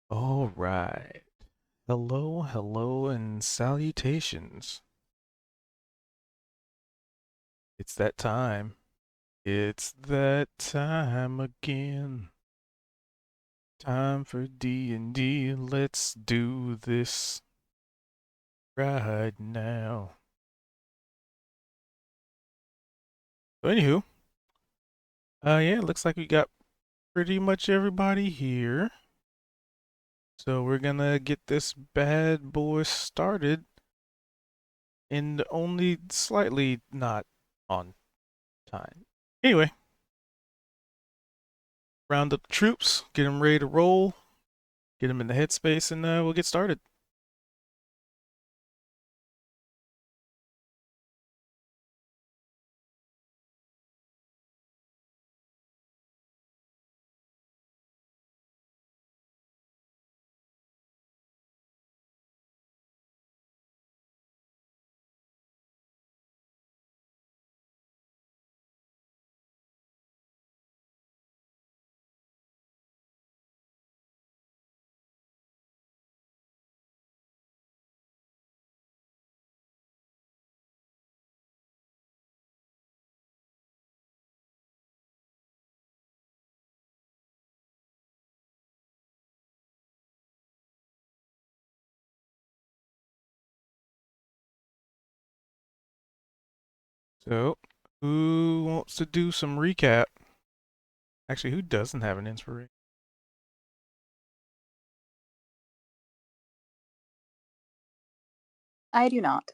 All right. Hello, hello, and salutations. It's that time. It's that time again. Time for D&D. Let's do this right now. So anywho, yeah, looks like we got pretty much everybody here. So we're gonna get this bad boy started and only slightly not on time. Anyway, round up the troops, get them ready to roll, get them in the headspace, and we'll get started. So, who wants to do some recap? Actually, who doesn't have an inspiration? I do not.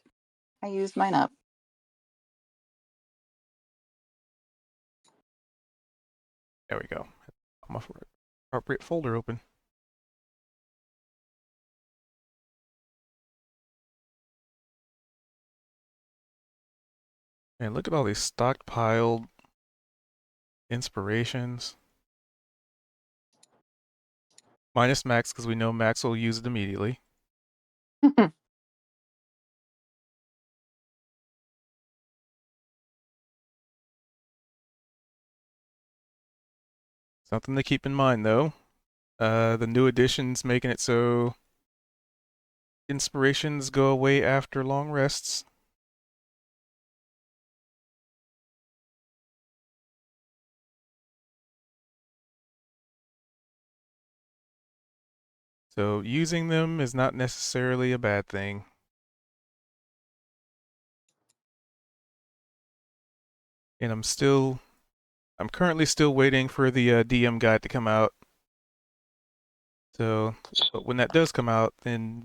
I used mine up. There we go. My appropriate folder open. And look at all these stockpiled inspirations. Minus Max, because we know Max will use it immediately. Something to keep in mind, though. The new addition's making it so inspirations go away after long rests. So using them is not necessarily a bad thing. And I'm currently still waiting for the DM guide to come out. So, but when that does come out, then,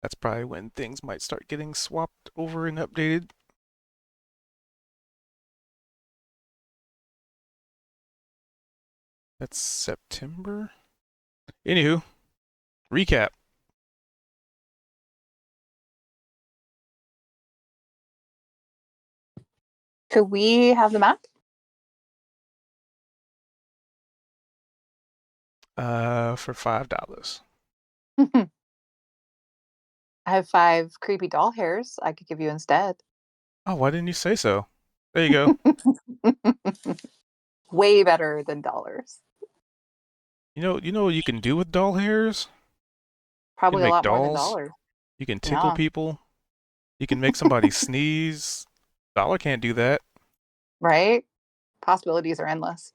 that's probably when things might start getting swapped over and updated. That's September. Anywho, recap. Could we have the map? For $5. I have 5 creepy doll hairs I could give you instead. Oh, why didn't you say so? There you go. Way better than dollars. You know what you can do with doll hairs? You can Probably a make lot more than dolls. dollars. You can tickle Yeah, people. You can make somebody sneeze. Dollar can't do that. right? Possibilities are endless.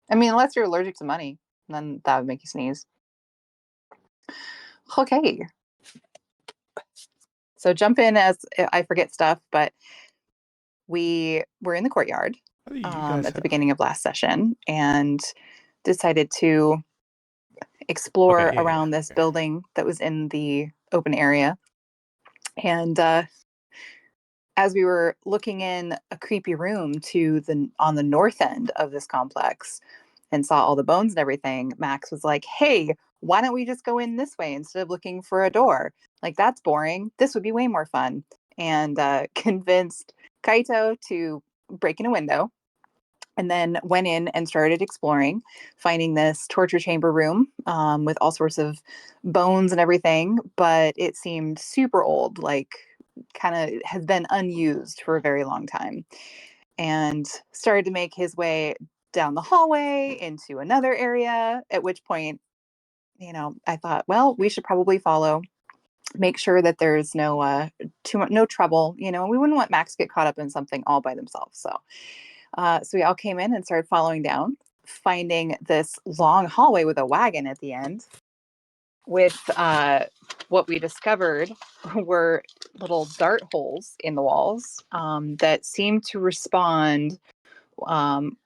I mean, unless you're allergic to money, then that would make you sneeze. Okay. So jump in as I forget stuff, but we were in the courtyard How do you guys at the have? beginning of last session and decided to Okay, explore yeah, yeah. around this Okay. building that was in the open area. And as we were looking in a creepy room to the on the north end of this complex and saw all the bones and everything, Max was like, "Hey, why don't we just go in this way instead of looking for a door? Like that's boring. This would be way more fun." And convinced Kaito to break in a window and then went in and started exploring, finding this torture chamber room with all sorts of bones and everything. But it seemed super old, like kind of has been unused for a very long time. And started to make his way down the hallway into another area, at which point, I thought, well, we should probably follow, make sure that there's no trouble, and we wouldn't want Max to get caught up in something all by themselves. So we all came in and started following down, finding this long hallway with a wagon at the end with what we discovered were little dart holes in the walls that seemed to respond um,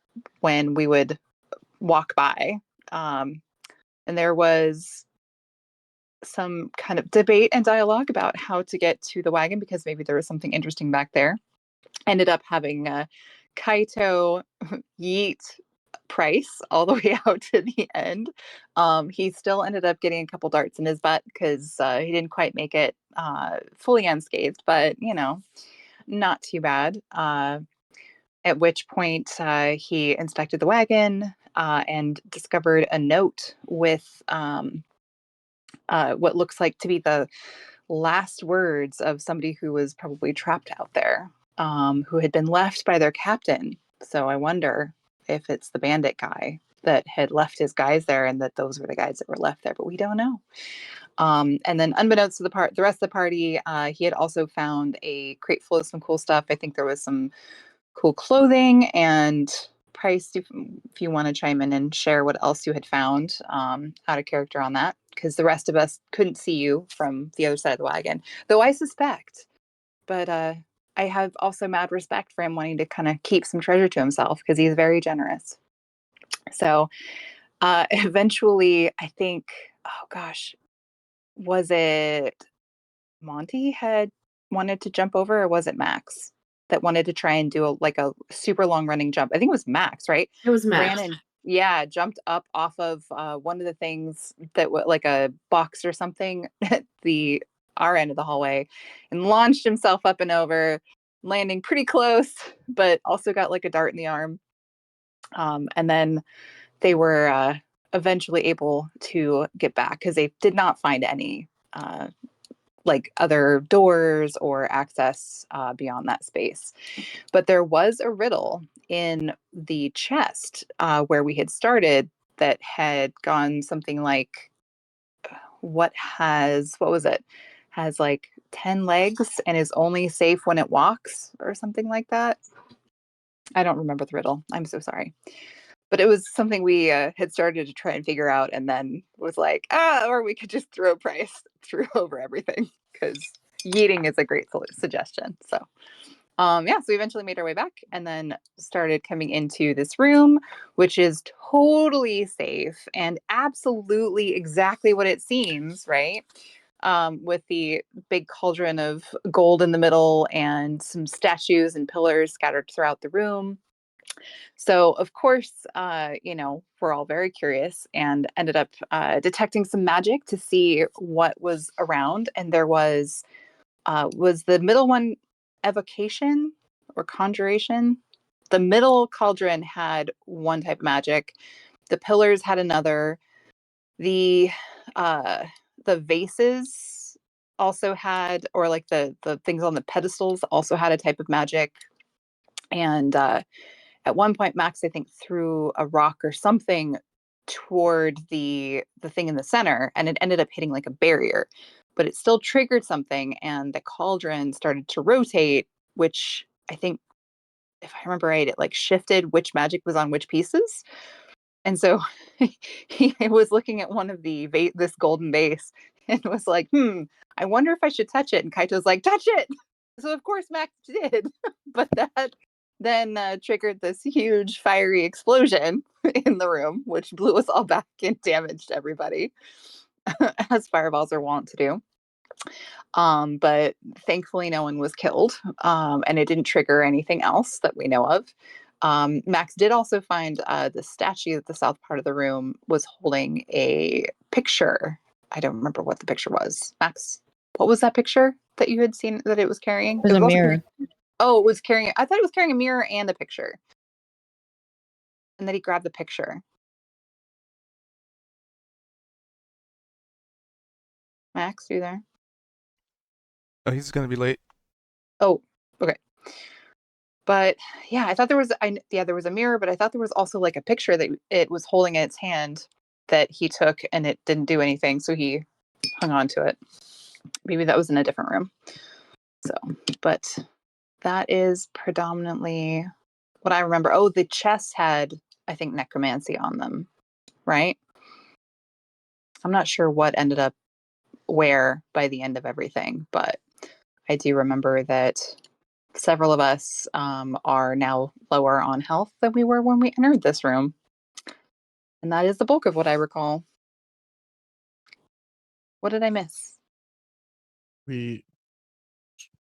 when we would walk by. Um, and there was some kind of debate and dialogue about how to get to the wagon because maybe there was something interesting back there. Ended up having Kaito yeet Price all the way out to the end. He still ended up getting a couple darts in his butt because he didn't quite make it fully unscathed, but not too bad. At which point he inspected the wagon and discovered a note with what looks like to be the last words of somebody who was probably trapped out there, who had been left by their captain. So I wonder if it's the bandit guy that had left his guys there and that those were the guys that were left there, but we don't know. And then unbeknownst to the rest of the party, he had also found a crate full of some cool stuff. I think there was some cool clothing. And Price, if you want to chime in and share what else you had found out of character on that, because the rest of us couldn't see you from the other side of the wagon, though I suspect. But I have also mad respect for him wanting to kind of keep some treasure to himself because he's very generous. So eventually, I think, oh gosh, was it Monty had wanted to jump over, or was it Max that wanted to try and do a super long running jump? I think it was Max, right? It was Ran Max. and yeah, jumped up off of one of the things that was like a box or something at the our end of the hallway, and launched himself up and over, landing pretty close, but also got like a dart in the arm. And then they were eventually able to get back because they did not find any like other doors or access beyond that space. But there was a riddle in the chest where we had started that had gone something like, what was it? Has like 10 legs and is only safe when it walks or something like that. I don't remember the riddle. I'm so sorry. But it was something we had started to try and figure out and then was like, or we could just throw Price through over everything because yeeting is a great suggestion. So yeah, so we eventually made our way back and then started coming into this room, which is totally safe and absolutely exactly what it seems, right? With the big cauldron of gold in the middle and some statues and pillars scattered throughout the room. So, of course, we're all very curious and ended up detecting some magic to see what was around. And there was the middle one evocation or conjuration? The middle cauldron had one type of magic. The pillars had another. The uh the vases also had, or like the things on the pedestals also had a type of magic. And at one point, Max, I think, threw a rock or something toward the thing in the center, and it ended up hitting like a barrier, but it still triggered something, and the cauldron started to rotate, which I think, if I remember right, it like shifted which magic was on which pieces. And so he was looking at one of this golden vase and was like, I wonder if I should touch it. And Kaito's like, touch it. So of course Max did, but that then triggered this huge fiery explosion in the room, which blew us all back and damaged everybody, as fireballs are wont to do. But thankfully, no one was killed, and it didn't trigger anything else that we know of. Max did also find the statue at the south part of the room was holding a picture. I don't remember what the picture was. Max, what was that picture that you had seen that it was carrying? There's It a was also mirror. oh, it was carrying. I thought it was carrying a mirror and a picture, and then he grabbed the picture. Max, you there? Oh, he's gonna be late. Oh, okay. But yeah, I thought there was there was a mirror, but I thought there was also like a picture that it was holding in its hand that he took and it didn't do anything, so he hung on to it. Maybe that was in a different room. So, but that is predominantly what I remember. Oh, the chests had, I think, necromancy on them, right? I'm not sure what ended up where by the end of everything, but I do remember that several of us are now lower on health than we were when we entered this room. And that is the bulk of what I recall. What did I miss? We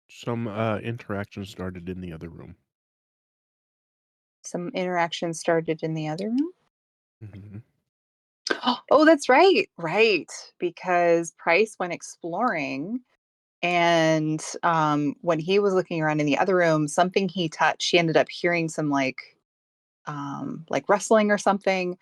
some interaction started in the other room. Some interaction started in the other room. Mm-hmm. Oh, that's right. Right. Because Price went exploring and when he was looking around in the other room, something he touched, he ended up hearing some like rustling or something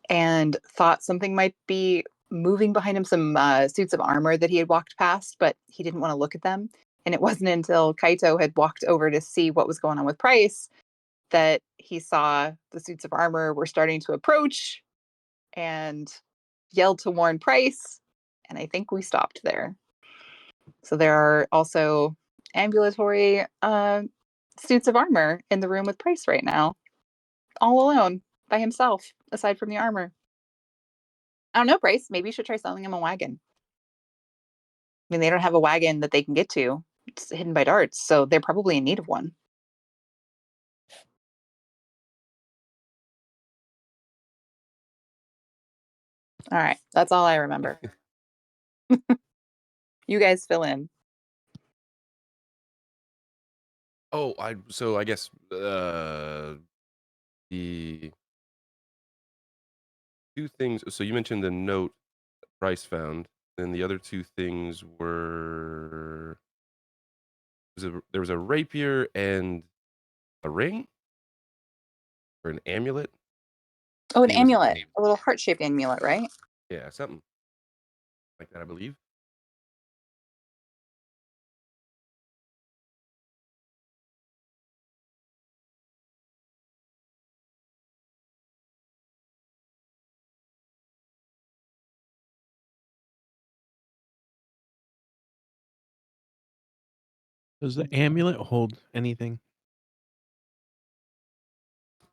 and thought something might be moving behind him, some suits of armor that he had walked past, but he didn't want to look at them. And it wasn't until Kaito had walked over to see what was going on with Price that he saw the suits of armor were starting to approach and yelled to warn Price. And I think we stopped there. So there are also ambulatory suits of armor in the room with Price right now, all alone by himself, aside from the armor. I don't know, Price. Maybe you should try selling him a wagon. I mean, they don't have a wagon that they can get to. It's hidden by darts, so they're probably in need of one. All right, that's all I remember. You guys fill in. Oh, I guess the two things. So you mentioned the note Bryce found, and the other two things were there was a rapier and a ring or an amulet. Oh, I an think it was amulet, a little heart-shaped amulet, right? yeah, something like that, I believe. Does the amulet hold anything?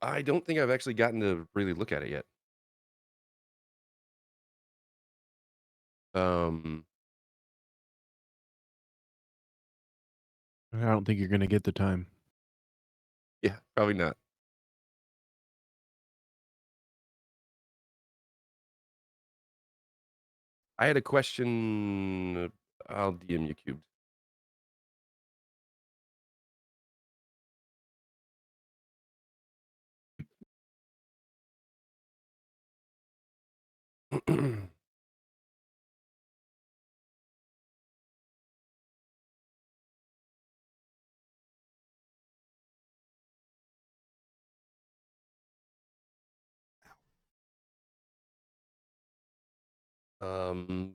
I don't think I've actually gotten to really look at it yet. Um, I don't think you're gonna get the time. yeah, probably not. I had a question. I'll DM you cubed.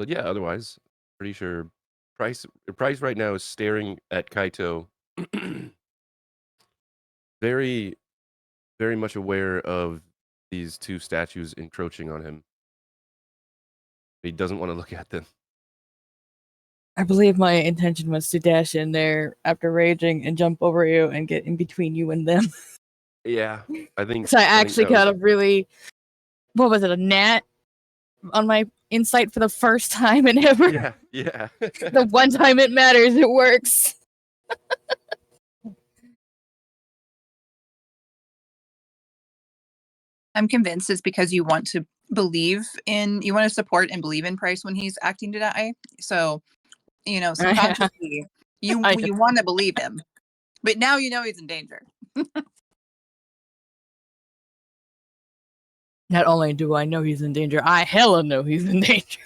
But yeah, otherwise, pretty sure Price right now is staring at Kaito, very, very much aware of these two statues encroaching on him. He doesn't want to look at them. I believe my intention was to dash in there after raging and jump over you and get in between you and them. Yeah, I think. So I I think actually that was, got a really, what was it, a gnat on my insight for the first time in ever. yeah, yeah. The one time it matters, it works. I'm convinced it's because you want to you want to support and believe in Price when he's acting to die. So, subconsciously, you want to believe him. But now you know he's in danger. Not only do I know he's in danger, I hella know he's in danger.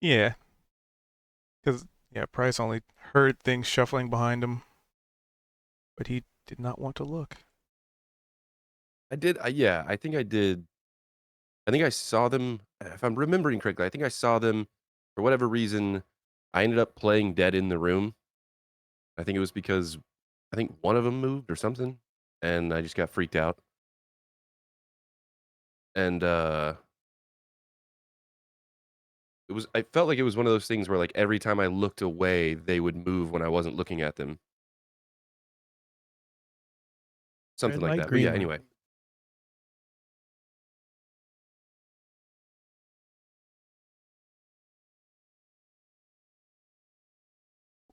Yeah. Because, Price only heard things shuffling behind him, but he did not want to look. I did. Yeah, I think I did. I think I saw them. If I'm remembering correctly, I think I saw them for whatever reason. I ended up playing dead in the room. I think it was because I think one of them moved or something, and I just got freaked out. And I felt like it was one of those things where like every time I looked away, they would move when I wasn't looking at them. Something Red like light, that. But green yeah, light. anyway.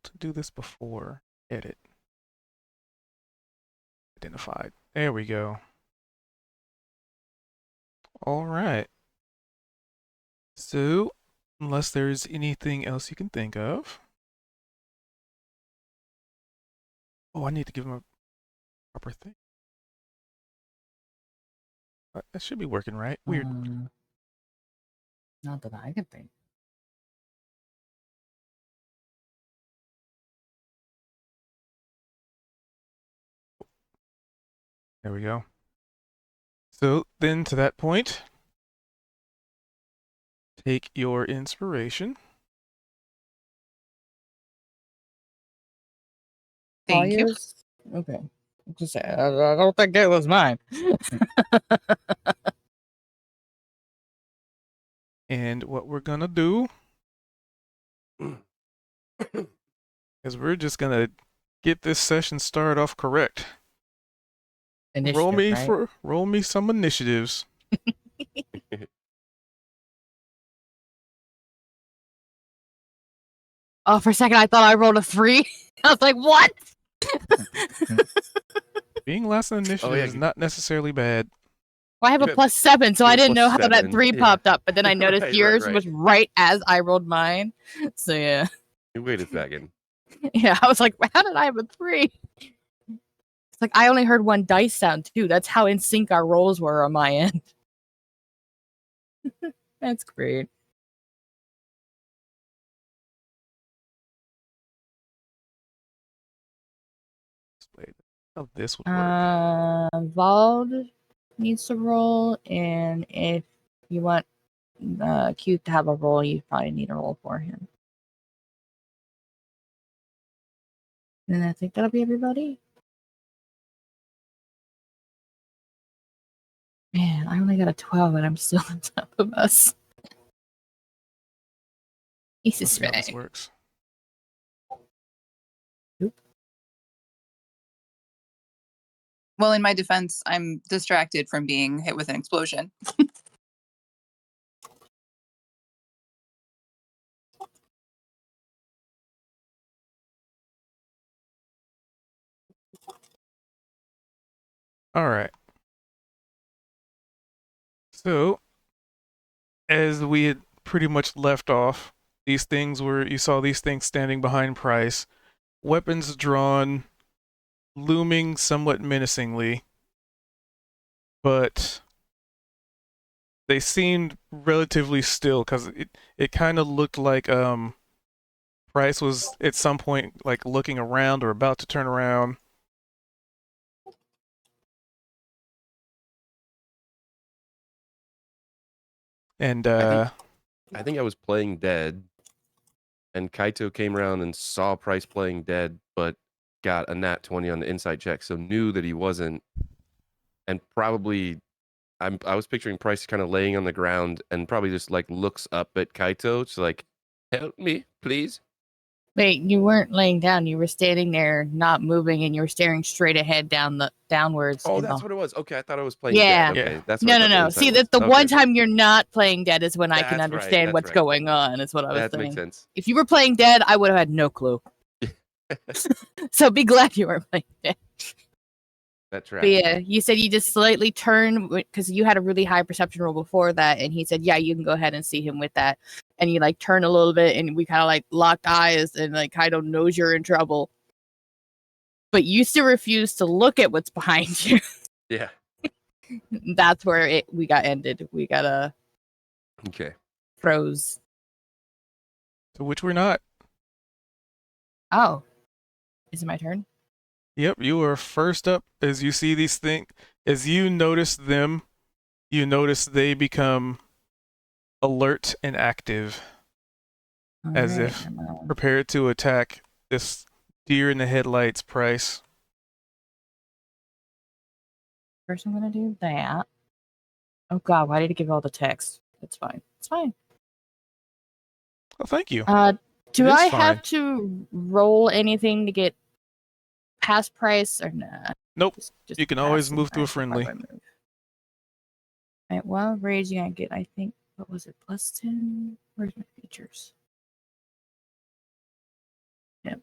To do this before edit. Identified. There we go. All right. So, unless there's anything else you can think of. Oh, I need to give him a proper thing. That should be working right. Weird. Not that I can think. There we go. So then to that point, take your inspiration. Thank you. Yours? Okay. Just say, I don't think it was mine. And what we're going to do is we're just going to get this session started off correct. Initiative, Roll me some initiatives. Oh, for a second I thought I rolled a 3. I was like, what? Being last on initiative yeah, is not necessarily bad. Well, I have You a have- plus 7, so you I have didn't know plus how that 7, 3 yeah. popped up, but then I noticed Right, yours right. was right as I rolled mine. So yeah. Wait a second. Yeah, I was like, how did I have a 3? It's like I only heard one dice sound too. That's how in sync our rolls were on my end. That's great. How this would work. Vald needs to roll, and if you want Q to have a roll, you probably need a roll for him. And I think that'll be everybody. Man, I only got a 12 and I'm still on top of us. Let's Jesus, see how this man. works. Well, in my defense, I'm distracted from being hit with an explosion. All right. So, as we had pretty much left off, you saw these things standing behind Price, weapons drawn, looming somewhat menacingly, but they seemed relatively still because it kind of looked like Price was at some point like looking around or about to turn around. And I think I was playing dead, and Kaito came around and saw Price playing dead, but got a nat 20 on the inside check, so knew that he wasn't, and probably I was picturing Price kind of laying on the ground and probably just like looks up at Kaito, just like, help me, please. Wait, you weren't laying down. You were standing there, not moving, and you were staring straight ahead downwards. Oh, in that's the- what it was. Okay, I thought I was playing Yeah. dead. Okay, Yeah. that's what I No. thought the See, insight that's was. the Okay. one time you're not playing dead is when I can That's right, understand that's what's right. going on. Is what I was That saying. makes sense. If you were playing dead, I would have had no clue. So be glad you weren't playing dead. That's right. But yeah, you said you just slightly turned because you had a really high perception roll before that, and he said, "Yeah, you can go ahead and see him with that." And you like turn a little bit, and we kind of like locked eyes, and like Kaido knows you're in trouble, but you still refuse to look at what's behind you. Yeah. That's where we got ended. We got Okay. froze. to which we're not. Oh, is it my turn? Yep, you are first up as you see these things. As you notice them, you notice they become alert and active, as Alright, if prepared to attack this deer in the headlights price. First, I'm gonna do that. Oh God, why did it give all the text? It's fine. It's fine. Oh, thank you. Do It is I fine. have to roll anything to get past price or nah? Nope. Just You can pass always and move to a I can friendly. probably move. Alright, well, raging, I get, I think, what was it, plus 10? Where's my features? Yep,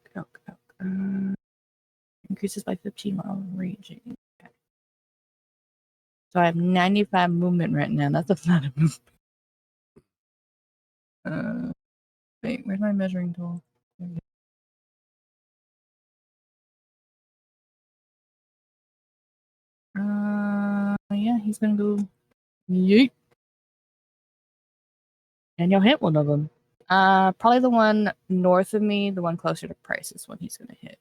increases by 15 while raging. Okay. So I have 95 movement right now. That's a lot of movement. Wait, where's my measuring tool? Yeah, he's gonna go yeet. And you'll hit one of them. Probably the one north of me, the one closer to Price is when he's gonna hit.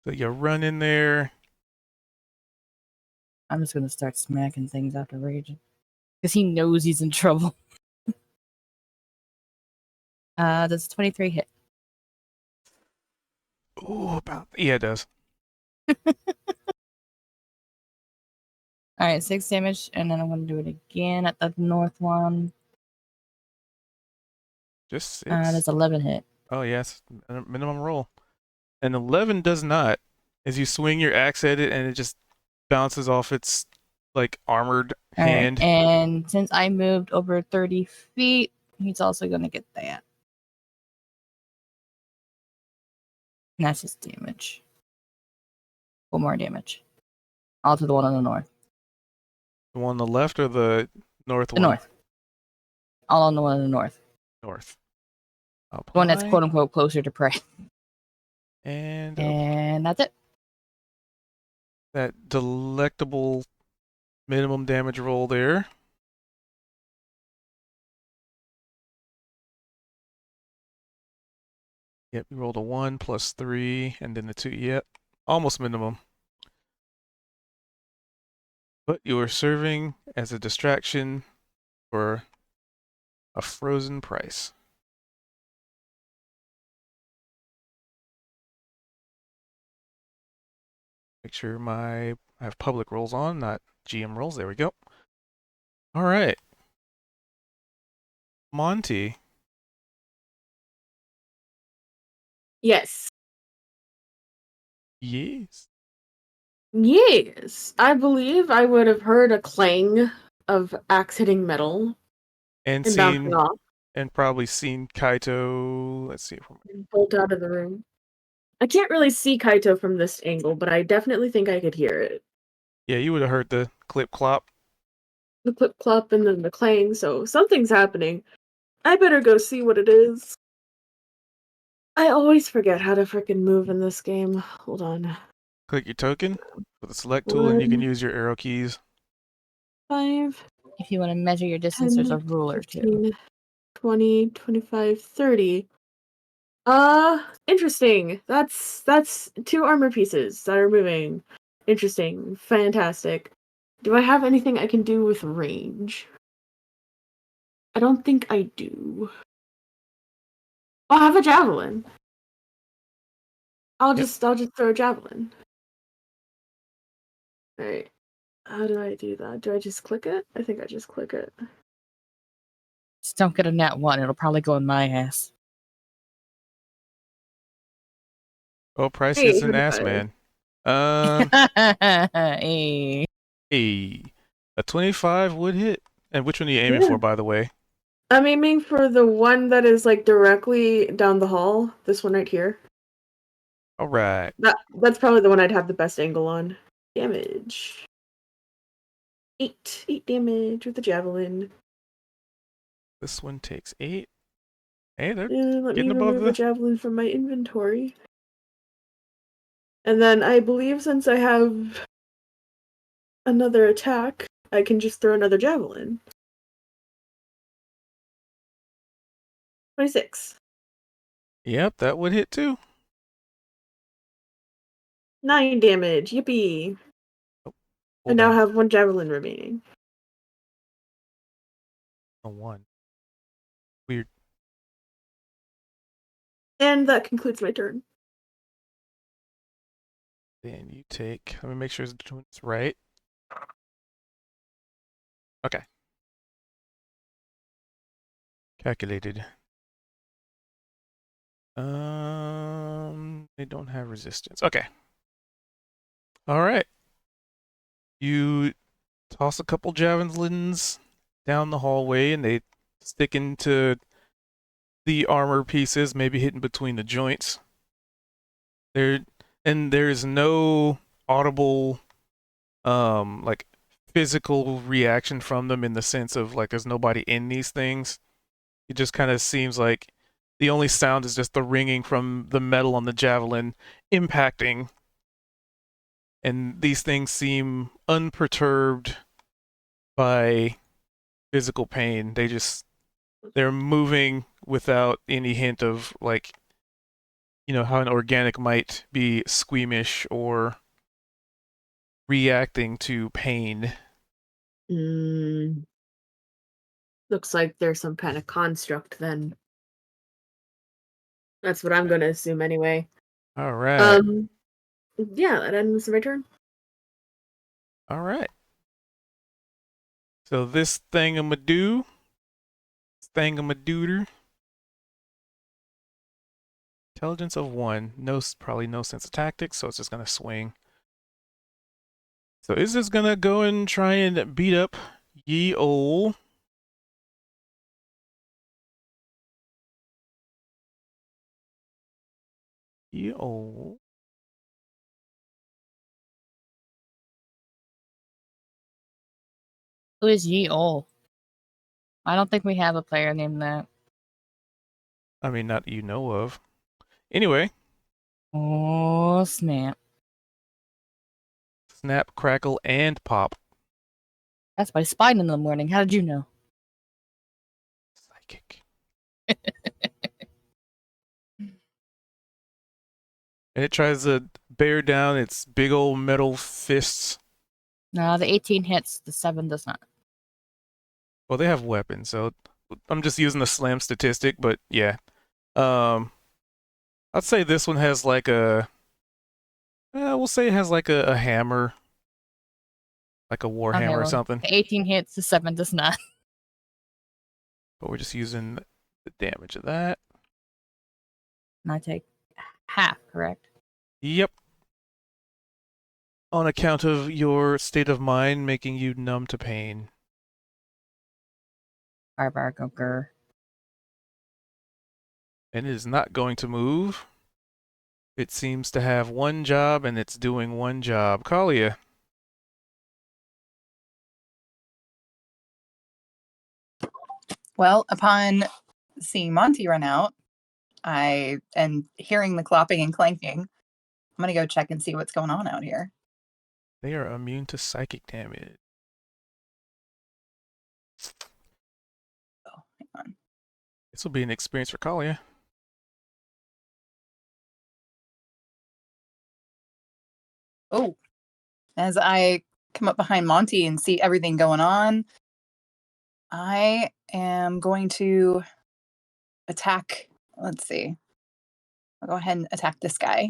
So you run in there. I'm just gonna start smacking things after raging. Because he knows he's in trouble. Does 23 hit? Oh, yeah, it does. Alright, 6 damage, and then I'm gonna do it again at the north one. Just 6. Does 11 hit? Oh, yes. Minimum roll. And 11 does not. As you swing your axe at it, and it just bounces off its like armored hand. Alright, and since I moved over 30 feet, he's also gonna get that. And that's his damage. 4 more damage. All to the one on the north. The one on the left or the north The one? north. All on the one on the north. North. The one that's Apply, quote unquote closer to prey. and And that's it. that delectable minimum damage roll there. Yep, you rolled a 1 plus 3, and then the 2. Yep, almost minimum. But you are serving as a distraction for a frozen price. Make sure I have public rolls on, not GM rolls. There we go. All right. Monty. Yes. Yes. Yes. I believe I would have heard a clang of axe hitting metal And and bouncing off and probably seen Kaito. Let's see if we're and bolt out of the room. I can't really see Kaito from this angle, but I definitely think I could hear it. Yeah, you would have heard the clip clop. The clip clop and then the clang, so something's happening. I better go see what it is. I always forget how to frickin' move in this game. Hold on. Click your token with the select tool, and you can use your arrow keys. 5, If you want to measure your distance, 10, there's a ruler too. 15, 20, 25, 30. Interesting. That's 2 armor pieces that are moving. Interesting. Fantastic. Do I have anything I can do with range? I don't think I do. Oh, I have a javelin. I'll just throw a javelin. Alright. How do I do that? Do I just click it? I think I just click it. Just don't get a nat 1. It'll probably go in my ass. Oh, Price Hey, gets an what ass if man. Hey. Hey, a 25 would hit. And which one are you aiming Yeah. for, by the way? I'm aiming for the one that is like directly down the hall. This one right here. All right. That's probably the one I'd have the best angle on. Damage. 8 damage with the javelin. This one takes 8. Hey, they're Let me getting above remove a the... javelin from my inventory. And then I believe since I have another attack, I can just throw another javelin. 26. Yep, that would hit too. 9 damage. Yippee. I Hold now on. have 1 javelin remaining. A 1. Weird. And that concludes my turn. Then you take. Let me make sure it's right. Okay. Calculated. They don't have resistance. Okay. All right. You toss a couple javelins down the hallway, and they stick into the armor pieces, maybe hitting between the joints. There's no audible, like physical reaction from them in the sense of like there's nobody in these things. It just kind of seems like the only sound is just the ringing from the metal on the javelin impacting. And these things seem unperturbed by physical pain. They're moving without any hint of like, how an organic might be squeamish or reacting to pain. Looks like there's some kind of construct then. That's what I'm gonna assume anyway. All right. Yeah, that ends my turn. All right. So this thingamadooter, intelligence of 1, probably no sense of tactics, so it's just gonna swing. So is this gonna go and try and beat up ye ol'? Ye ol'. Who is Ye Ol? I don't think we have a player named that. I mean, not you know of. Anyway, Oh, snap. snap, crackle, and pop. That's my spine in the morning. How did you know? Psychic. And it tries to bear down its big old metal fists. No, the 18 hits, the 7 does not. Well, they have weapons, so I'm just using the slam statistic, but yeah. I'd say this one has like we'll say it has like a hammer. Like a Okay, warhammer or well, something. the 18 hits, the 7 does not. But we're just using the damage of that. And I take half, correct? Yep. On account of your state of mind making you numb to pain. Barbar And it is not going to move. It seems to have one job, and it's doing one job. Kalia. Well, upon seeing Monty run out, and hearing the clopping and clanking, I'm gonna go check and see what's going on out here. They are immune to psychic damage. Oh, hang on. This will be an experience for Kalia. Oh, as I come up behind Monty and see everything going on, I am going to attack. Let's see. I'll go ahead and attack this guy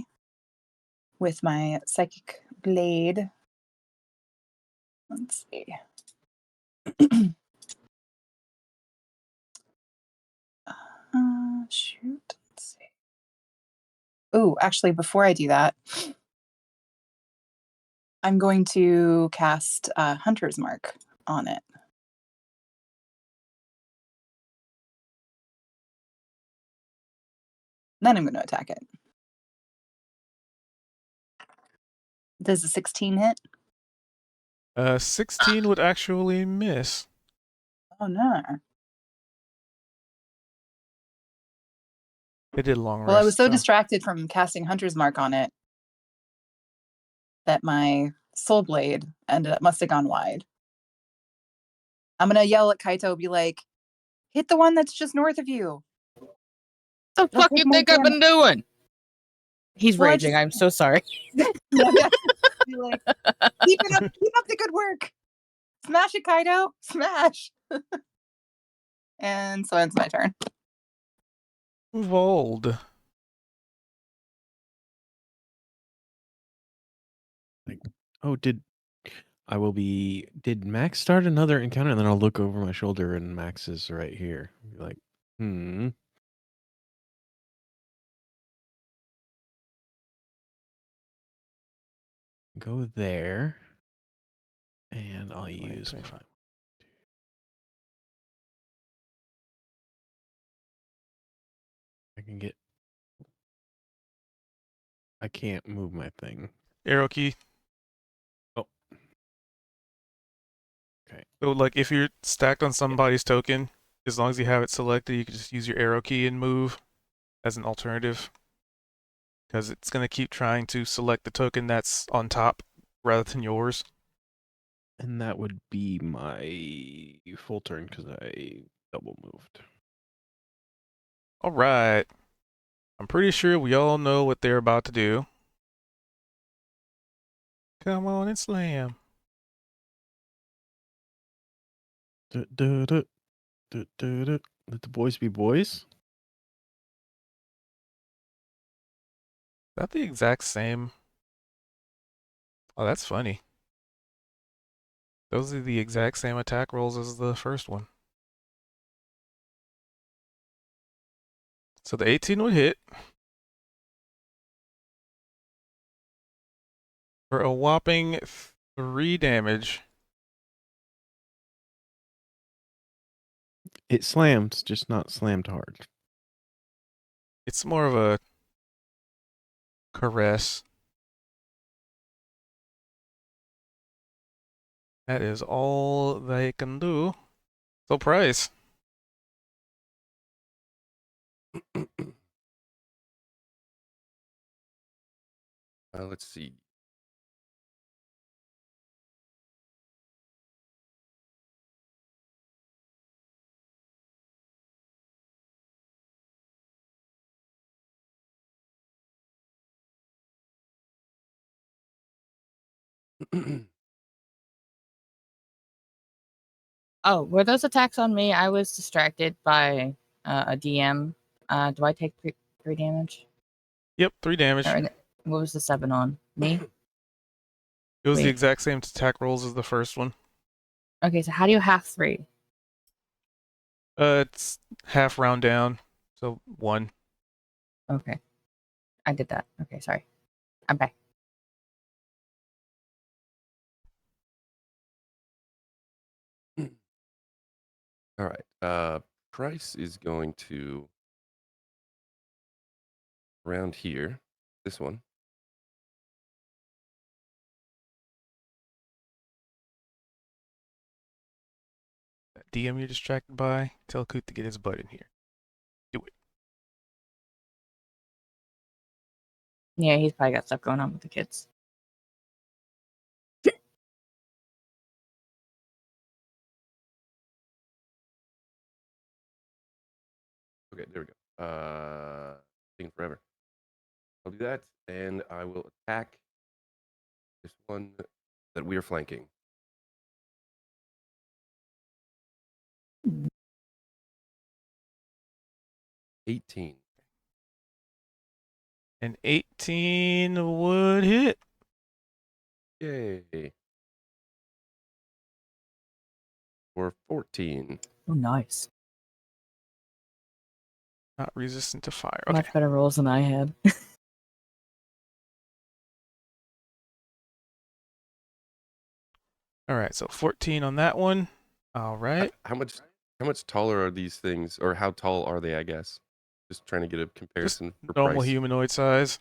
with my psychic blade. Let's see. Shoot. Let's see. Oh, actually, before I do that, I'm going to cast Hunter's Mark on it. Then I'm going to attack it. Does a 16 hit? 16 would actually miss. Oh, no. They did long rest. Well, I was so distracted from casting Hunter's Mark on it that my soul blade must have gone wide. I'm going to yell at Kaito, be like, hit the one that's just north of you. What the fuck you think I've been doing? He's Well, raging. I'm so sorry. Be like, keep up the good work. Smash it, Kaito. Smash. And so ends my turn. Vold. Oh, did Max start another encounter? And then I'll look over my shoulder and Max is right here. Be like, go there. And I'll use 25. I can't move my thing. Arrow key. Oh. Okay. So like if you're stacked on somebody's token, as long as you have it selected, you can just use your arrow key and move as an alternative. Because it's going to keep trying to select the token that's on top rather than yours. And that would be my full turn because I double moved. All right. I'm pretty sure we all know what they're about to do. Come on and slam. Let the boys be boys. Is that the exact same? Oh, that's funny. Those are the exact same attack rolls as the first one. So the 18 would hit for a whopping 3 damage. It slams, just not slammed hard. It's more of a caress. That is all they can do. So Price. Let's see. Oh, were those attacks on me? I was distracted by a DM. Do I take three damage? Yep, 3 damage. Or what was the 7 on? Me? It was the Wait. exact same attack rolls as the first one. Okay, so how do you half 3? It's half round down, so 1. Okay. I did that. Okay, sorry. I'm back. All right. Price is going to around here. This one. That DM you're distracted by, tell Coot to get his butt in here. Do it. Yeah, he's probably got stuff going on with the kids. Okay, there we go. Taking forever. I'll do that, and I will attack this one that we are flanking. 18. An 18 would hit. Yay. For 14. Oh, nice. Not resistant to fire. Okay. Much better rolls than I had. All right, so 14 on that one. All right. How much taller are these things, or how tall are they? I guess. Just trying to get a Just comparison for normal price. humanoid size.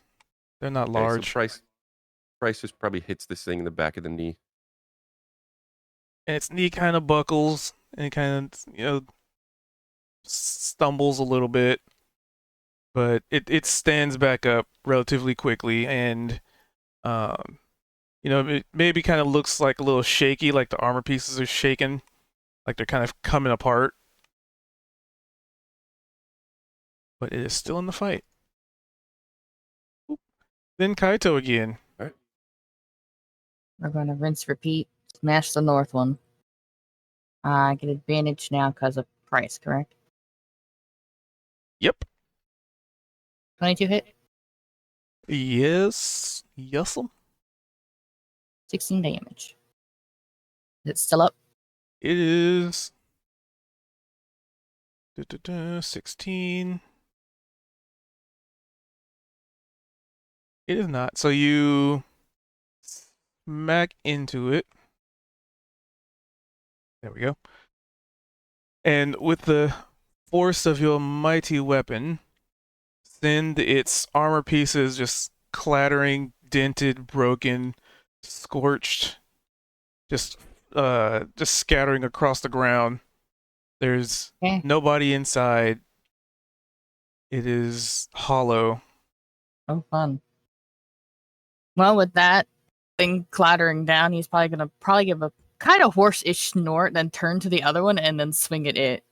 They're not Okay, large. so price just probably hits this thing in the back of the knee. And its knee kind of buckles and kind of, stumbles a little bit. But it stands back up relatively quickly and it maybe kind of looks like a little shaky, like the armor pieces are shaking, like they're kind of coming apart. But it is still in the fight. Oop. Then Kaito again. All right. We're going to rinse, repeat, smash the north one. I get advantage now because of price, correct? Yep. 22 hit? Yes. Yes'm. 16 damage. Is it still up? It is 16. It is not. So you smack into it. There we go. And with the force of your mighty weapon, send its armor pieces just clattering, dented, broken, scorched, just scattering across the ground. There's Okay. nobody inside. It is hollow. Oh, fun. Well, with that thing clattering down, he's probably gonna give a kind of horse-ish snort, then turn to the other one and then swing at it.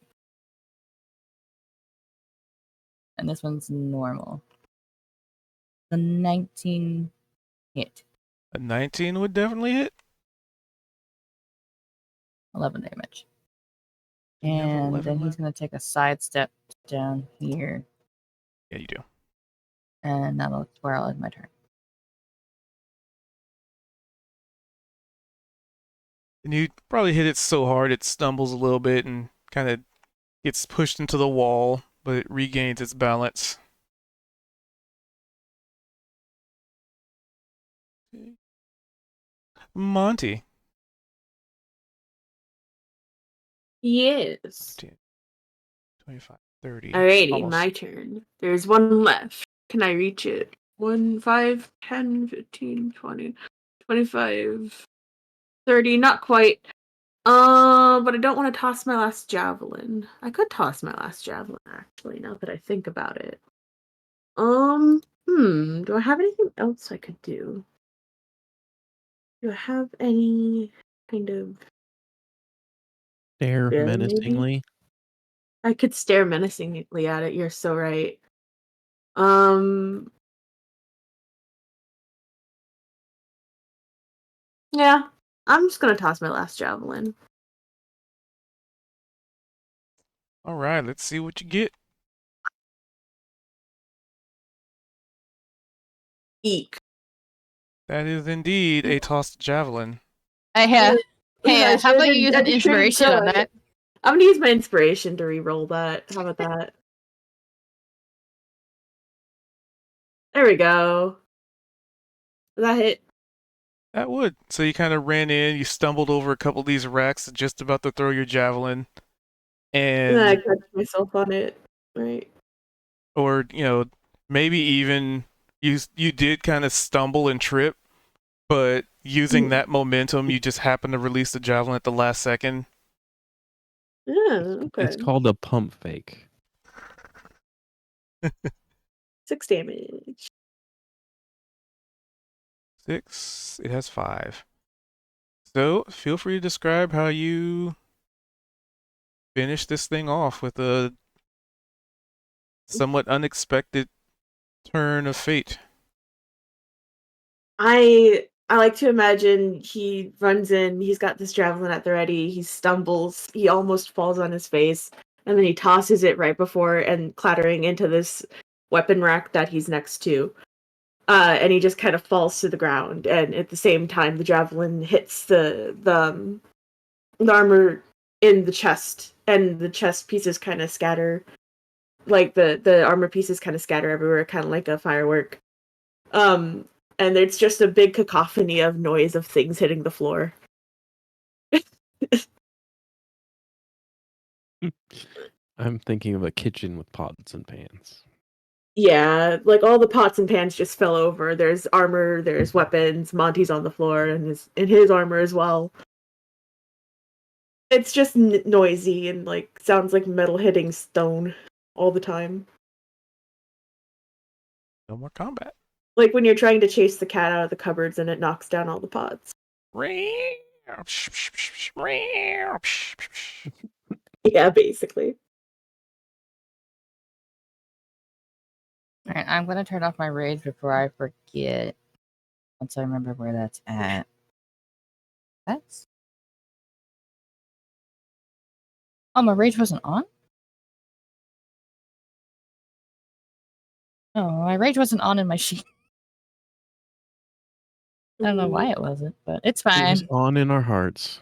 And this one's normal. The 19 hit. A 19 would definitely hit. 11 damage. You have And 11 then he's left? going to take a sidestep down here. Yeah, you do. And that's where I'll end my turn. And you probably hit it so hard it stumbles a little bit and kind of gets pushed into the wall, but it regains its balance. Monty. Yes. 10, 25, 30. Alrighty, Almost. my turn. There's one left. Can I reach it? 1, 5, 10, 15, 20, 25, 30. Not quite. But I don't want to toss my last javelin. I could toss my last javelin, actually, now that I think about it. Do I have anything else I could do? Do I have any kind of Stare spell, maybe? menacingly. I could stare menacingly at it, you're so right. Yeah, I'm just gonna toss my last javelin. All right, let's see what you get. Eek. That is indeed a tossed javelin. Hey, I how about you use an didn't inspiration throw on it. that? I'm gonna use my inspiration to re-roll that. How about that? There we go. That hit. That would. So you kind of ran in, you stumbled over a couple of these racks, just about to throw your javelin, And then I and catch myself on it. Right. or maybe even you did kind of stumble and trip, but using that momentum, you just happened to release the javelin at the last second. Yeah, okay. It's called a pump fake. 6 damage. 6. It has 5. So feel free to describe how you finish this thing off with a somewhat unexpected turn of fate. I like to imagine he runs in, he's got this javelin at the ready, he stumbles, he almost falls on his face, and then he tosses it right before and clattering into this weapon rack that he's next to. And he just kind of falls to the ground, and at the same time the javelin hits the armor in the chest, and the chest pieces kind of scatter, like the armor pieces kind of scatter everywhere, kind of like a firework. Um, and it's just a big cacophony of noise of things hitting the floor. I'm thinking of a kitchen with pots and pans. Yeah, like all the pots and pans just fell over. There's armor, there's weapons. Monty's on the floor and his armor as well. It's just noisy and like sounds like metal hitting stone all the time. No more combat. Like when you're trying to chase the cat out of the cupboards and it knocks down all the pots. Yeah, basically. Alright, I'm going to turn off my rage before I forget. Once I remember where that's at. That's... Oh, my rage wasn't on? Oh, my rage wasn't on in my sheet. I don't know why it wasn't, but it's It was fine. on in our hearts.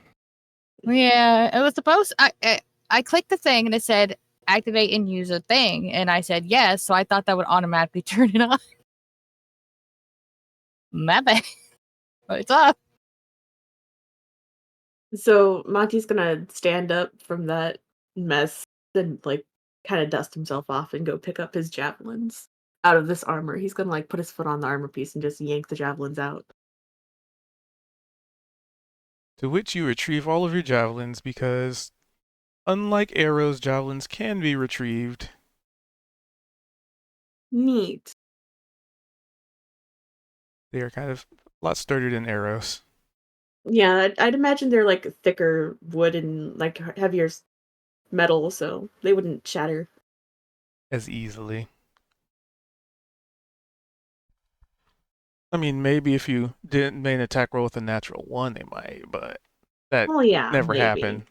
Yeah, it was supposed. I clicked the thing and it said activate and use a thing, and I said yes. So I thought that would automatically turn it on. My bad. But it's up. So Monty's gonna stand up from that mess and like kind of dust himself off and go pick up his javelins out of this armor. He's gonna like put his foot on the armor piece and just yank the javelins out. To which you retrieve all of your javelins because, unlike arrows, javelins can be retrieved. Neat. They are kind of a lot sturdier than arrows. Yeah, I'd imagine they're like thicker wood and like heavier metal, so they wouldn't shatter. As easily. I mean, maybe if you didn't make an attack roll with a natural 1, they might, but that Oh yeah, never maybe. happened.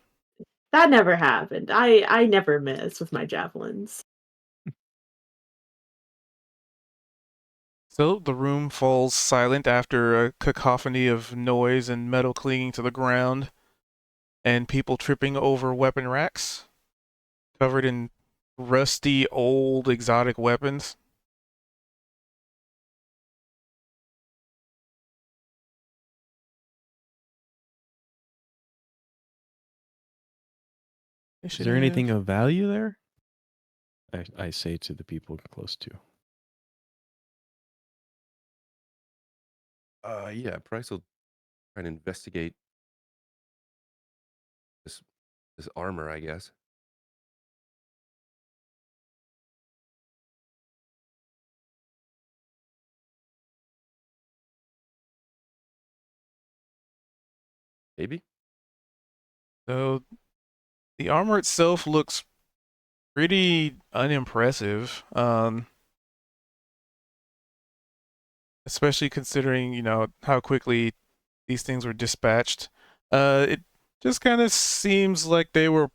That never happened. I never miss with my javelins. So the room falls silent after a cacophony of noise and metal clinging to the ground, and people tripping over weapon racks, covered in rusty, old, exotic weapons. Is there anything of value there? I say to the people close to. Yeah, Price will try and investigate this armor, I guess. Maybe. So the armor itself looks pretty unimpressive, especially considering, how quickly these things were dispatched. It just kind of seems like they were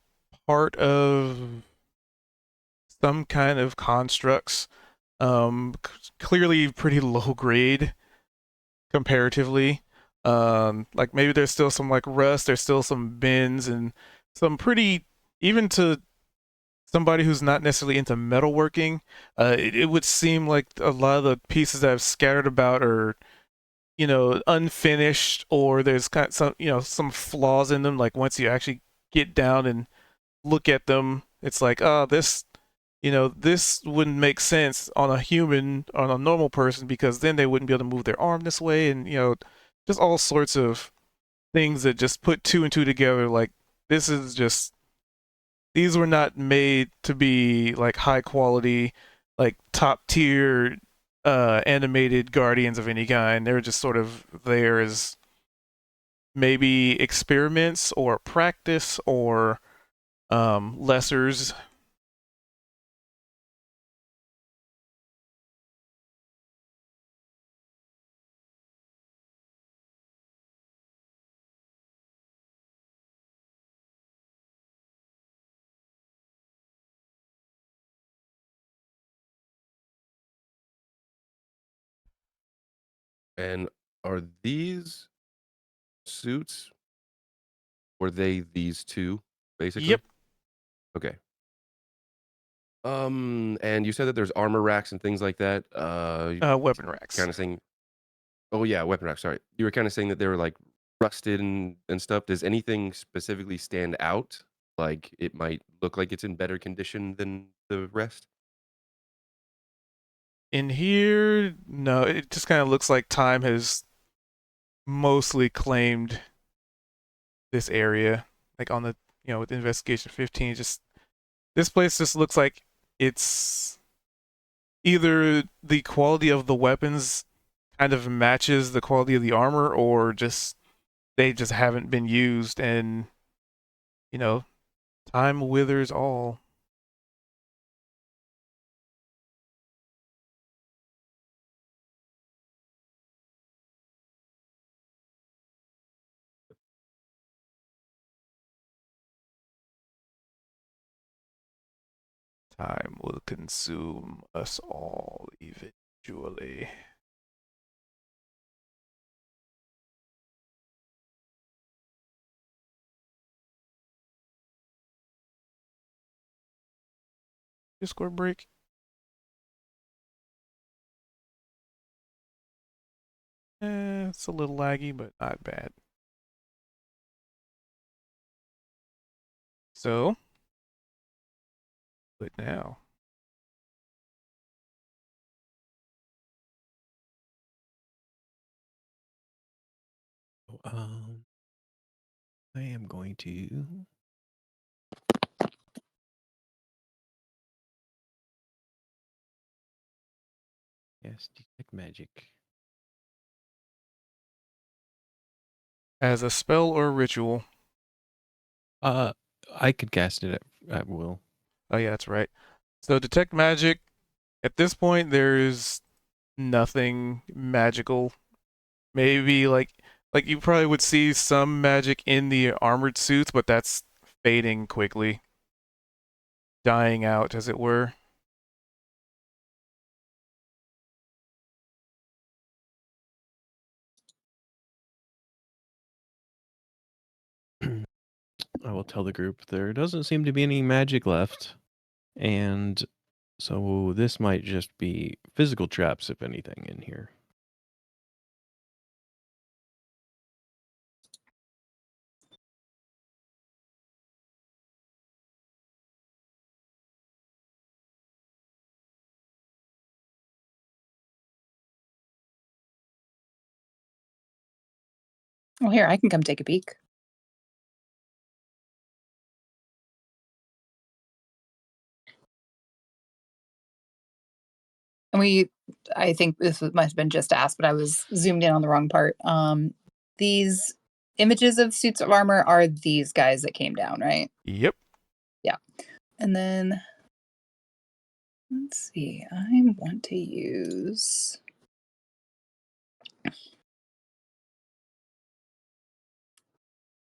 part of some kind of constructs. Clearly pretty low grade comparatively. Like maybe there's still some like rust, there's still some bends and some pretty, even to somebody who's not necessarily into metalworking, it would seem like a lot of the pieces that I've scattered about are, unfinished, or there's kind of some, some flaws in them. Like once you actually get down and look at them, it's like, oh, this wouldn't make sense on a human, on a normal person, because then they wouldn't be able to move their arm this way, and just all sorts of things that just put two and two together. Like this is just, these were not made to be like high quality, like top tier animated guardians of any kind. They're just sort of there as maybe experiments or practice or lessers. And are these suits, were they these two, basically? Yep. Okay. And you said that there's armor racks and things like that. Weapon racks. Kind of saying, oh yeah, weapon racks. Sorry, you were kind of saying that they were like rusted and stuff. Does anything specifically stand out? Like it might look like it's in better condition than the rest. In here, no, it just kind of looks like time has mostly claimed this area. Like on the, with Investigation 15, just this place just looks like it's either the quality of the weapons kind of matches the quality of the armor, or just they just haven't been used, and you know, time withers all. Time will consume us all eventually. Discord break. It's a little laggy, but not bad. So, but now. I am going to. Yes, detect magic. As a spell or ritual. I could cast it at will. Oh yeah, that's right. So detect magic. At this point, there's nothing magical. Maybe like you probably would see some magic in the armored suits, but that's fading quickly, dying out, as it were. I will tell the group there doesn't seem to be any magic left, and so this might just be physical traps, if anything, in here. Well, here, I can come take a peek. And I think must have been just asked, but I was zoomed in on the wrong part. These images of suits of armor are these guys that came down, right? Yep. Yeah. And then let's see. I want to use.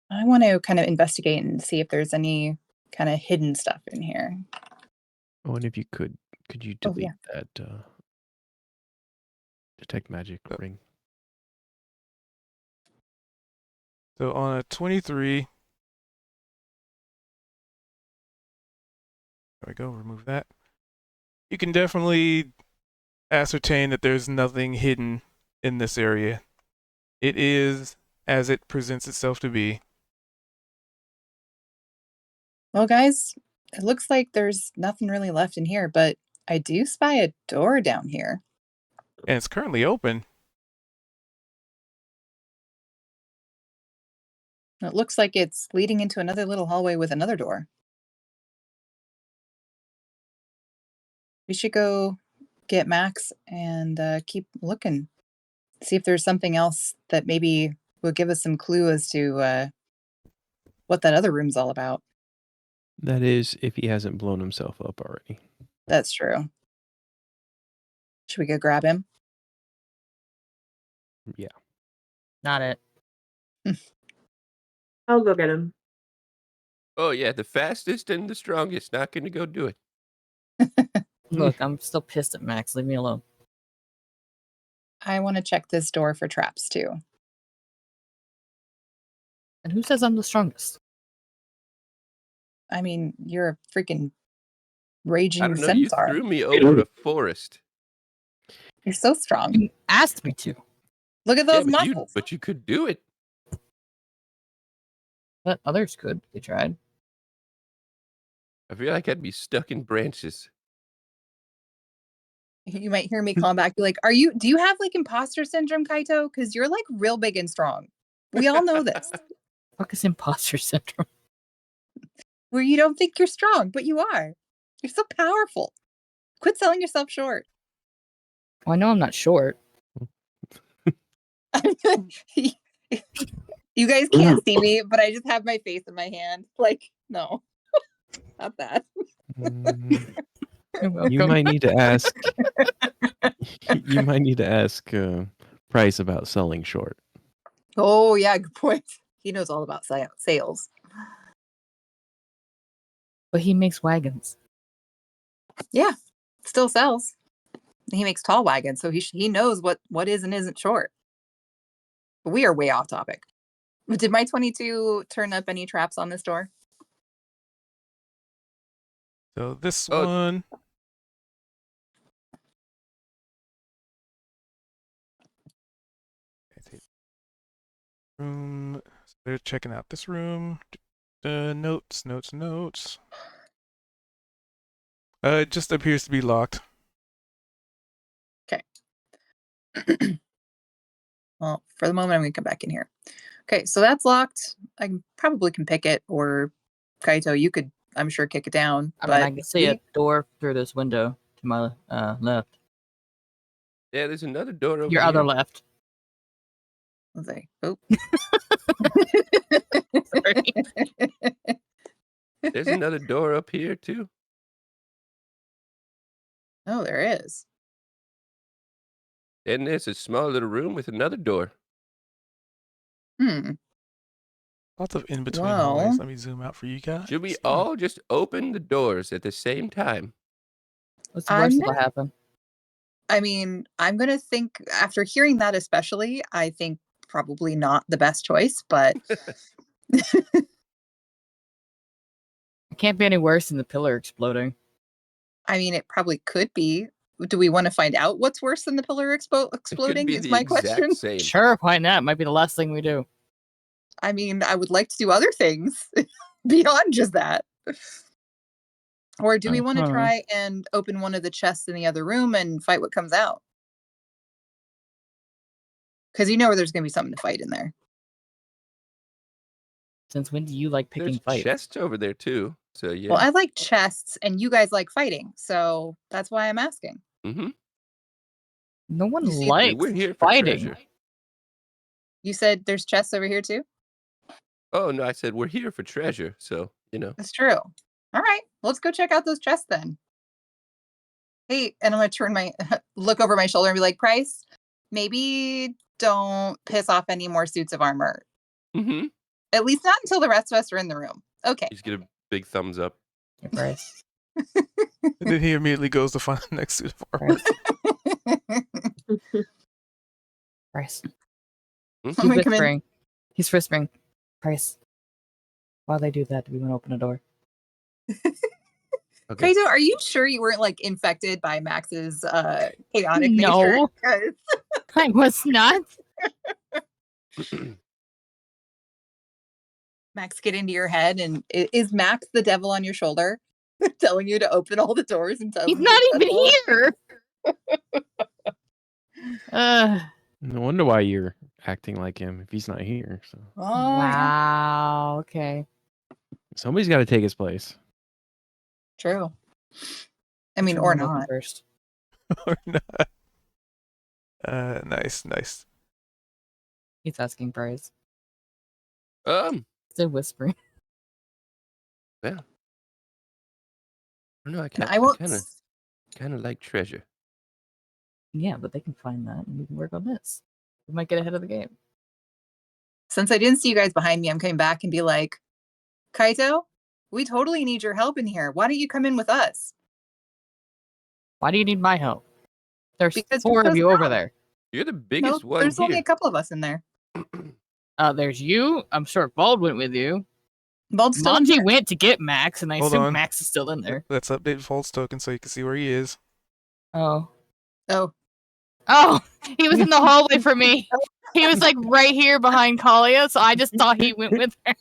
I want to kind of investigate and see if there's any kind of hidden stuff in here. Oh, and if you could you Oh, delete yeah. that detect magic Oh. ring? So on a 23, there we go, remove that. You can definitely ascertain that there's nothing hidden in this area. It is as it presents itself to be. Well, guys, it looks like there's nothing really left in here, but I do spy a door down here. And it's currently open. It looks like it's leading into another little hallway with another door. We should go get Max and keep looking. See if there's something else that maybe will give us some clue as to what that other room's all about. That is, if he hasn't blown himself up already. That's true. Should we go grab him? Yeah. Not it. I'll go get him. Oh yeah, the fastest and the strongest. Not going to go do it. Look, I'm still pissed at Max. Leave me alone. I want to check this door for traps too. And who says I'm the strongest? I mean, you're a freaking I raging don't know. You centaur. threw me over a forest. You're so strong. You asked me to. Look at Yeah, those muscles. but you could do it. But others could. They tried. I feel like I'd be stuck in branches. You might hear me call back, be like, do you have like imposter syndrome, Kaito? Because you're like real big and strong. We all know this. Fuck is imposter syndrome? Where you don't think you're strong, but you are. You're so powerful. Quit selling yourself short. Well, I know I'm not short. You guys can't see me, but I just have my face in my hand. Like, no, not that. You might need to ask. You might need to ask Price about selling short. Oh, yeah, good point. He knows all about sales. But he makes wagons. Yeah, still sells. He makes tall wagons, so he knows what is and isn't short. But we are way off topic. Did my 22 turn up any traps on this door? So this Oh. one, Room. So they're checking out this room. Notes. It just appears to be locked. Well, for the moment, I'm going to come back in here. Okay, so that's locked. I probably can pick it, or Kaito, you could, I'm sure, kick it down. I but mean, I can see a door through this window to my left. Yeah, there's another door over Your here. other left. let's see. Oh. There's another door up here too. Oh, there is. And there's a small little room with another door. Lots of in between Well, hallways. Let me zoom out for you guys. Should we all just open the doors at the same time? What's the worst that'll happen? I mean, I'm going to think, after hearing that especially, I think probably not the best choice, but It can't be any worse than the pillar exploding. I mean, it probably could be. Do we want to find out what's worse than the pillar exploding? be Is the my exact question. same. Sure, why not? Might be the last thing we do. I mean, I would like to do other things beyond just that. Or do we want to try and open one of the chests in the other room and fight what comes out? Because you know there's going to be something to fight in there. Since when do you like picking fights? There's chests over there too. So yeah. Well, I like chests, and you guys like fighting, so that's why I'm asking. Mm-hmm. No one You see- likes We're here for fighting. treasure. You said there's chests over here too? Oh no, I said we're here for treasure. So That's true. All right, let's go check out those chests then. Hey, and I'm gonna turn my look over my shoulder and be like, Price, maybe don't piss off any more suits of armor. Mm-hmm. At least not until the rest of us are in the room. Okay. You just get a big thumbs up. Hey, Bryce. And then he immediately goes to find the next suit of armor. Price. Hmm? He's I'm gonna come in. whispering. He's whispering. Price. While they do that, do we want to open a door? Okay. Kaito, are you sure you weren't like infected by Max's chaotic nature? No. 'Cause I was not. Max get into your head, and is Max the devil on your shoulder telling you to open all the doors and tell He's them not to even shut here. No wonder why you're acting like him if he's not here. So Oh, yeah. Wow. Okay. somebody's got to take his place. True. I mean, Which or one open not. first? Or not. Nice. He's asking Bryce. Mm-hmm. Still whispering. Yeah. I don't know. I won't. kind of like treasure. Yeah, but they can find that and we can work on this. We might get ahead of the game. Since I didn't see you guys behind me, I'm coming back and be like, Kaito, we totally need your help in here. Why don't you come in with us? Why do you need my help? There's Because four you're of so you over strong. there. You're the No, biggest one there's only here. a couple of us in there. There's you. I'm sure Bald went with you. Bald's still in Monty here. went to get Max, and I Hold assume on. Max is still in there. Let's update Vault's token so you can see where he is. Oh. Oh, He was in the hallway for me. He was like right here behind Kalia, so I just thought he went with her.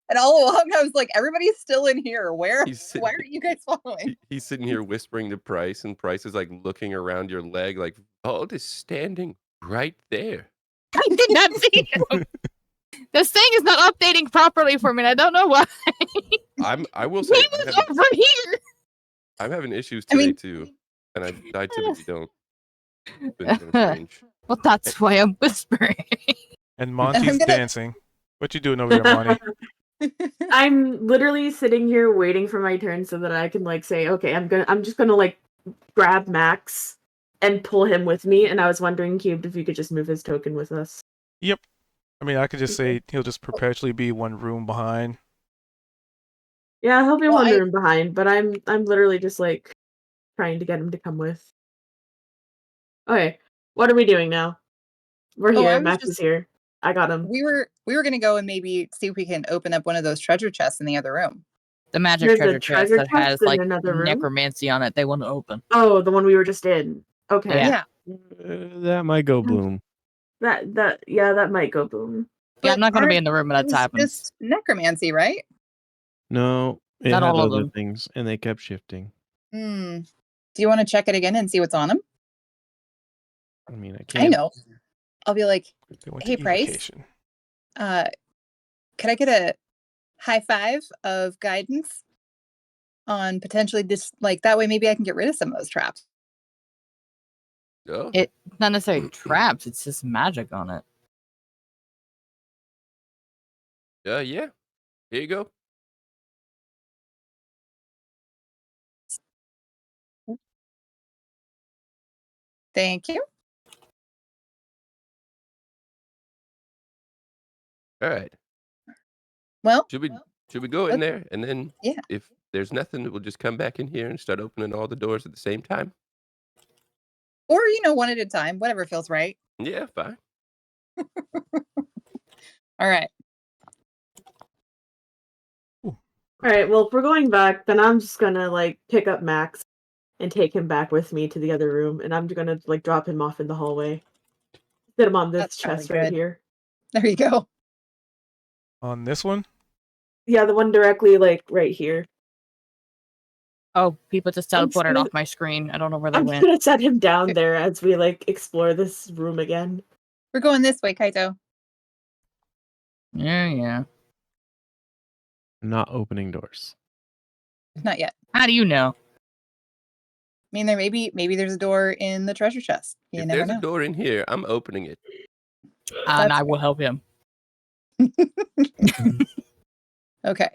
and all along I was like, everybody's still in here. Where? He's sitting- Why aren't you guys following? He's sitting here whispering to Price, and Price is like looking around your leg, like Vault is standing right there. I did not see him. This thing is not updating properly for me, and I don't know why. I will say He was over here. I'm having issues I today mean- too, and I typically don't. It's been kind of strange. Well, that's why I'm whispering. And Monty's gonna- dancing. What you doing over there, Monty? I'm literally sitting here waiting for my turn so that I can like say, okay, I'm just gonna like grab Max and pull him with me. And I was wondering, Cubed, if you could just move his token with us. I mean, I could just say he'll just perpetually be one room behind. Yeah, he'll be Well, I- wandering behind, but I'm literally just like trying to get him to come with. Okay, what are we doing now? We're Oh, I here. was Max just- is here. I got him. We were gonna go and maybe see if we can open up one of those treasure chests in the other room. The magic There's a treasure chest treasure that chest has in like another room? necromancy on it. They want to open. Oh, the one we were just in. Okay. Yeah. That might go boom. That might go boom. Yeah, I'm not going to be aren't- in the room when it that's was happening. just necromancy, right? No, it Not had all of other them. things, and they kept shifting. Hmm. Do you want to check it again and see what's on them? I mean, I I can't. know. I'll be like, They went hey, to Price, evocation. could I get a high five of guidance on potentially this? Like, that way maybe I can get rid of some of those traps. Oh, It's not necessarily traps, it's just magic on it. yeah. Here you go. Thank you. All right. Well, Should we go in there and then yeah. if there's nothing, we'll just come back in here and start opening all the doors at the same time? Or, one at a time, whatever feels right. Yeah, fine. All right. All right. Well, if we're going back, then I'm just gonna like pick up Max and take him back with me to the other room, and I'm gonna like drop him off in the hallway. Sit him on this That's probably chest right good. here. There you go. On this one? Yeah, the one directly like right here. Oh, people just I'm just teleported gonna- off my screen. I don't know where they I'm went. gonna set him down there as we like explore this room again. We're going this way, Kaito. Yeah. Not opening doors. Not yet. How do you know? I mean, there maybe there's a door in the treasure chest. You If never there's know. a door in here, I'm opening it. And That's I will help him. Okay. I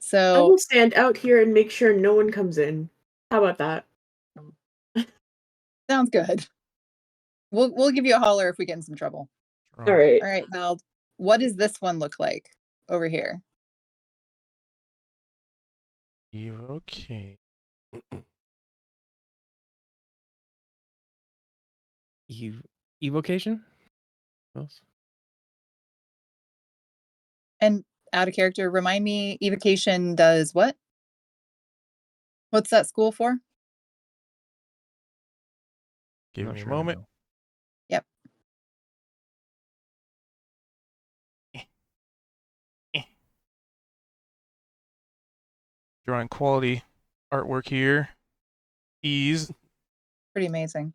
So will stand out here and make sure no one comes in. How about that? sounds good. We'll give you a holler if we get in some trouble. All right. All right, Val. What does this one look like over here? Okay. Evocation? What else? And out of character, remind me, evocation does what? What's that school for? Give Not me sure a I moment. know. Yep. Drawing quality artwork here. Ease. Pretty amazing.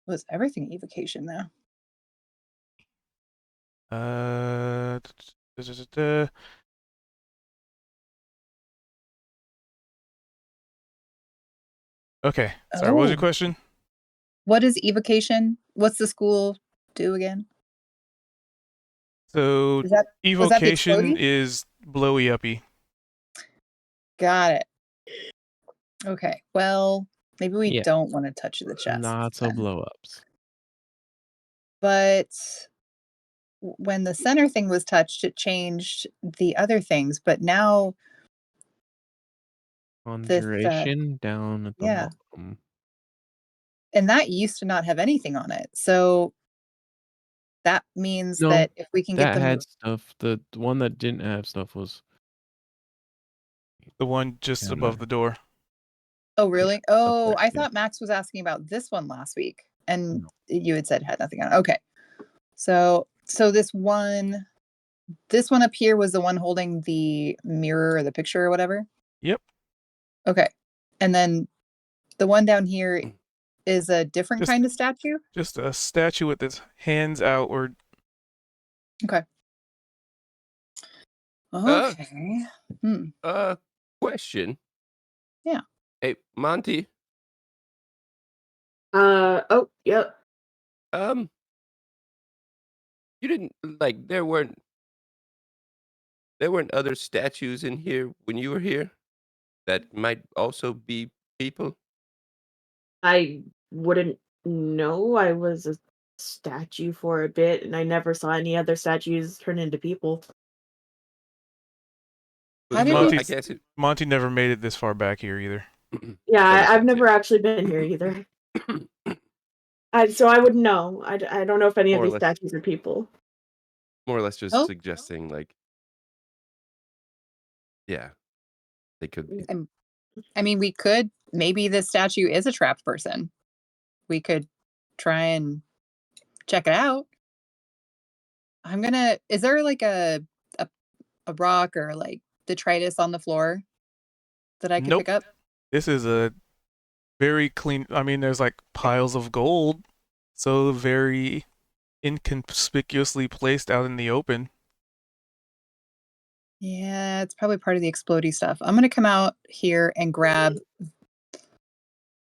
Was everything evocation though? Uh, da, da, da, da. Okay. Sorry, what was your Oh. question? What is evocation? What's the school do again? So Was that the evocation exploding? is blowy uppy. Got it. Okay. Well, maybe we Yeah. don't want to touch the chest. Not so then. blow ups. But when the center thing was touched, it changed the other things. But now this, Conjuration down at the yeah. bottom. And that used to not have anything on it. So that means No, that if we can get that them, had stuff. The one that didn't have stuff was The one just down above there. the door. oh really? up Oh, there, I yeah. thought Max was asking about this one last week, and No. you had said had nothing on it. Okay, so this one up here was the one holding the mirror or the picture or whatever. Yep. Okay, and then the one down here is a different Just- kind of statue. Just a statue with its hands outward. Okay. Okay. Question. Yeah. Hey, Monty. Oh, yep. You didn't like there weren't other statues in here when you were here that might also be people? I wouldn't know. I was a statue for a bit, and I never saw any other statues turn into people. How did Well, we? I guess it Monty never made it this far back here either. Yeah, That makes I've sense, never yeah. actually been here either. So I wouldn't know. I don't know if any of More or these less. statues are people. More or less just Oh. suggesting like yeah. They could be. I mean, we could. Maybe this statue is a trapped person. We could try and check it out. Is there like a, a rock or like detritus on the floor that I could Nope. pick up? This is a very clean. I mean, there's like piles of gold, so very inconspicuously placed out in the open. Yeah, it's probably part of the explodey stuff. I'm gonna come out here and grab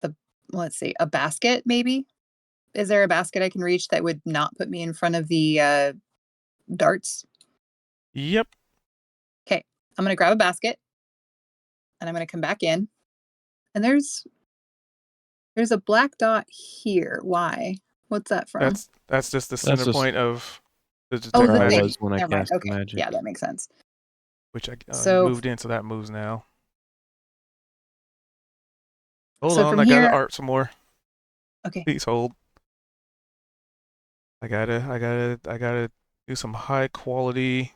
the, let's see, a basket maybe. Is there a basket I can reach that would not put me in front of the darts? Yep. Okay, I'm gonna grab a basket and I'm gonna come back in. And there's a black dot here. Why? What's that from? That's just the center just point of the Oh, detect the where I thing. magic, was when I Never mind. cast the Okay, magic. yeah, that makes sense. which I So- moved in, so that moves now. Hold So on, from I gotta here- art some more. Okay, Please hold. I gotta do some high quality.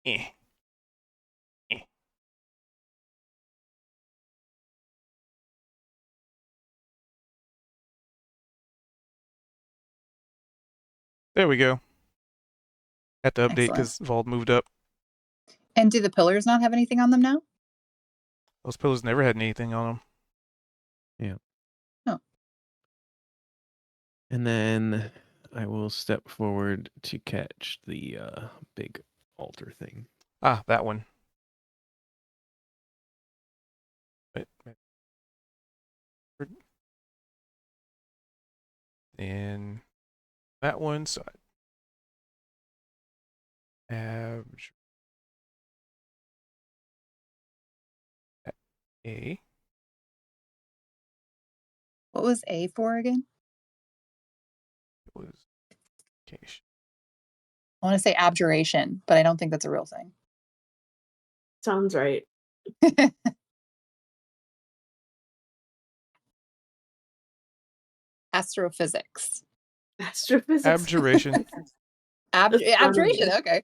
Eh. Eh. There we go. Had to update excellent. because Vault moved up. And do the pillars not have anything on them now? Those pillars never had anything on them. And then I will step forward to catch the big altar thing. Ah, that one. Wait. And that one, so average A. What was A for again? Was location. I want to say abjuration, but I don't think that's a real thing. Sounds right. Astrophysics. Astrophysics. Abjuration. Abjuration, okay.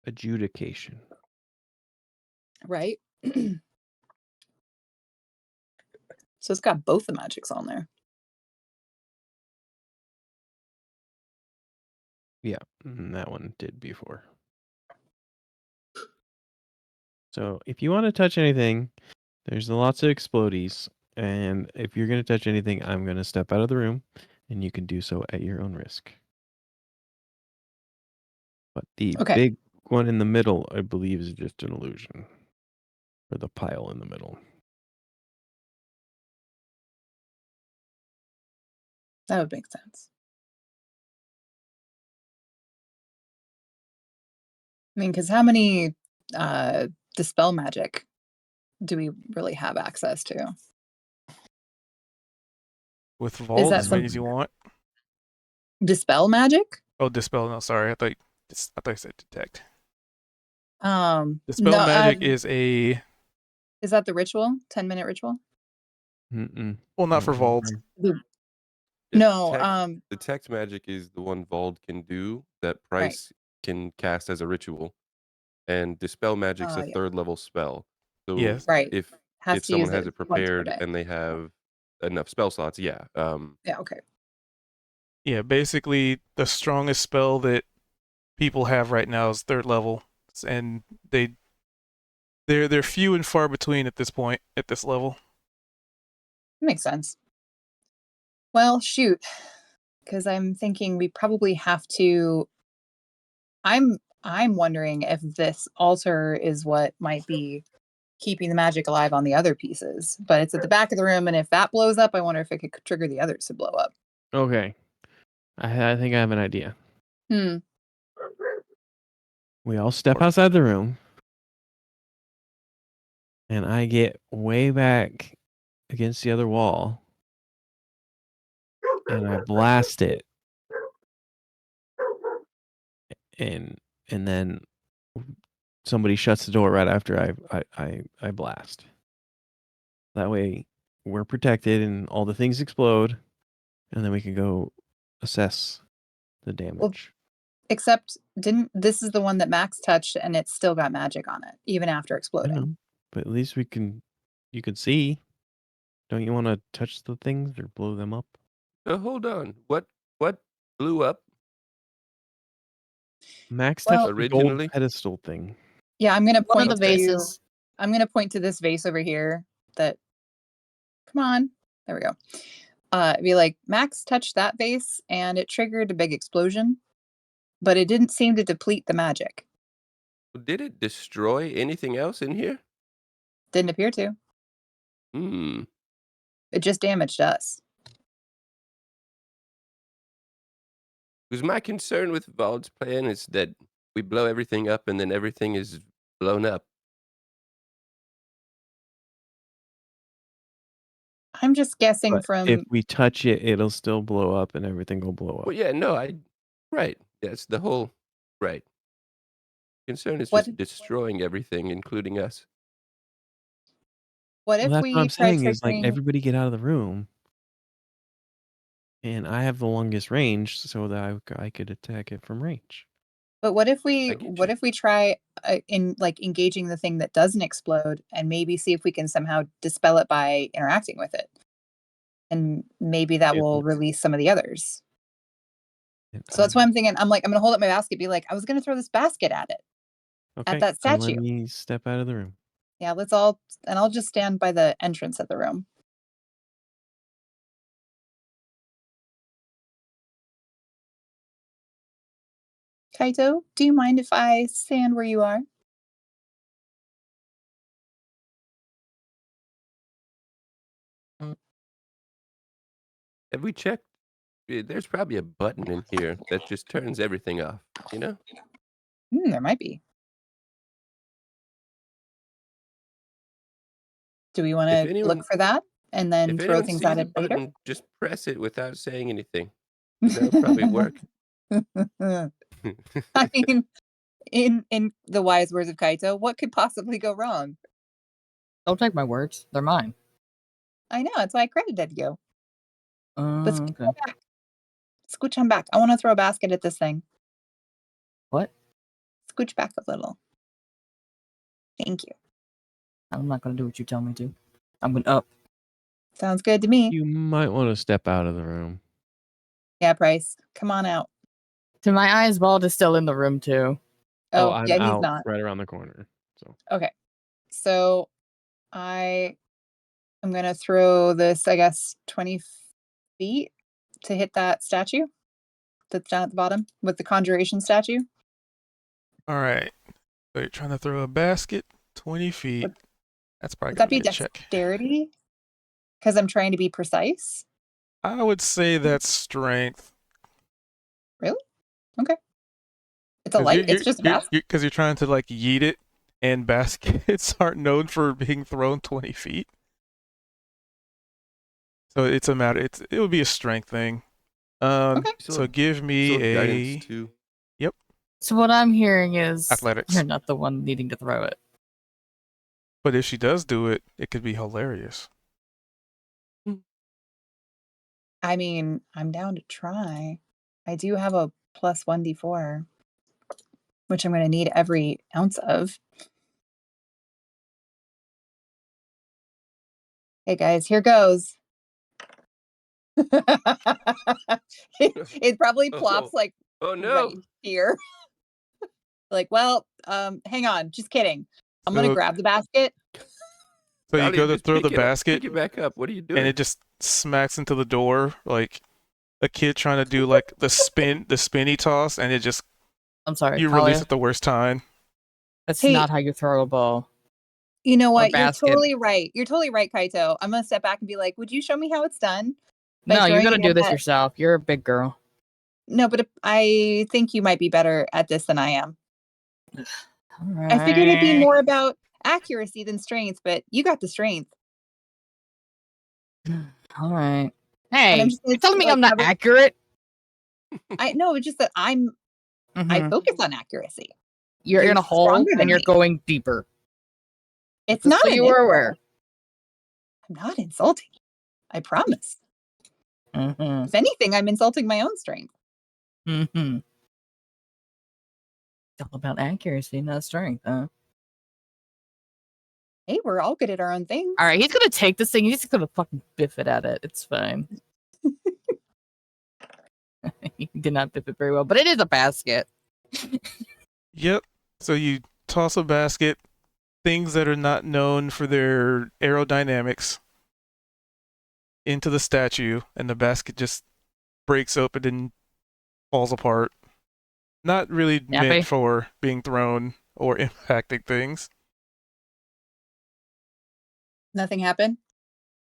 Adjudication. Right. So it's got both the magics on there. Yeah, that one did before. So if you want to touch anything, there's lots of explodies. And if you're going to touch anything, I'm going to step out of the room, and you can do so at your own risk. But the Okay. big one in the middle, I believe, is just an illusion. Or the pile in the middle. That would make sense. I mean, because how many dispel magic do we really have access to? With Vault, that as many as some- you want. Dispel magic? Oh, dispel. No, sorry. I thought you said detect. Dispel No, magic is a is that the ritual? 10-minute ritual? Mm-mm. well, not for Vault. No, Detect magic is the one Vald can do that Price can cast as a ritual, and dispel magic's a yeah. third level spell. So Yes. right. if Has if to use someone has it once per prepared day. and they have enough spell slots, yeah. Yeah, okay. Yeah, basically the strongest spell that people have right now is third level, and they're few and far between at this point at this level. Makes sense. Well, shoot. Because I'm thinking we probably have to. I'm wondering if this altar is what might be keeping the magic alive on the other pieces. But it's at the back of the room, and if that blows up, I wonder if it could trigger the others to blow up. Okay. I think I have an idea. Hmm. We all step outside the room, and I get way back against the other wall, and I blast it, and then somebody shuts the door right after I blast. That way, we're protected, and all the things explode, and then we can go assess the damage. Except this is the one that Max touched and it still got magic on it, even after I exploding. know, but at least you can see. Don't you want to touch the things or blow them up? Hold on. What blew up Max Well- touched the gold originally? pedestal thing. Yeah, I'm gonna One of point the to vases. I'm gonna point to this vase over here that come on. There we go. Be like, Max touched that vase and it triggered a big explosion, but it didn't seem to deplete the magic. Did it destroy anything else in here? Didn't appear to. Hmm. It just damaged us. Because my concern with Vald's plan is that we blow everything up and then everything is blown up. I'm just guessing But from if we touch it, it'll still blow up and everything will blow up. Well, yeah, no, right. That's the whole right. Concern is What- just destroying everything, including us. what Well, if that's what we I'm tried saying is like triggering everybody get out of the room. And I have the longest range so that I could attack it from range. but what if I get you. we try in like engaging the thing that doesn't explode and maybe see if we can somehow dispel it by interacting with it? And maybe that If will it's- release some of the others. And So that's why I'm thinking, I'm gonna hold up my basket, be like, I was gonna throw this basket at it. okay, that then let statue. me step out of the room. Yeah, I'll just stand by the entrance of the room. Kaito, do you mind if I stand where you are? Have we checked? There's probably a button in here that just turns everything off, you know? There might be. Do we want If to anyone look for that and then if throw anyone things sees at a it later? button, just press it without saying anything. That'll probably work. I mean, in the wise words of Kaito, what could possibly go wrong? Don't take my words. They're mine. I know, that's why I credited you. But scooch Okay. on back. Scooch on back. I want to throw a basket at this thing. What? Scooch back a little. Thank you. I'm not gonna do what you tell me to. I'm going up. Sounds good to me. You might want to step out of the room. Yeah, Price. Come on out. To my eyes, Bald is still in the room too. Oh, I'm yeah, he's out not. right around the corner. So Okay. So I am going to throw this, I guess, 20 feet to hit that statue that's down at the bottom with the conjuration statue. All right. So you're trying to throw a basket 20 feet. That's probably Would that going be to be a check. dexterity? Because I'm trying to be precise. I would say that's strength. Really? Okay. It's a light. It's just a basket. Because you're trying to like yeet it, and baskets aren't known for being thrown 20 feet. So it's a matter. It would be a strength thing. Okay. So give me Sword a guidance too. So what I'm hearing is Athletics. you're not the one needing to throw it. But if she does do it, it could be hilarious. I mean, I'm down to try. I do have a plus 1d4, which I'm going to need every ounce of. Hey guys, here goes. it probably plops like Oh no! right here. Like, well, hang on, just kidding. I'm gonna So- grab the basket. So you Dolly, go to just throw the pick it up. basket, Pick it back up. What are you doing? and it just smacks into the door like a kid trying to do like the spinny toss, and it just I'm sorry, you Talia. release at the worst time. That's Hey. not how you throw a ball. You know what? You're basket. totally right. You're totally right, Kaito. I'm gonna step back and be like, "Would you show me how it's done?" By No, you're throwing gonna it do at this that- yourself. You're a big girl. No, but I think you might be better at this than I am. All right. I figured it'd be more about accuracy than strength, but you got the strength. All right. And Hey, I'm just gonna, you're telling me like, I'm not cover- accurate? I know it's just that I Mhm. focus on accuracy. You're in you're a hole stronger than and you're me. going deeper. It's Just not so an you were insult. aware. I'm not insulting you. I promise. Mm-hmm. If anything, I'm insulting my own strength. Mm-hmm. all about accuracy, not strength, huh? Hey, we're all good at our own things. All right, he's gonna take this thing. He's just gonna fucking biff it at it. It's fine. He did not biff it very well, but it is a basket. Yep. So you toss a basket, things that are not known for their aerodynamics, into the statue, and the basket just breaks open and falls apart. Not really meant Snappy. for being thrown or impacting things. Nothing happened.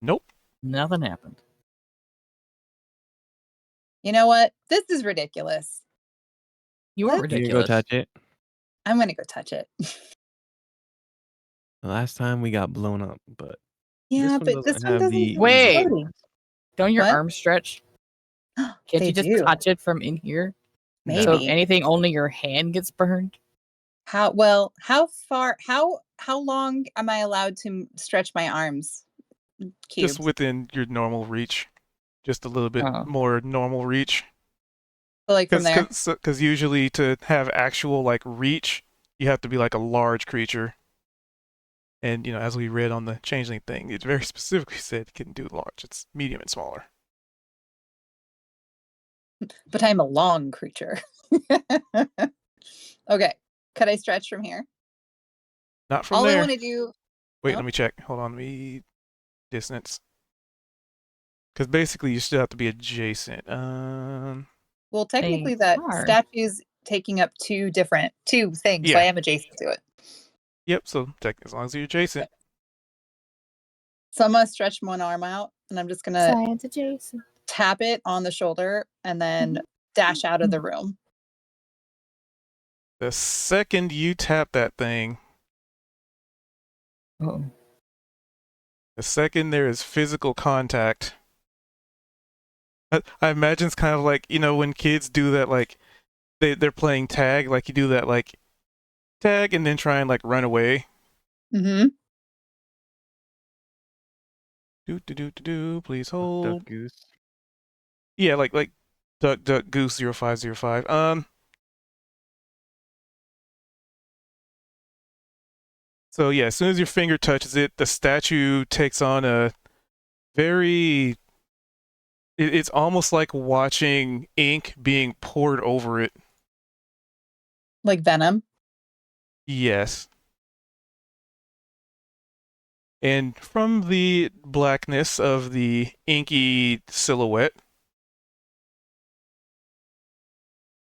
Nope. Nothing happened. You know what? This is ridiculous. You are Let's- You go ridiculous. touch it. I'm gonna go touch it. The last time we got blown up, but Yeah, one but doesn't this one have doesn't. the- feel Wait. exploding. Don't your What? arms stretch? Can't They you just do. touch it from in here? Maybe. So if anything, only your hand gets burned. How well? How far? How long am I allowed to stretch my arms? Cubes. Just within your normal reach. Just a little bit Oh. more normal reach. So like from there. Because usually to have actual like reach, you have to be like a large creature. And you know, as we read on the changeling thing, it very specifically said it couldn't do large. It's medium and smaller. But I'm a long creature. Okay. Could I stretch from here? Not from All there. I want to do. Wait, No? let me check. Hold on, distance. Because basically, you still have to be adjacent. Well, technically, They that are. statue's taking up two things, so Yeah. I am adjacent to it. Yep. So check as long as you're adjacent. So I'm gonna stretch one arm out, and I'm just gonna Science adjacent. tap it on the shoulder, and then dash out of the room. The second you tap that thing, Oh. the second there is physical contact. I imagine it's kind of like, you know, when kids do that, like they're playing tag, like you do that, like tag, and then try and like run away. Mm-hmm. Please Duck, hold. goose. Yeah, like duck goose 0505. So yeah, as soon as your finger touches it, the statue takes on a very. It's almost like watching ink being poured over it. Like Venom. Yes. And from the blackness of the inky silhouette,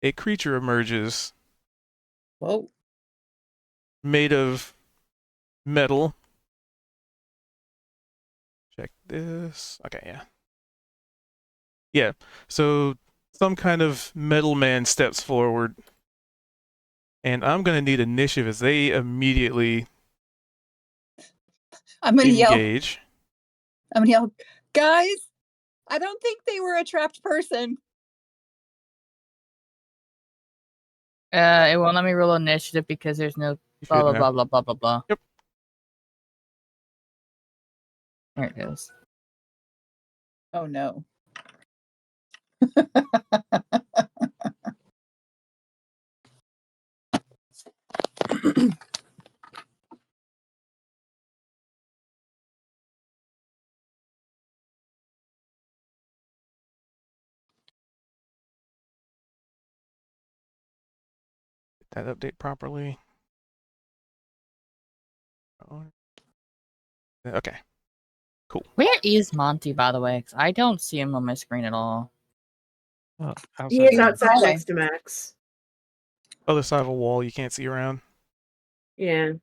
a creature emerges Whoa. made of metal. Check this. Okay, yeah. Yeah, so some kind of metal man steps forward, and I'm going to need initiative as they immediately I'm gonna yell. engage. I'm gonna yell, guys! I don't think they were a trapped person. It won't let me roll initiative because there's no You blah should blah know. blah blah blah blah blah. Yep. There it goes. Oh no. Did that update properly? Okay. Where is Monty, by the way? 'Cause I don't see him on my screen at all. Oh, He is outside. outside hallway. next to Max. Other side of a wall you can't see around. Yeah.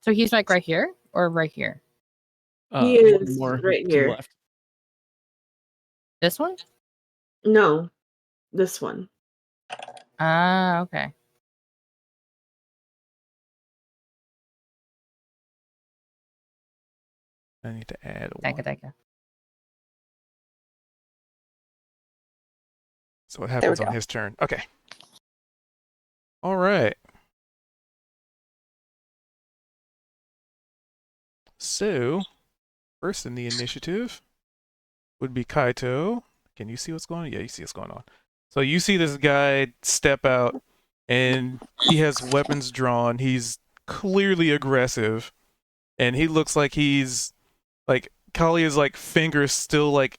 So he's like right here or right here? He One is more right to the here. left. This one? No, this one. Ah, okay. I need to add Thank you, one. thank you. So what happens on go. his turn? Okay. All right. So, first in the initiative would be Kaito. Can you see what's going on? Yeah, you see what's going on. So you see this guy step out, and he has weapons drawn. He's clearly aggressive, and he looks like he's like Kalia's like fingers still like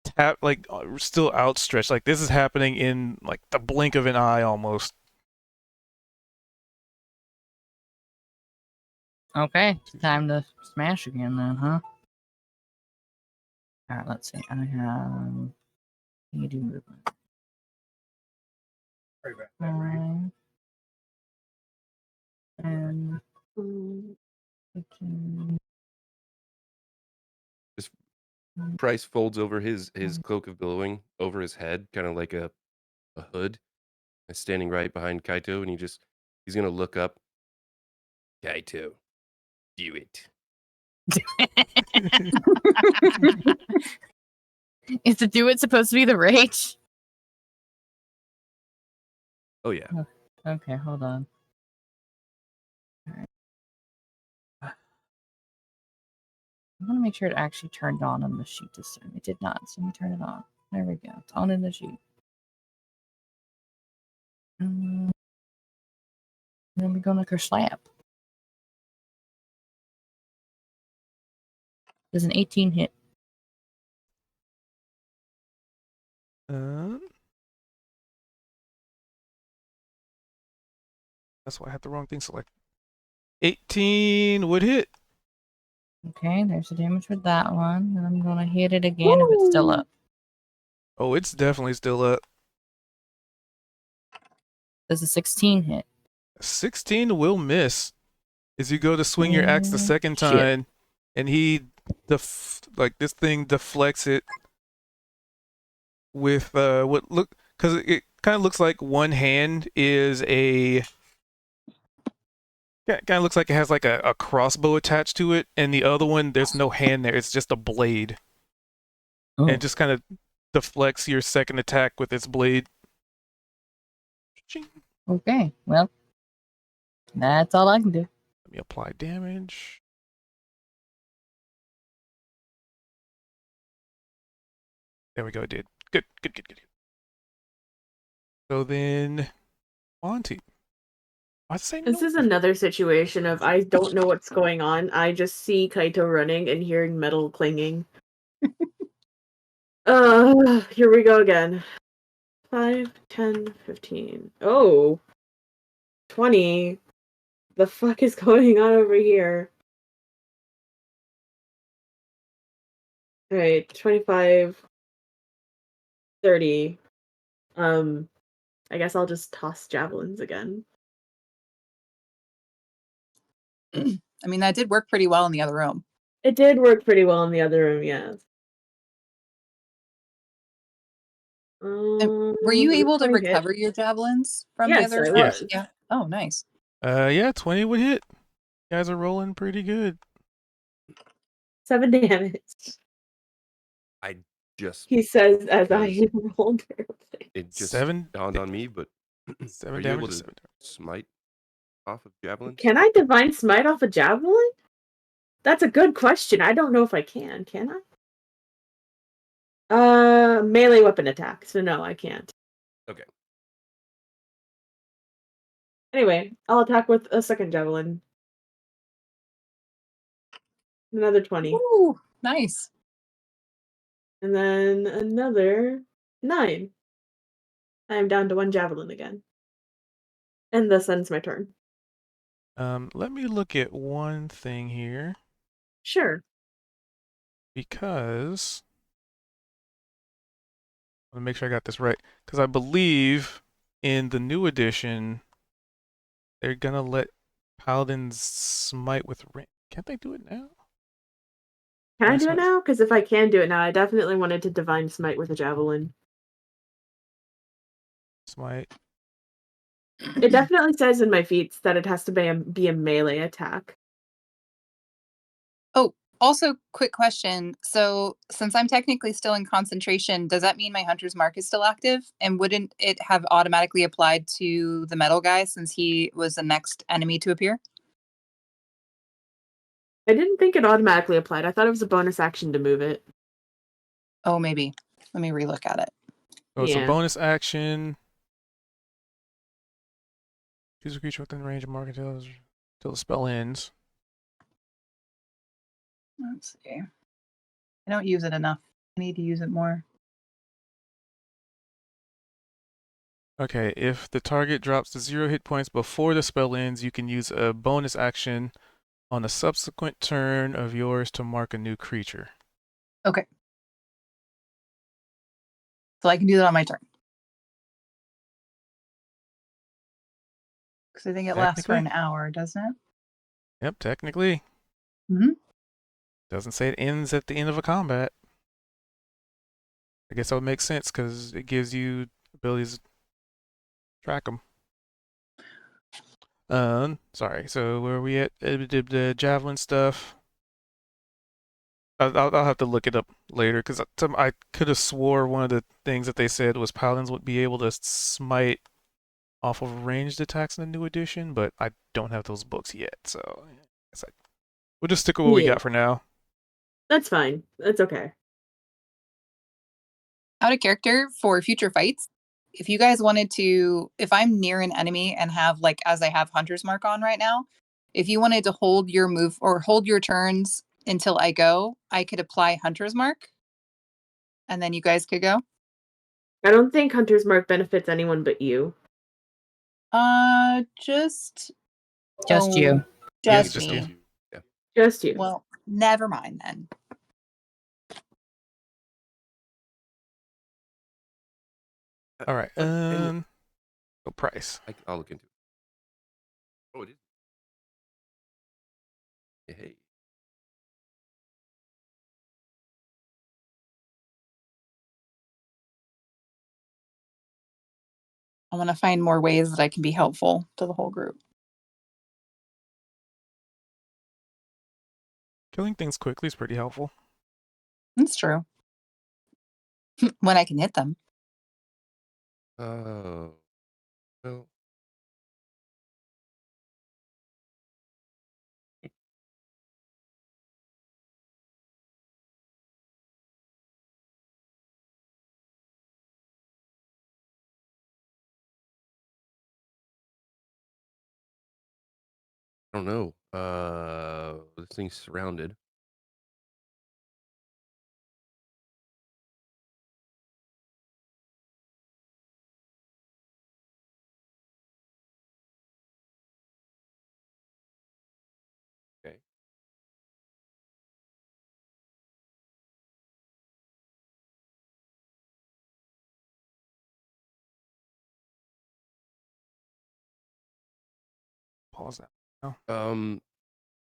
tap like still outstretched. Like this is happening in like the blink of an eye almost. Okay, it's time to smash again then, huh? All right, let's see. I have. You do movement. 9, 10, 15. Price folds over his cloak of billowing over his head, kind of like a hood, and standing right behind Kaito, and he's gonna look up. Kaito, do it. Is the do it supposed to be the rage? Oh yeah. Okay, hold on. Alright. I want to make sure it actually turned on the sheet this time. It did not, so let me turn it on. There we go. It's on in the sheet. Then we're gonna slap. Does an 18 hit? That's why I had the wrong thing selected. 18 would hit. Okay, there's the damage with that one. And I'm gonna hit it again if it's still up. Oh, it's definitely still up. Does a 16 hit? 16 will miss. As you go to swing your axe the second Shit. time, and he like this thing deflects it with what look, because it kind of looks like one hand is a kind of looks like it has like a crossbow attached to it, and the other one there's no hand there, it's just a blade. And it just kind of deflects your second attack with its blade. Okay, well, that's all I can do. Let me apply damage. There we go, it did. Good. So then, Monty. I say no. This is another situation of I don't know what's going on. I just see Kaito running and hearing metal clanging. Here we go again. 5, 10, 15. Oh. 20. The fuck is going on over here? Alright, 25, 30. I guess I'll just toss javelins again. I mean, that did work pretty well in the other room. It did work pretty well in the other room, yes. Were you able to 20 hit. recover your javelins from Yes, the other? I Yes. was. Yeah. Oh, nice. Yeah, 20 would hit. You guys are rolling pretty good. 7 damage. I just He says as I Because- rolled. it just 7 dawned on me, but 7 are you damage able to to 7 damage. smite off of javelins? Can I divine smite off a javelin? That's a good question. I don't know if I can. Can I? Melee weapon attack. So no, I can't. Okay. Anyway, I'll attack with a second javelin. Another 20. Ooh, nice. And then another 9. I am down to 1 javelin again. And thus ends my turn. Let me look at one thing here, Sure. because I want to make sure I got this right. Because I believe in the new edition, they're gonna let paladins smite with ring. Can't they do it now? Can I Nice do it one. now? Because if I can do it now, I definitely wanted to divine smite with a javelin. Smite. It definitely says in my feats that it has to be a melee attack. Oh, also, quick question. So, since I'm technically still in concentration, does that mean my hunter's mark is still active? And wouldn't it have automatically applied to the metal guy since he was the next enemy to appear? I didn't think it automatically applied. I thought it was a bonus action to move it. Oh, maybe. Let me relook at it. So it's a Yeah. bonus action. Choose a creature within range of mark until the spell ends. Let's see. I don't use it enough. I need to use it more. Okay, if the target drops to 0 hit points before the spell ends, you can use a bonus action on a subsequent turn of yours to mark a new creature. Okay. So I can do that on my turn. Because I think it lasts for Technically. an hour, doesn't it? Yep, technically. Mm-hmm. Doesn't say it ends at the end of a combat. I guess that would make sense because it gives you abilities to track them. Sorry. So where are we at? The javelin stuff. I'll have to look it up later because I could have swore one of the things that they said was paladins would be able to smite off of ranged attacks in the new edition, but I don't have those books yet, so I guess we'll just stick with what we Yeah. got for now. That's fine. That's okay. Out of character for future fights, if you guys wanted to, if I'm near an enemy and have like as I have Hunter's Mark on right now, if you wanted to hold your move or hold your turns until I go, I could apply Hunter's Mark, and then you guys could go. I don't think Hunter's Mark benefits anyone but you. Just Just you. I think just it's just me. you. Yeah. Just you. Well, never mind then. All right. And Price. I'll look into it. Oh, it is. Hey. I want to find more ways that I can be helpful to the whole group. Killing things quickly is pretty helpful. That's true. When I can hit them. Oh. Well. I don't know. This thing's surrounded. Okay. Pause that. Oh.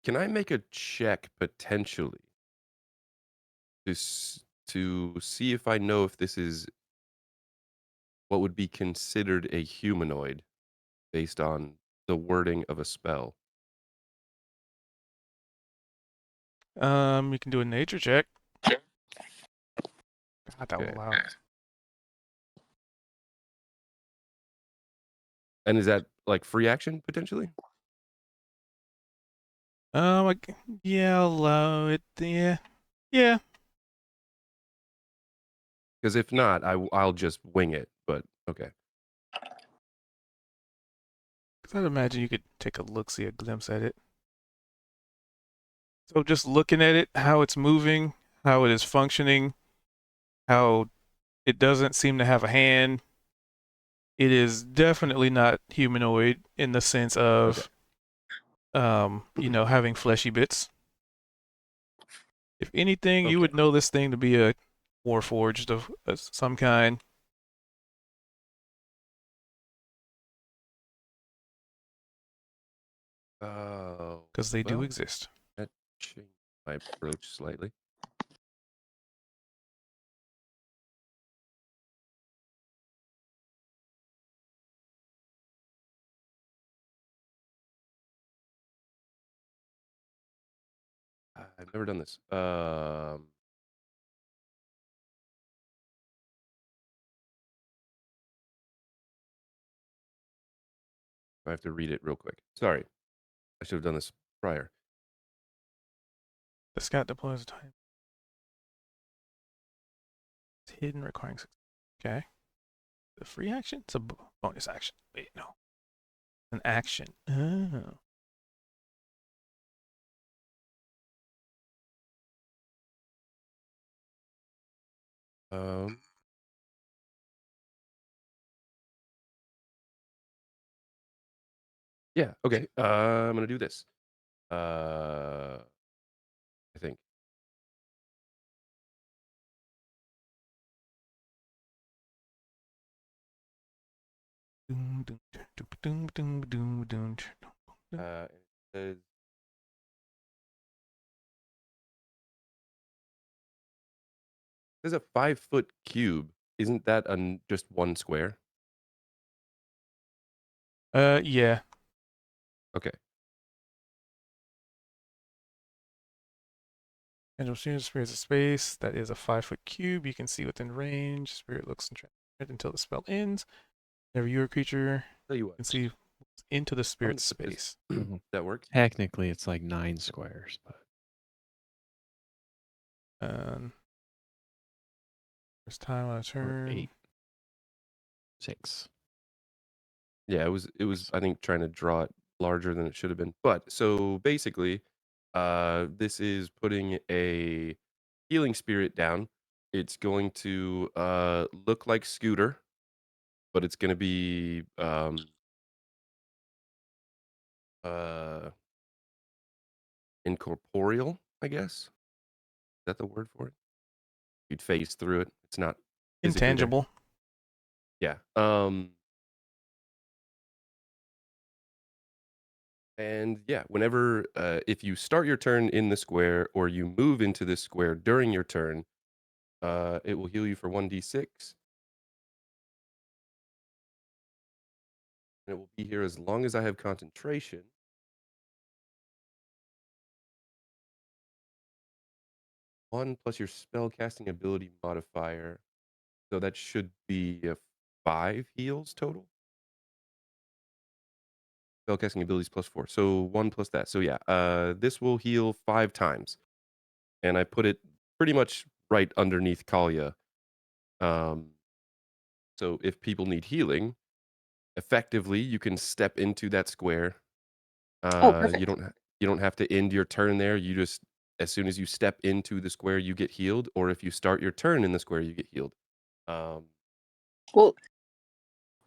Can I make a check potentially to see if I know if this is what would be considered a humanoid based on the wording of a spell? You can do a nature check. God, that was Okay. loud. And is that like free action potentially? Yeah, I'll allow it. Yeah. Because if not, I'll just wing it. But okay. Because I'd imagine you could take a look, see a glimpse at it. So just looking at it, how it's moving, how it is functioning, how it doesn't seem to have a hand. It is definitely not humanoid in the sense of, having fleshy bits. If anything, you Okay. would know this thing to be a warforged of some kind. Oh, Because they do well, exist. that changed my approach slightly. I've never done this. I have to read it real quick. Sorry, I should have done this prior. The scout deploys a time. It's hidden, requiring success. Okay. The free action? It's a bonus action. Wait, no. An action. Oh. Um, yeah, okay. I'm gonna do this. I think. It says there's a 5-foot cube. Isn't that just one square? Yeah. Okay. Angel Student Spirit's a space that is a 5-foot cube. You can see within range. Spirit looks entranced until the spell ends. Whenever you or creature Tell you can what. see into the I'm spirit's gonna put this- space. that works. Technically, it's like 9 squares, but First time on a or turn. 8. 6. Yeah, it was I think trying to draw it larger than it should have been. But so basically, this is putting a healing spirit down. It's going to look like Scooter, but it's going to be uh incorporeal, I guess. Is that the word for it? You'd phase through it. It's not physically there. Intangible. Yeah. And yeah, whenever if you start your turn in the square or you move into this square during your turn, it will heal you for 1d6. And it will be here as long as I have concentration. One plus your spell casting ability modifier. So that should be 5 heals total. Spellcasting abilities +4. So 1 plus that. So yeah, this will heal 5 times. And I put it pretty much right underneath Kalia. So if people need healing, effectively you can step into that square. Oh, perfect. You don't have to end your turn there. You just as soon as you step into the square, you get healed. Or if you start your turn in the square, you get healed. Well,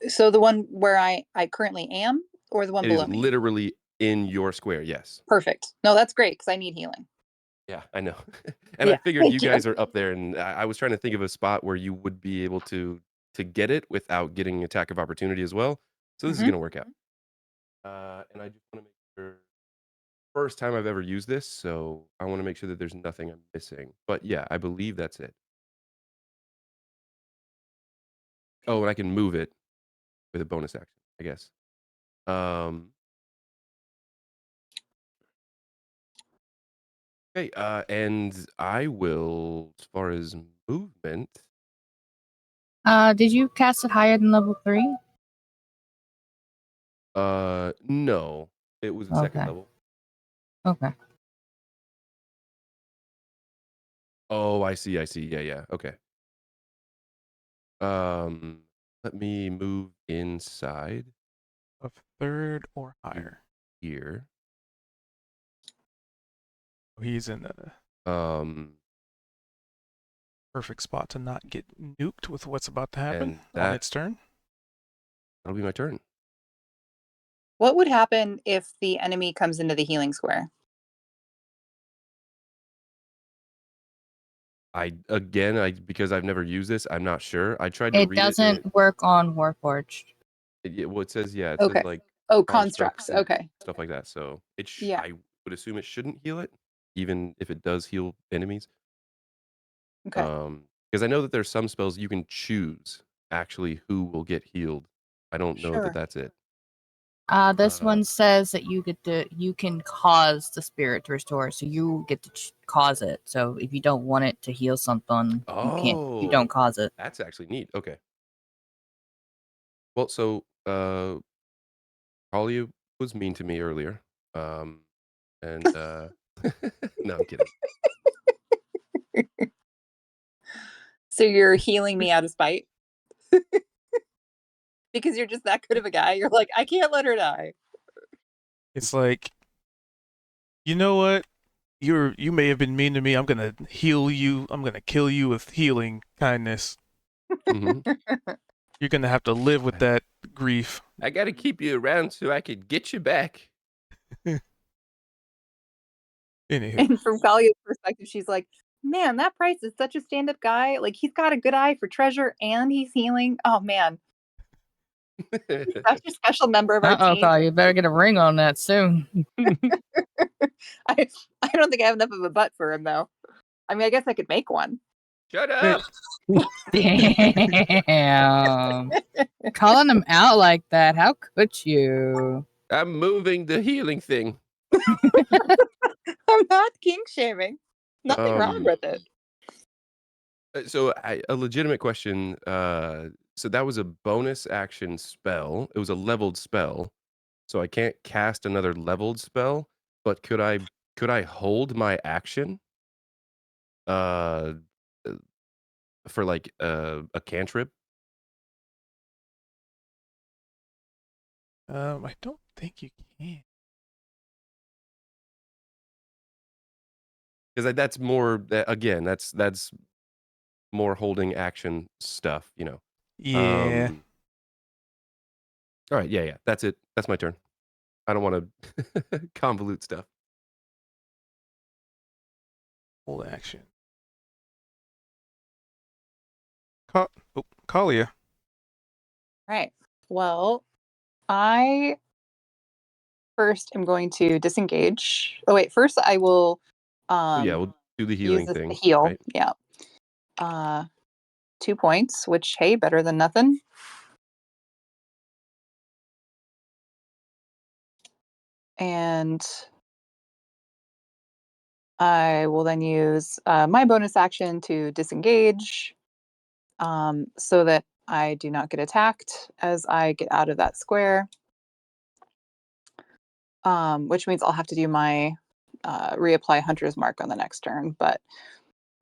so the one where I currently am, or the one It is below me? literally in your square. Yes. Perfect. No, that's great because I need healing. Yeah, I know. And I Yeah, figured you thank you. guys are up there, and I was trying to think of a spot where you would be able to get it without getting attack of opportunity as well. So this is Mhm. going to work out. And I just want to make sure first time I've ever used this, so I want to make sure that there's nothing I'm missing. But yeah, I believe that's it. Oh, and I can move it with a bonus action, I guess. Okay, and I will, as far as movement, Did you cast it higher than level 3? no, it was a second Okay. level. Okay. Oh, I see. Yeah, yeah. Okay. Let me move inside Of third or to higher. here. He's in a Um, perfect spot to not get nuked with what's about to happen and on that its turn. that'll be my turn. What would happen if the enemy comes into the healing square? Because I've never used this, I'm not sure. I tried to It read it, and doesn't work on Warforged. well, it says it Okay. says like Oh, constructs constructs. and Okay. stuff like that. So Yeah. I would assume it shouldn't heal it, even if it does heal enemies. Okay. Because I know that there's some spells you can choose actually who will get healed. I don't know that Sure. that's it. This one says that you can cause the spirit to restore, so you get to cause it. So if you don't want it to heal something, you can't. You don't Oh, cause it. that's actually neat. Okay. Well, so Talia was mean to me earlier. And no, I'm kidding. So you're healing me out of spite? because you're just that good of a guy. You're like, I can't let her die. It's like, you know what? You may have been mean to me. I'm gonna heal you. I'm gonna kill you with healing kindness. hmm You're gonna have to live with that grief. I got to keep you around so I could get you back. Anywho, And from Kalia's perspective, she's like, man, that Price is such a stand-up guy. Like, he's got a good eye for treasure and he's healing. Oh man, he's such a special member of our Uh-oh, team. Carl, you better get a ring on that soon. I don't think I have enough of a butt for him though. I mean, I guess I could make one. Shut up. Damn. Calling him out like that. How could you? I'm moving the healing thing. I'm not kink shaming. Nothing wrong with it. So a legitimate question. So that was a bonus action spell. It was a leveled spell. So I can't cast another leveled spell. But could I hold my action? Uh, for like a cantrip. I don't think you can. Because that's more again. That's more holding action stuff. Yeah. All right. Yeah. That's it. That's my turn. I don't want to convolute stuff. Hold action. Kalia. Right. Well, I first am going to disengage. Oh wait, first I will So yeah, we'll do the use healing this to thing. heal. Right? Yeah. 2 points, which hey, better than nothing. And I will then use my bonus action to disengage, so that I do not get attacked as I get out of that square. Which means I'll have to do my reapply Hunter's Mark on the next turn, but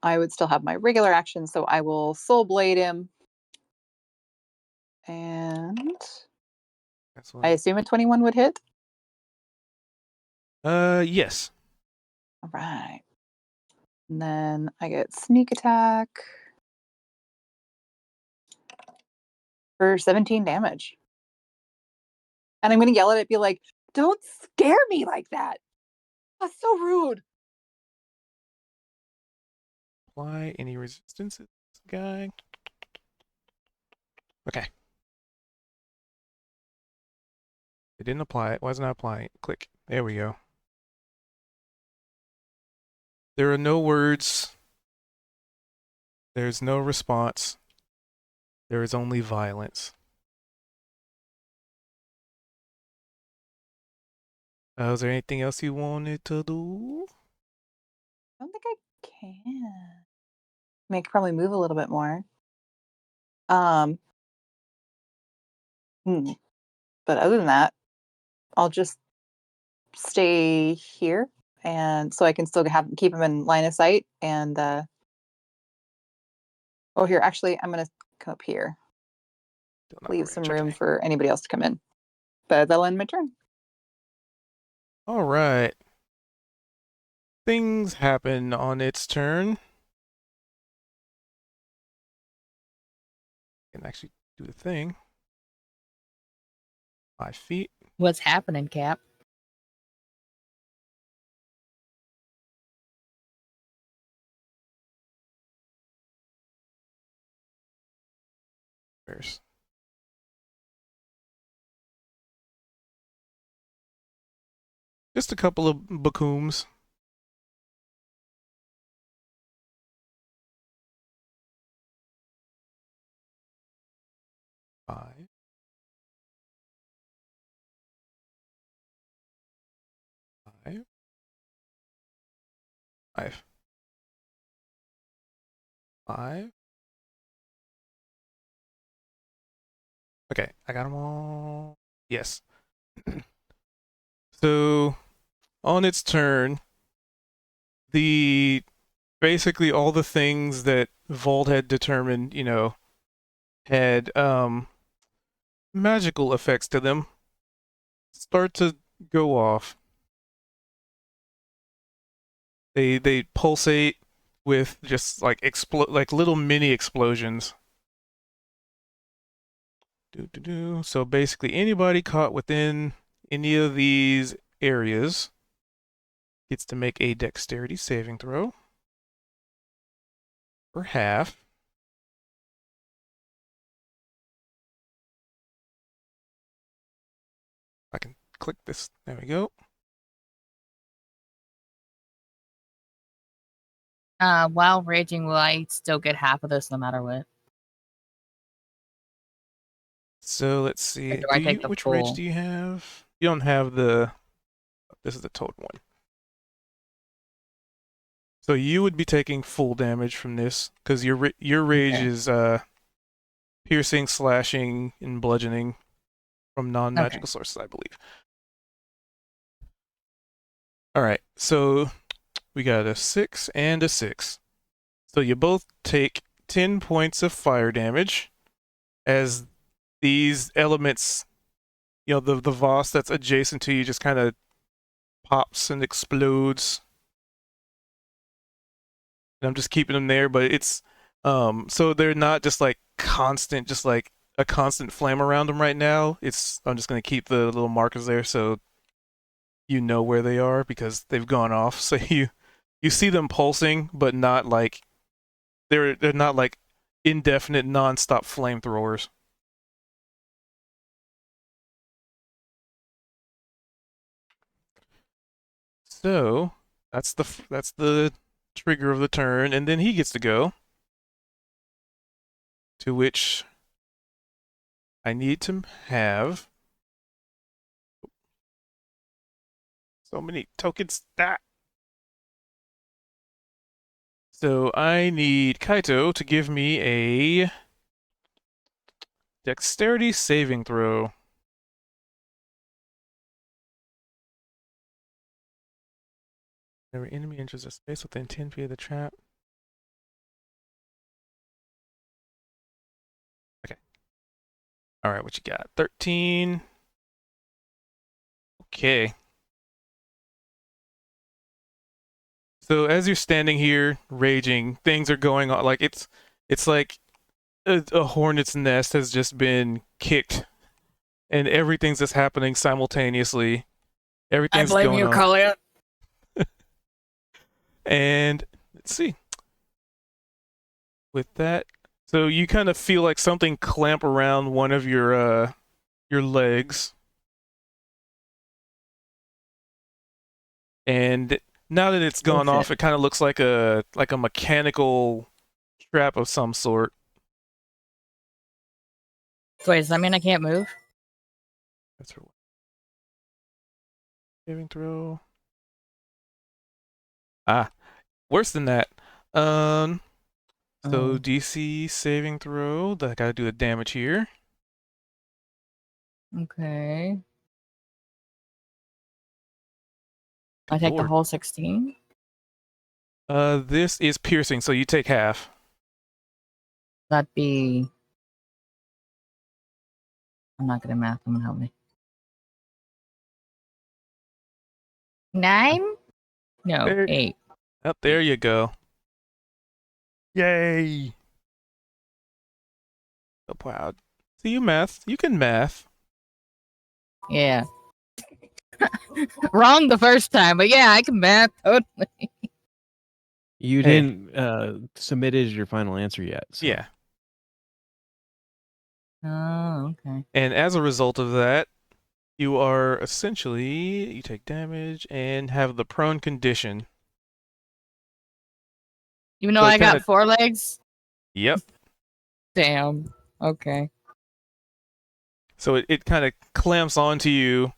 I would still have my regular action, so I will Soul Blade him. And That's I one. assume a 21 would hit. Yes. All right. And then I get sneak attack for 17 damage. And I'm going to yell at it, be like, don't scare me like that. That's so rude. Apply any resistance to this guy. Okay. It didn't apply it. Why isn't it applying? Click. There we go. There are no words. There's no response. There is only violence. Is there anything else you wanted to do? I don't think I can. I could probably move a little bit more. But other than that, I'll just stay here, and so I can still keep him in line of sight. And oh, here, actually, I'm gonna come up here, Still not leave range. some room Okay. for anybody else to come in. But that'll end my turn. All right. Things happen on its turn. Can actually do the thing. 5 feet. What's happening, Cap? Where's just a couple of bakooms. Five. Five. Five. Five. Okay, I got them all. Yes. So, on its turn, basically all the things that Volt had determined, had magical effects to them start to go off. They pulsate with just like like little mini explosions. So basically anybody caught within any of these areas gets to make a dexterity saving throw for half. I can click this. There we go. While raging, will I still get half of this no matter what? So let's Or see. do I take the Which rage full? do you have? You don't have the. This is the total one. So you would be taking full damage from this because your rage Okay. is piercing, slashing, and bludgeoning from non-magical sources, I believe. All right. So we got a 6 and a 6. So you both take 10 points of fire damage as these elements, you know, the Voss that's adjacent to you just kind of pops and explodes. And I'm just keeping them there, but it's so they're not just like constant, just like a constant flame around them right now. I'm just gonna keep the little markers there so you know where they are because they've gone off. So you see them pulsing, but not like they're not like indefinite non-stop flamethrowers. So that's the trigger of the turn, and then he gets to go. To which I need to have so many tokens. So I need Kaito to give me a dexterity saving throw. Every enemy enters a space within 10 feet of the trap. Okay. All right, what you got? 13. Okay. So as you're standing here raging, things are going on like it's like a hornet's nest has just been kicked and everything's just happening simultaneously. I Everything's blame going you, on. Kalia. And let's see. With that, so you kind of feel like something clamp around one of your legs. And now that it's gone off, it kind of looks like a mechanical strap of some sort. Wait, does that mean I can't move? That's her saving throw. Ah, worse than that. So Oh. DC saving throw. I gotta do the damage here. Okay. I Good take the lord. whole 16? This is piercing, so you take half. That'd be... I'm not good at math. Someone help me. 9? No, There- 8. Oh, there you go. Yay! So proud. See, you math. You can math. Yeah. Wrong the first time, but yeah, I can math totally. You Hey. didn't submit it as your final answer yet. So. Yeah. Oh, okay. And as a result of that, you are essentially, you take damage and have the prone condition. Even though So it I got kinda- 4 legs? Yep. Damn. Okay. So it kind of clamps onto you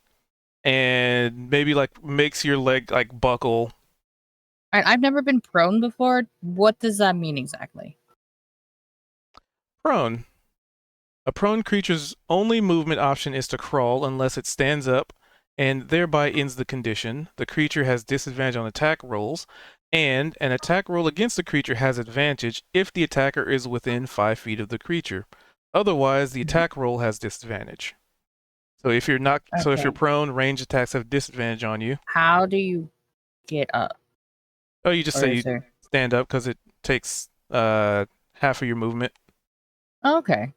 and maybe like makes your leg like buckle. Alright, I've never been prone before. What does that mean exactly? Prone. A prone creature's only movement option is to crawl unless it stands up and thereby ends the condition. The creature has disadvantage on attack rolls, and an attack roll against the creature has advantage if the attacker is within 5 feet of the creature. Otherwise, the attack roll has disadvantage. So if you're not, so if you're Okay. prone, range attacks have disadvantage on you. How do you get up? Oh, you just Or say is you there? stand up because it takes half of your movement. Okay.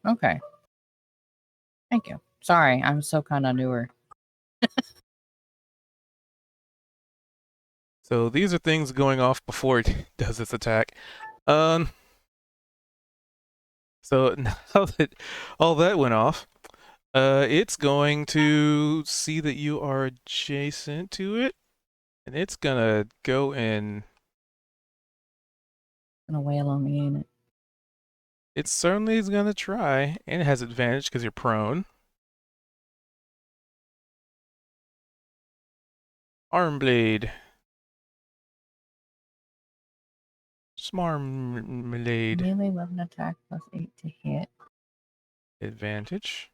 Okay. Thank you. Sorry, I'm so kind of newer. So these are things going off before it does its attack. Um. So now that all that went off, it's going to see that you are adjacent to it, and it's gonna go and Gonna wail on me, ain't it? it certainly is gonna try, and it has advantage because you're prone. Arm blade. Smarmblade. Melee weapon attack +8 to hit. Advantage.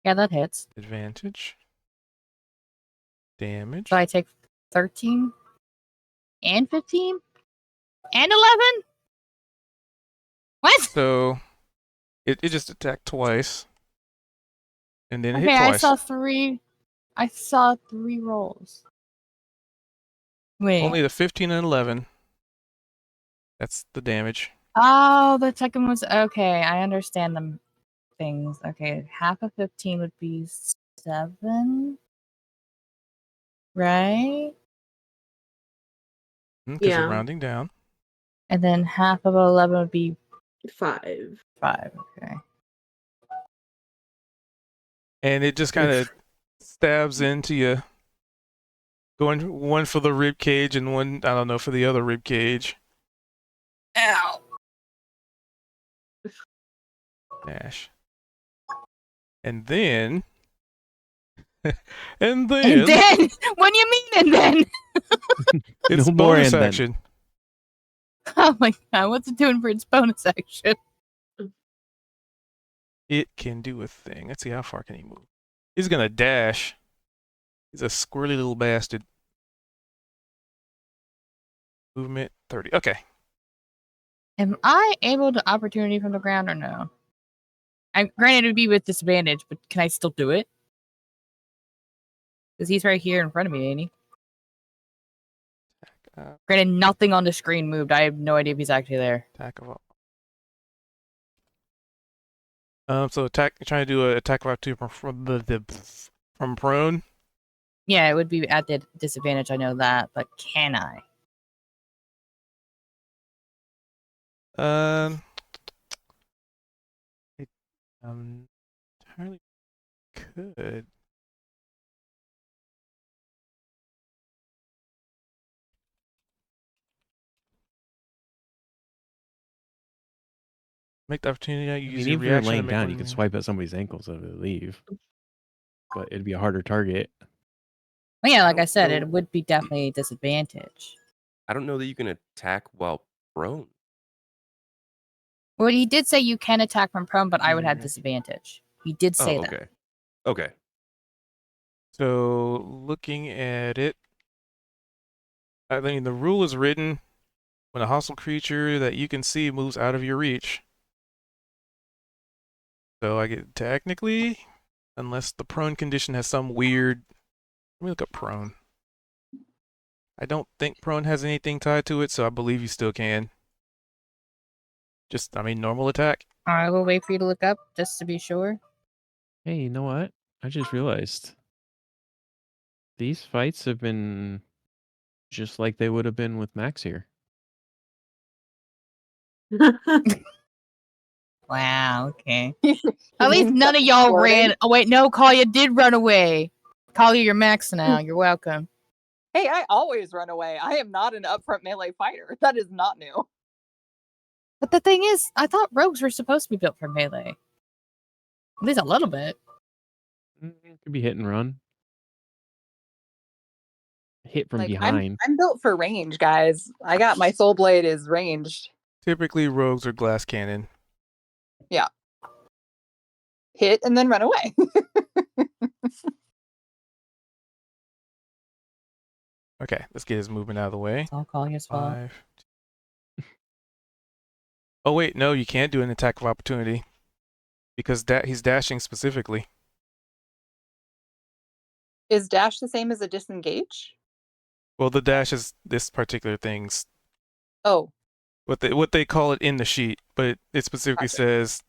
Yeah, that hits. Advantage. Damage. So I take 13 and 15 and 11. What? So it just attacked twice. And then it hit Okay, I twice. saw 3. I saw 3 rolls. Wait. Only the 15 and 11. That's the damage. Oh, the second was okay. I understand the things. Okay, half of 15 would be 7, right? Because Yeah. you're rounding down. And then half of 11 would be 5. 5. Okay. And it just kind of stabs into you. Going one for the rib cage and one, I don't know, for the other rib cage. Ow. Dash. And then. and And then. then, what do you mean? And then? It's No more bonus and then. action. Oh my god, what's it doing for its bonus action? It can do a thing. Let's see, how far can he move? He's gonna dash. He's a squirrely little bastard. Movement 30. Okay. Am I able to opportunity from the ground or no? Granted, it would be with disadvantage, but can I still do it? Because he's right here in front of me, ain't he? Granted, nothing on the screen moved. I have no idea if he's actually there. Attack of so attack. Trying to do an attack of opportunity from prone. Yeah, it would be at the disadvantage. I know that, but can I? I, entirely could. Make the opportunity. I Use mean, your even if you're reaction to laying make down, one you could move. swipe at somebody's ankles so they leave. But it'd be a harder target. Well, yeah, like don't I said, know. it would be definitely a disadvantage. I don't know that you can attack while prone. Well, he did say you can attack from prone, but I would have Yeah. disadvantage. He did say Oh, that. okay. Okay. So looking at it, I mean the rule is written when a hostile creature that you can see moves out of your reach. So I get technically, unless the prone condition has some weird. Let me look up prone. I don't think prone has anything tied to it, so I believe you still can. Just, I mean, normal attack. I will wait for you to look up just to be sure. Hey, you know what? I just realized these fights have been just like they would have been with Max here. Wow, okay. You At least mean none of something y'all recorded? ran. Oh, wait, no, Kalia did run away. Kalia, you're max now. You're welcome. Hey, I always run away. I am not an upfront melee fighter. That is not new. But the thing is, I thought rogues were supposed to be built for melee. At least a little bit. Could be hit and run. Hit from Like behind. I'm built for range, guys. I got my soul blade is ranged. Typically, rogues are glass cannon. Hit and then run away. Okay, let's get his movement out of the way. It's all Kalia's fault. 5. Oh wait, no, you can't do an attack of opportunity. because he's dashing specifically. Is dash the same as a disengage? Well, the dash is this particular thing's Oh, what they call it in the sheet, but it specifically gotcha. says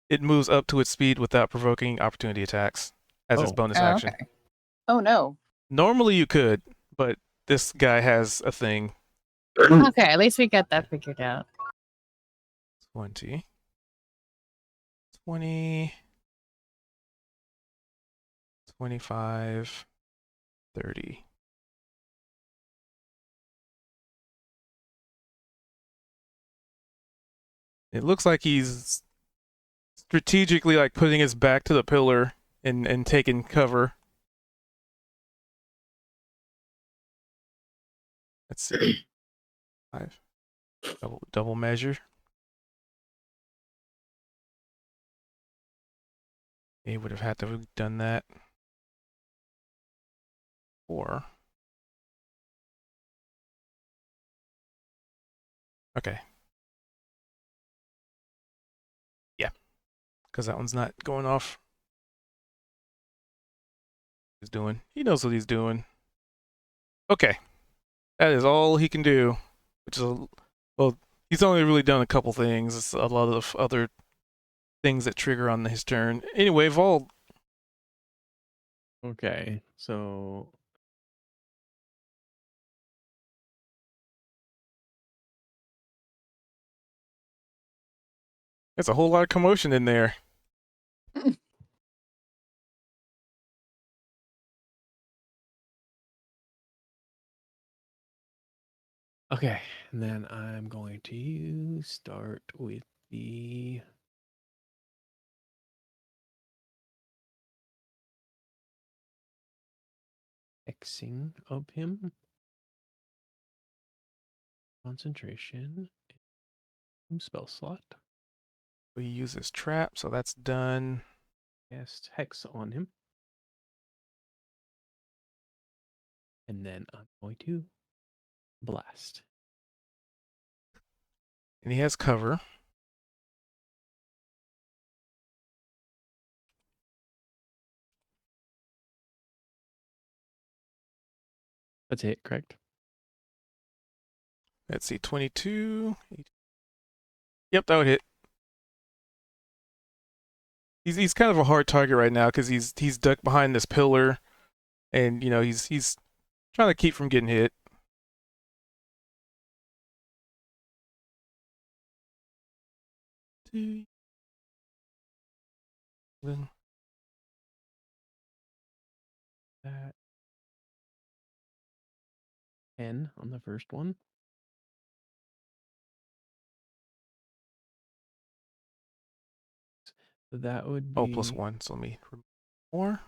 it moves up to its speed without provoking opportunity attacks as its Oh. bonus Oh, action. okay. Oh no. Normally you could, but this guy has a thing. Okay, at least we got that figured out. 20. 20. 25. 30. It looks like he's strategically like putting his back to the pillar and taking cover. Let's see. 5. Double measure. He would have had to have done that. 4. Okay. Yeah. Because that one's not going off. He's doing. He knows what he's doing. Okay. That is all he can do. Which is well, he's only really done a couple things. It's a lot of other things that trigger on his turn. Anyway, Vol. Okay, so There's a whole lot of commotion in there. okay, and then I'm going to start with the Xing of him. Concentration. Spell slot. We use his trap, so that's done. Cast Hex on him. And then I'm going to blast. And he has cover. That's it, correct? Let's see, 22. Yep, that would hit. He's kind of a hard target right now because he's ducked behind this pillar, and you know he's trying to keep from getting hit. Then That 10 on the first one. So that would be +1. So let me remove more.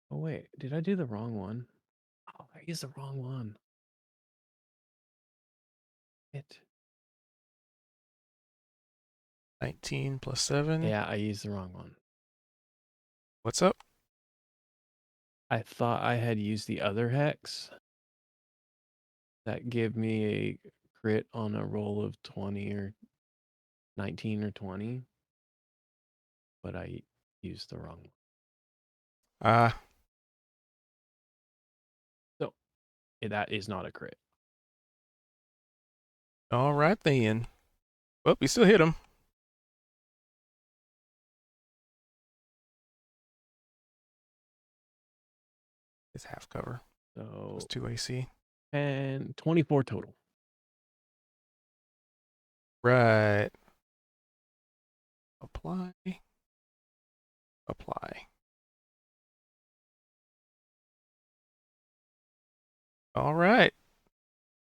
Oh wait, did I do the wrong one? Oh, I used the wrong one. It. 19 +7. Yeah, I used the wrong one. What's up? I thought I had used the other hex. That gave me a crit on a roll of 20 or 19 or 20. But I used the wrong one. So that is not a crit. All right then. Well, we still hit him. It's half cover. So It's 2 AC. and 24 total. Right. Apply. Apply. All right.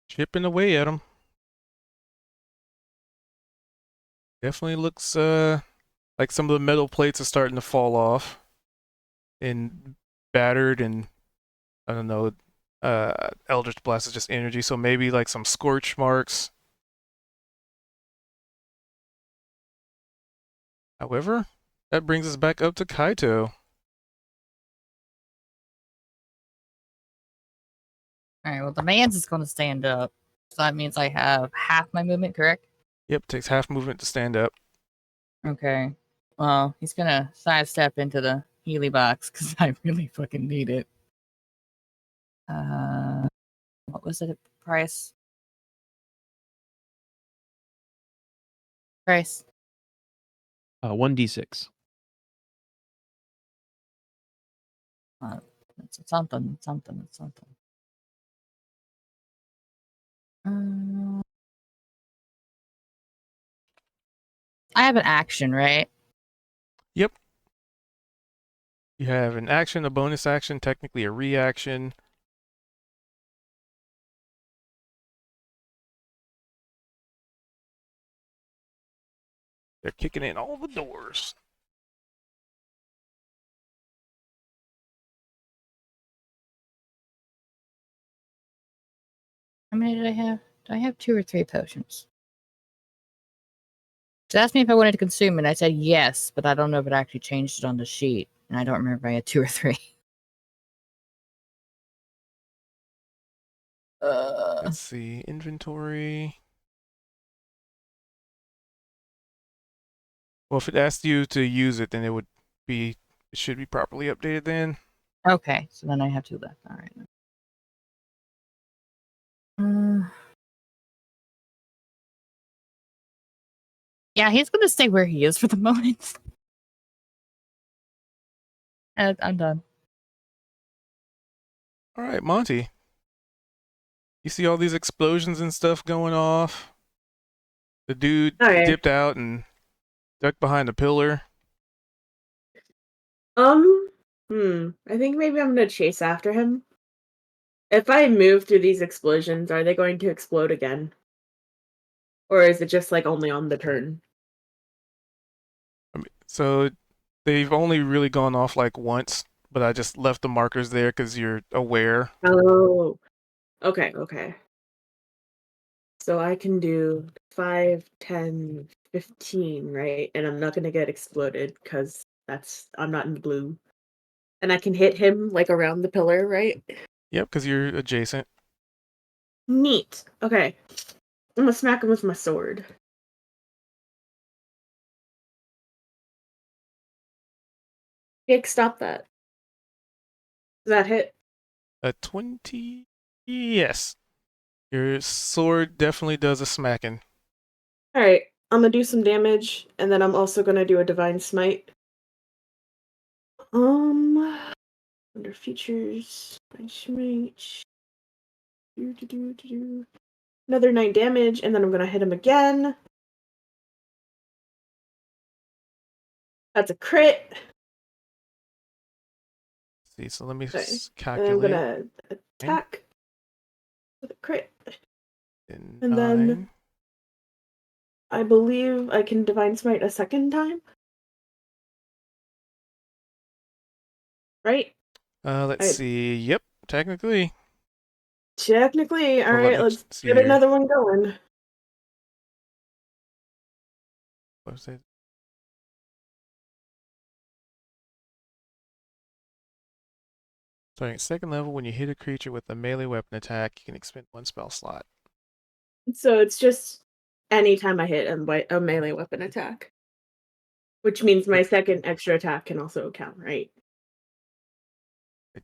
Chipping away at him. Definitely looks like some of the metal plates are starting to fall off and battered, and I don't know. Eldritch Blast is just energy, so maybe like some scorch marks. However, that brings us back up to Kaito. All right. Well, the man's is going to stand up, so that means I have half my movement, correct? Yep, takes half movement to stand up. Okay. Well, he's gonna sidestep into the Healy box because I really fucking need it. What was it? Price? Price. 1d6. It's something. I have an action, right? Yep. You have an action, a bonus action, technically a reaction. They're kicking in all the doors. How many did I have? Do I have 2 or 3 potions? She asked me if I wanted to consume it. I said yes, but I don't know if it actually changed it on the sheet. And I don't remember if I had 2 or 3. Let's see. Inventory. Well, if it asked you to use it, then it should be properly updated then. Okay, so then I have 2 left. All right. Yeah, he's gonna stay where he is for the moment. I'm done. All right, Monty. You see all these explosions and stuff going off? The dude Alright. dipped out and ducked behind a pillar. I think maybe I'm gonna chase after him. If I move through these explosions, are they going to explode again? Or is it just like only on the turn? So they've only really gone off like once, but I just left the markers there because you're aware. Oh. Okay. So I can do 5, 10, 15, right? And I'm not gonna get exploded because I'm not in the blue. And I can hit him like around the pillar, right? Yep, because you're adjacent. Neat. Okay. I'm gonna smack him with my sword. Jake, stop that. Does that hit? A 20? Yes. Your sword definitely does a smacking. Alright. I'm gonna do some damage, and then I'm also gonna do a divine smite. Under features, divine smite. Another 9 damage, and then I'm gonna hit him again. That's a crit. See, so let me Okay. And calculate. I'm gonna attack with a crit. And And then I believe I can divine smite a second time. Right? Let's see. Yep, technically. Technically. Well, let Alright, me let's see get here. another one going. What was it? Starting at second level, when you hit a creature with a melee weapon attack, you can expend 1 spell slot. So it's just anytime I hit a melee weapon attack. Which means my second extra attack can also count, right? I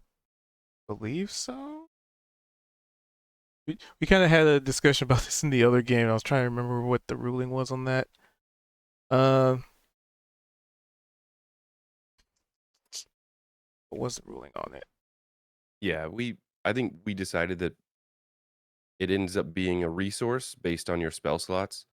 believe so. We kind of had a discussion about this in the other game. I was trying to remember what the ruling was on that. What was the ruling on it? Yeah, I think we decided that it ends up being a resource based on your spell slots.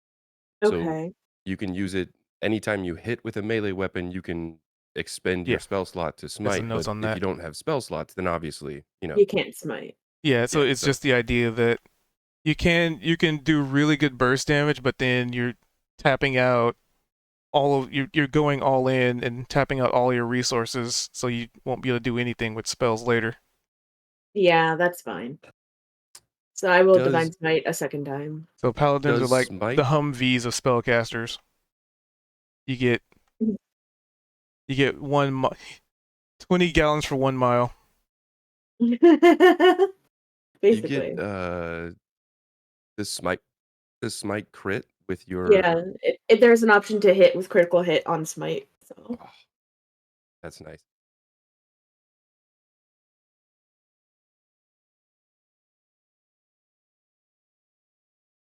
So Okay. you can use it anytime you hit with a melee weapon, you can expend Yeah. your spell slot to There's some smite. notes But on if that. you don't have spell slots, then obviously, You can't smite. Yeah, so Yeah, it's so- just the idea that you can do really good burst damage, but then you're tapping out you're going all in and tapping out all your resources, so you won't be able to do anything with spells later. Yeah, that's fine. So I will Does- divine smite a second time. So paladins are Does like smite- the Humvees of spellcasters. You get 20 gallons for 1 mile. Basically. You get the smite crit with your. Yeah, there's an option to hit with critical hit on smite. So Oh, that's nice.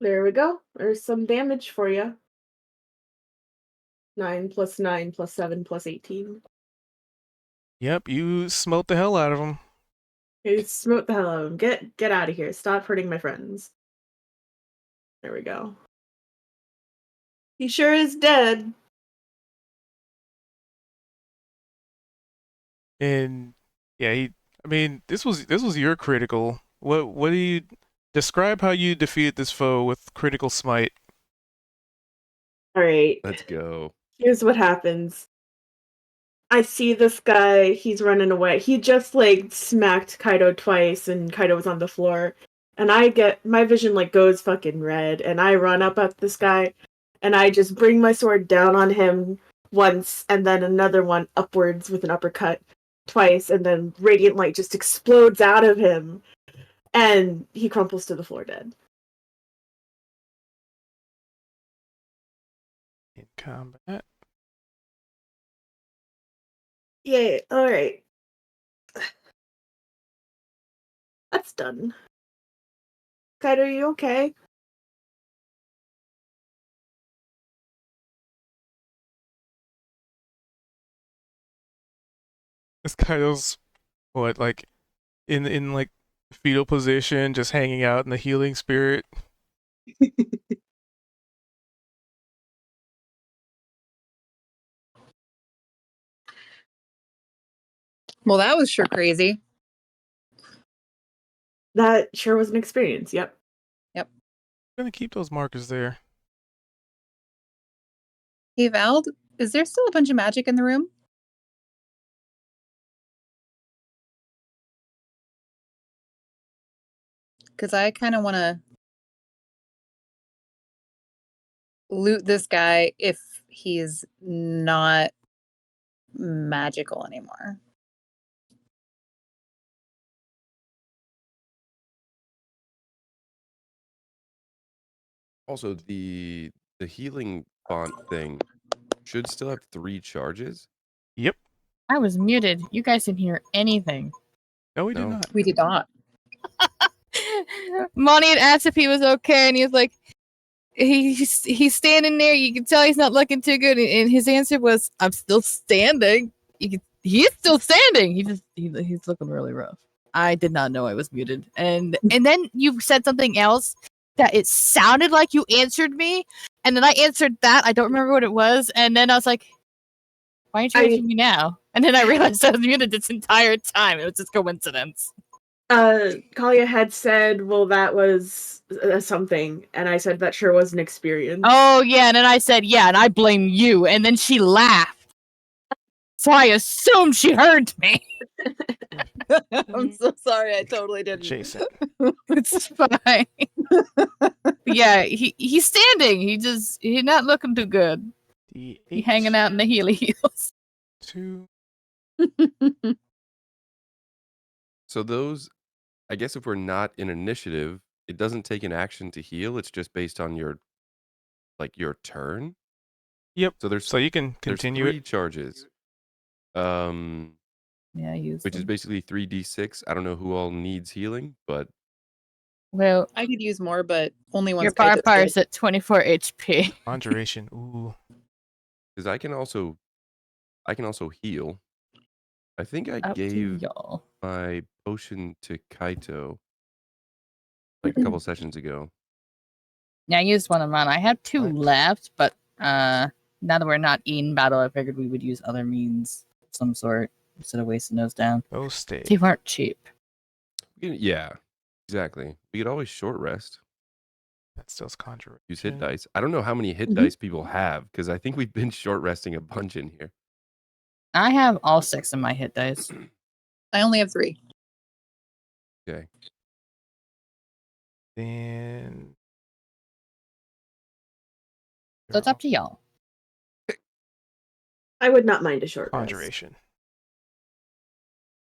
there we go. There's some damage for you. 9 plus 9 plus 7 plus 18. Yep, you smote the hell out of him. Hey, smote the hell out of him. Get out of here. Stop hurting my friends. There we go. He sure is dead. And yeah, I mean, this was your critical. What do you describe how you defeated this foe with critical smite? All right. Let's go. Here's what happens. I see this guy, he's running away. He just like smacked Kaido twice and Kaido was on the floor. And I get my vision like goes fucking red and I run up at this guy and I just bring my sword down on him once and then another one upwards with an uppercut twice and then radiant light just explodes out of him and he crumples to the floor dead. In combat. Yay, alright. That's done. Kaido, are you okay? This Kaido's what, like in like fetal position, just hanging out in the healing spirit. Well, that was sure crazy. That sure was an experience, yep. I'm gonna keep those markers there. Hey, Val, is there still a bunch of magic in the room? Because I kind of want to loot this guy if he's not magical anymore. Also, the healing font thing should still have 3 charges. Yep. I was muted. You guys didn't hear anything. No, we did No. not. We did not. Monty had asked if he was okay, and he was like, he's standing there. You can tell he's not looking too good. And his answer was, "I'm still standing." He's still standing. He's looking really rough. I did not know I was muted, and then you said something else that it sounded like you answered me, and then I answered that. I don't remember what it was, and then I was like, "Why aren't you answering me now?" And then I realized I was muted this entire time. It was just coincidence. Kalia had said, well, that was something, and I said that sure was an experience. Oh, yeah, and then I said, yeah, and I blame you, and then she laughed. So I assumed she heard me. I'm so sorry. I totally didn't. Jason. It's fine. Yeah, he's standing. He's not looking too good. The He hanging out in the healy heels. 2. So those, I guess if we're not in initiative, it doesn't take an action to heal. It's just based on your turn. Yep. So So you can there's continue 3 it. charges. Yeah, use Which is them. basically 3d6. I don't know who all needs healing, but Well, I could use more, but only once your Kaido's fire's dead. at 24 HP. Conjuration. Ooh. because I can also heal. I think I Up to gave y'all. my potion to Kaito like a couple sessions ago. Yeah, I used one of mine. I have 2 What? left, but now that we're not in battle, I figured we would use other means of some sort instead of wasting those down. Oh, stay. They weren't cheap. Yeah, exactly. We could always short rest. That still's conjuration. Use hit dice. I don't know how many hit Mhm. dice people have because I think we've been short resting a bunch in here. I have all 6 of my hit dice. I only have 3. Okay. Then. So it's up to y'all. I would not mind a short rest. Conjuration.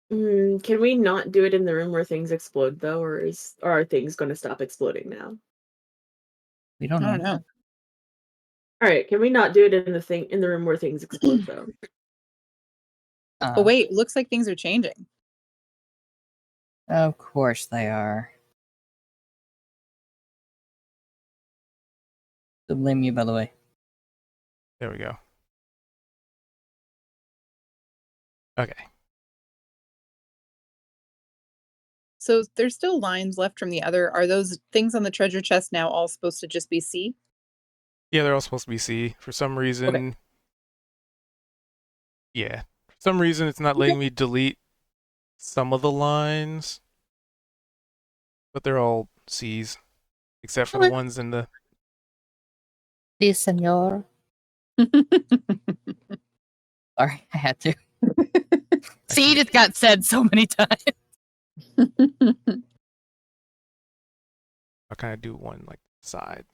Can we not do it in the room where things explode, though, or are things going to stop exploding now? We I don't don't know. know. All right, can we not do it in the room where things explode though? Oh wait, looks like things are changing. Of course they are. Don't blame you, by the way. There we go. Okay. So there's still lines left from the other. Are those things on the treasure chest now all supposed to just be C? Yeah, they're all supposed to be C. For some reason, yeah. For some reason, it's not letting me delete some of the lines, but they're all C's, except for the Okay. ones in the. Sí, señor. Sorry, I had to. See, it got said so many times. I'll kind of do one like side.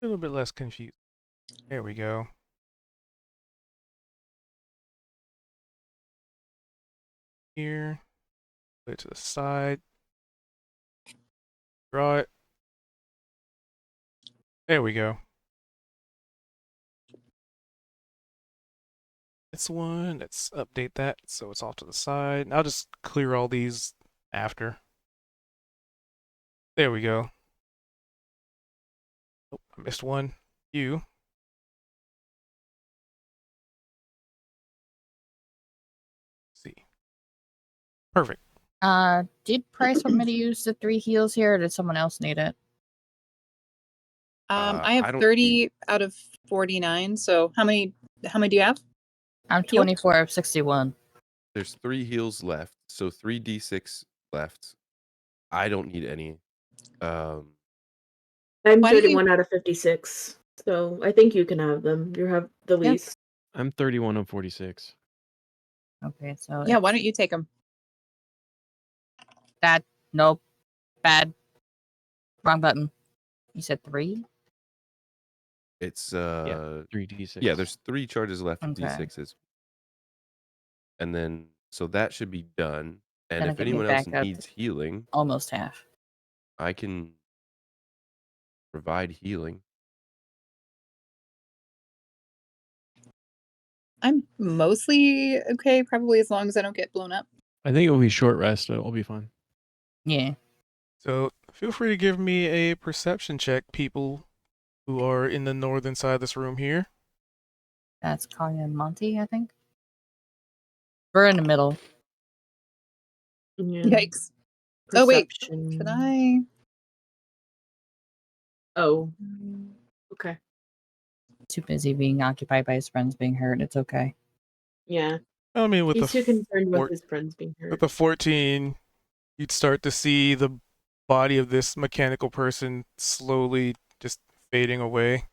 A little bit less confused. There we go. Here. Put it to the side. Draw it. There we go. This one, let's update that so it's off to the side. I'll just clear all these after. There we go. Oh, I missed one. You. See. Perfect. Did Price want me to use the 3 heals here, or did someone else need it? I have I don't 30 out of 49. So how many do you have? I'm Heal? 24 of 61. There's 3 heals left, so 3d6 left. I don't need any. I'm Why don't you- 31 out of 56, so I think you can have them. You have the Yeah. least. I'm 31 of 46. Okay, so Yeah, why don't you take them? that nope. Bad. Wrong button. You said 3? It's Yeah, 3d6. yeah, there's 3 charges left of Okay. d6s. And then so that should be done. And Gonna if get me anyone else back up needs healing, almost half. I can provide healing. I'm mostly okay, probably as long as I don't get blown up. I think it'll be short rest. It'll be fine. Yeah. So feel free to give me a perception check, people who are in the northern side of this room here. That's Kanya and Monty, I think. We're in the middle. Yeah. Yikes. Oh wait, Perception. should I? Oh, okay. Too busy being occupied by his friends being hurt. It's okay. Yeah. I mean, with He's too concerned with his friends being with hurt. the 14, you'd start to see the body of this mechanical person slowly just fading away.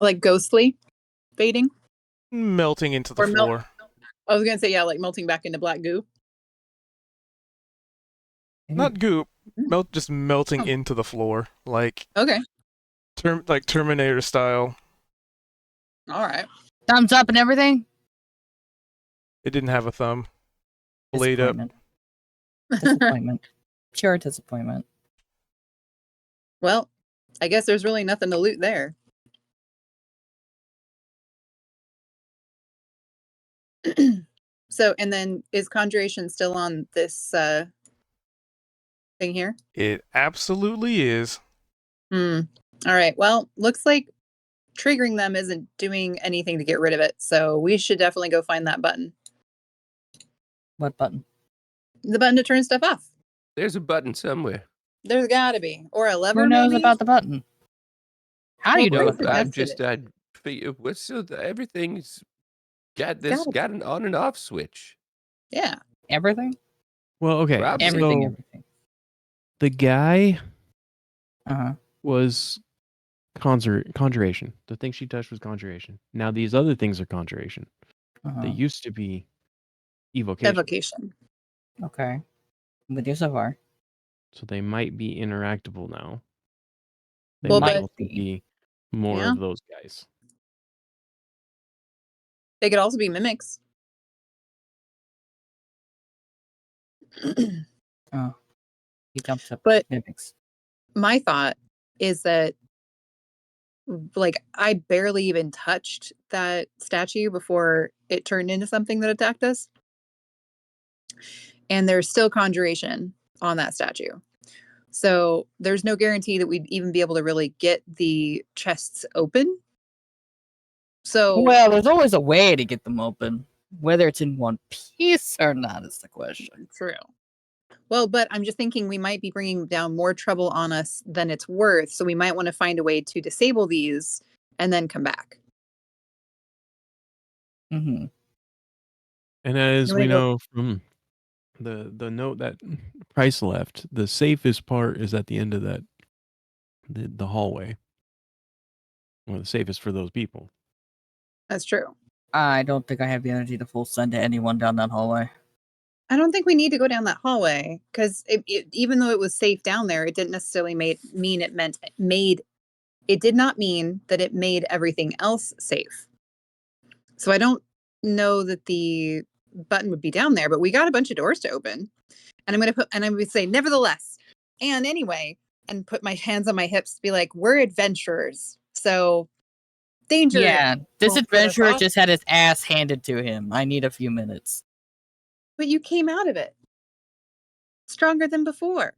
Like ghostly fading? Melting into the Or melt- floor. I was gonna say, yeah, like melting back into black goo. Not goop, just melting Oh. into the floor, like Okay. like Terminator style. All right. Thumbs up and everything? It didn't have a thumb. Blade up. Disappointment. Disappointment. Pure disappointment. Well, I guess there's really nothing to loot there. So, and then is conjuration still on this thing here? It absolutely is. Hmm. All right. Well, looks like triggering them isn't doing anything to get rid of it. So we should definitely go find that button. What button? The button to turn stuff off. There's a button somewhere. There's gotta be. Or a lever, Who knows maybe? about the button? How do you know Well, about the Bryce button? I'm suggested just it. I figure what's so everything's got It's gotta be. got an on and off switch. Yeah. Everything? Well, okay. Probably. Everything, So everything. the guy Uh-huh. was conjuration. The thing she touched was conjuration. Now these other things are conjuration. Uh-huh. They used to be evocation. Evocation. Okay. I'm with you so far. So they might be interactable now. They Well, might but- also be more Yeah. of those guys. They could also be mimics. Oh. He jumps up. But mimics. my thought is that, like, I barely even touched that statue before it turned into something that attacked us. And there's still conjuration on that statue. So there's no guarantee that we'd even be able to really get the chests open. So Well, there's always a way to get them open. Whether it's in one piece or not is the question. true. Well, but I'm just thinking we might be bringing down more trouble on us than it's worth. So we might want to find a way to disable these and then come back. Mm-hmm. And as You we wanna go- know from the note that Price left, the safest part is at the end of that the hallway. Or the safest for those people. That's true. I don't think I have the energy to full send to anyone down that hallway. I don't think we need to go down that hallway because even though it was safe down there, it didn't necessarily mean it made. It did not mean that it made everything else safe. So I don't know that the button would be down there, but we got a bunch of doors to open. And I'm gonna say, nevertheless, and anyway, and put my hands on my hips to be like, we're adventurers. So danger. Yeah, this won't put us adventurer off. just had his ass handed to him. I need a few minutes. But you came out of it stronger than before.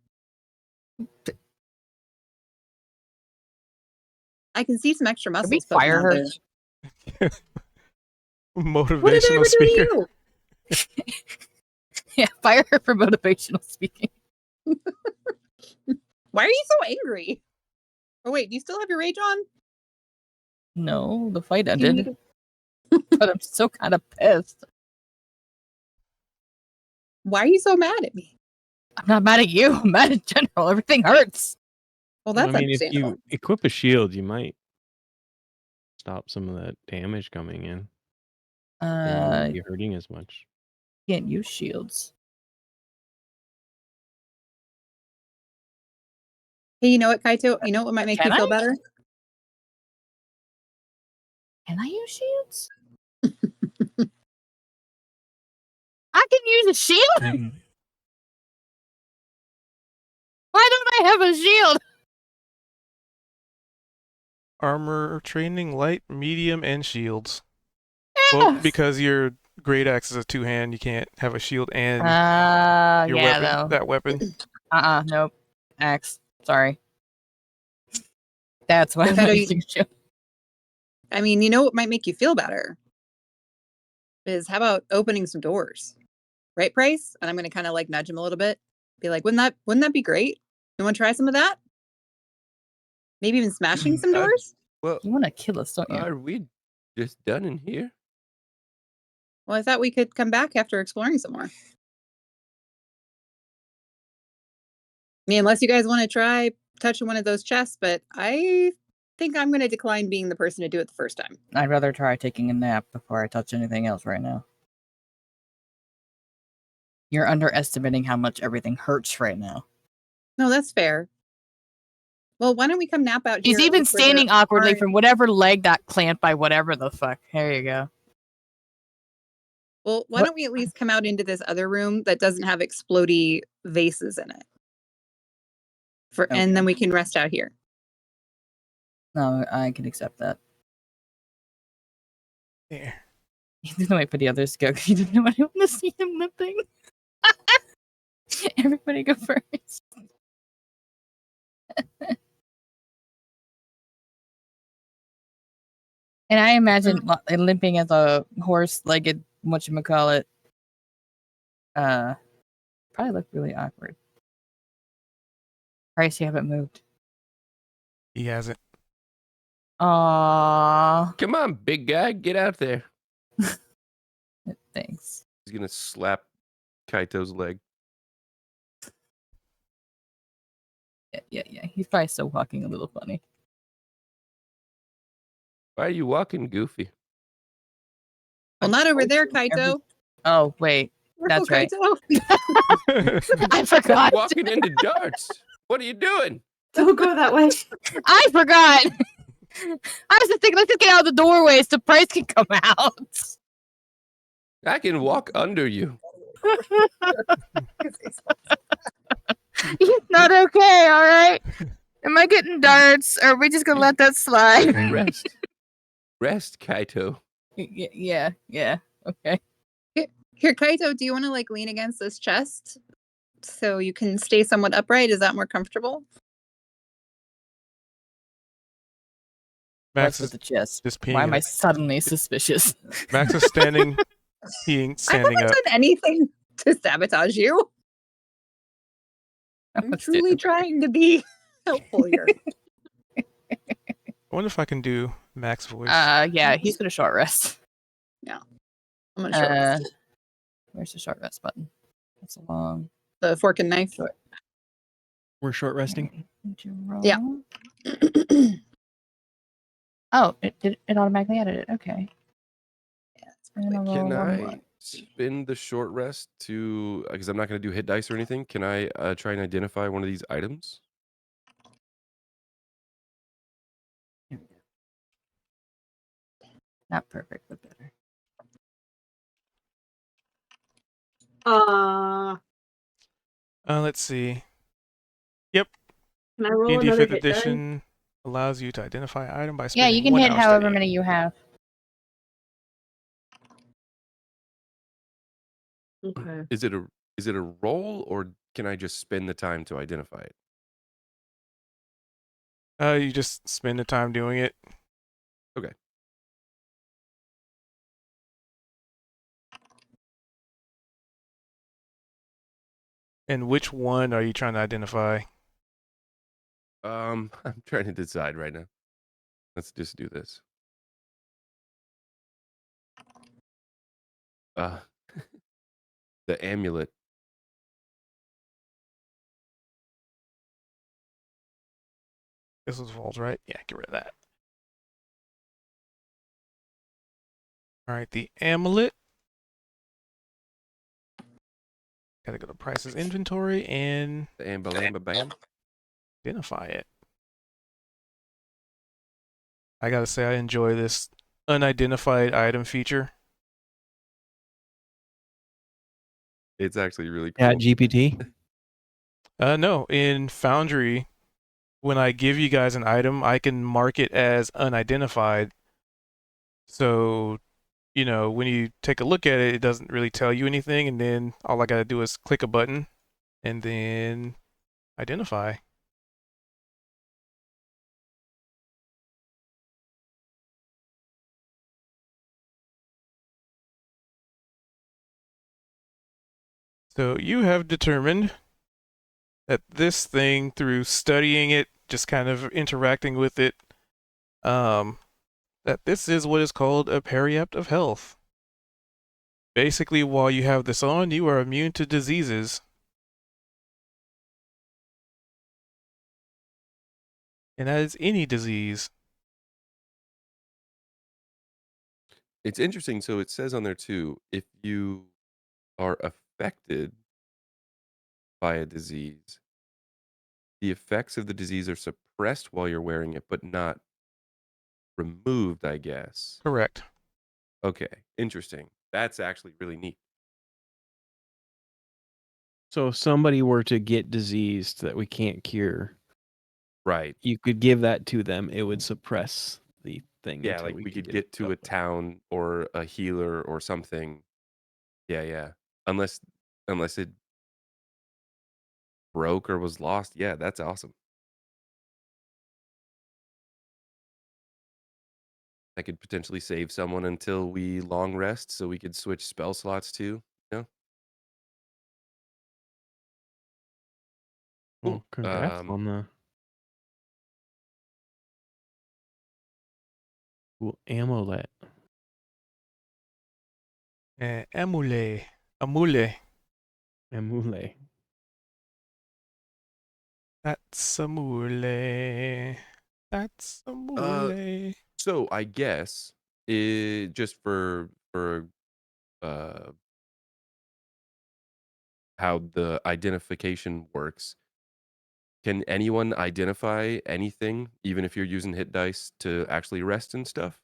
I can see some extra Can we muscles poking fire out her? there. Motivational What did I ever speaker. do to you? Yeah, fire her for motivational speaking. Why are you so angry? Oh wait, do you still have your rage on? No, the fight You ended, need but I'm still kind of pissed. Why are you so mad at me? I'm not mad at you. I'm mad in general. Everything hurts. Well, that's I mean, if understandable. you equip a shield, you might stop some of that damage coming in. And you won't be hurting as much. Can't use shields. Hey, you know what, Kaito? You know what might make Can you feel I? better? Can I use shields? I can use a shield. Why don't I have a shield? Armor training, light, medium, and shields. Well, because your great axe is a two-hand, you can't have a shield and your yeah, weapon. though. That weapon. Nope. Axe. Sorry. That's why I'm Kaito, not you- using shield. I mean, you know what might make you feel better? Is how about opening some doors? Right, Price? And I'm gonna kind of like nudge him a little bit. Be like, wouldn't that be great? You wanna try some of that? Maybe even smashing some doors? Well, You want to kill us, don't you? are we just done in here? Well, I thought we could come back after exploring some more. I mean, unless you guys want to try touching one of those chests, but I think I'm going to decline being the person to do it the first time. I'd rather try taking a nap before I touch anything else right now. You're underestimating how much everything hurts right now. No, that's fair. Well, why don't we come nap out here? He's even where there standing awkwardly aren't- from whatever leg got clamped by whatever the fuck. There you go. Well, why What- don't we at least come out into this other room that doesn't have explodey vases in it? Okay. And then we can rest out here. No, I can accept that. Yeah. He didn't wait for the others to go because he didn't want anyone to see him limping. Everybody go first. And I imagine limping as a horse-legged, whatchamacallit, probably look really awkward. Price, you haven't moved. He hasn't. Aww. Come on, big guy, get out there. Thanks. He's gonna slap Kaito's leg. Yeah. He's probably still walking a little funny. Why are you walking goofy? Well, not over there, Kaito. Oh, wait. Careful, That's right. Kaito. I forgot. Walking into darts. What are you doing? Don't go that way. I forgot. I was just thinking, let's just get out of the doorway so Price can come out. I can walk under you. He's not okay, all right? Am I getting darts, or are we just gonna let that slide? Rest. Rest, Kaito. Yeah, okay. Here, Kaito, do you want to like lean against this chest so you can stay somewhat upright? Is that more comfortable? Max What's with is the chest? just Why peeing am in I it. suddenly suspicious? Max is standing, peeing, I standing haven't up. done anything to sabotage you. I'm Let's do truly it. trying to be helpful here. I wonder if I can do Max voice. Yeah, he's gonna short rest. I'm gonna short rest. Where's the short rest button? That's long. The fork and knife. Short. We're short resting. Yeah. Oh, it automatically added it. Okay. Can I spin the short rest to, because I'm not going to do hit dice or anything. Can I try and identify one of these items? Not perfect, but better. Let's see. Can I roll D&D another 5th hit die? edition allows you to identify an item by Yeah, spending you can 1 hit hour however studying. many you have. Okay. Is it a roll, or can I just spend the time to identify it? You just spend the time doing it. Okay. And which one are you trying to identify? I'm trying to decide right now. Let's just do this. The amulet. This was falls, right? Yeah, get rid of that. All right, the amulet. Gotta go to Price's inventory and The ambalamba bam. identify it. I gotta say, I enjoy this unidentified item feature. It's actually really cool. Yeah, GPT. No, in Foundry, when I give you guys an item, I can mark it as unidentified. So, when you take a look at it, it doesn't really tell you anything, and then all I gotta do is click a button and then identify. So you have determined that this thing, through studying it, just kind of interacting with it, that this is what is called a periapt of health. Basically, while you have this on, you are immune to diseases. And that is any disease. It's interesting. So it says on there too, if you are affected by a disease, the effects of the disease are suppressed while you're wearing it, but not removed, I guess. Correct. Okay, interesting. That's actually really neat. So if somebody were to get diseased that we can't cure, Right. you could give that to them. It would suppress the thing. Yeah, until like we could it get to a up. town or a healer or something. Yeah. Unless it broke or was lost. Yeah, that's awesome. I could potentially save someone until we long rest, so we could switch spell slots too. Well, congrats Um, on the cool amulet. Amule. Amule. Amule. That's a mule. That's a mule. So I guess just for how the identification works, can anyone identify anything, even if you're using hit dice to actually rest and stuff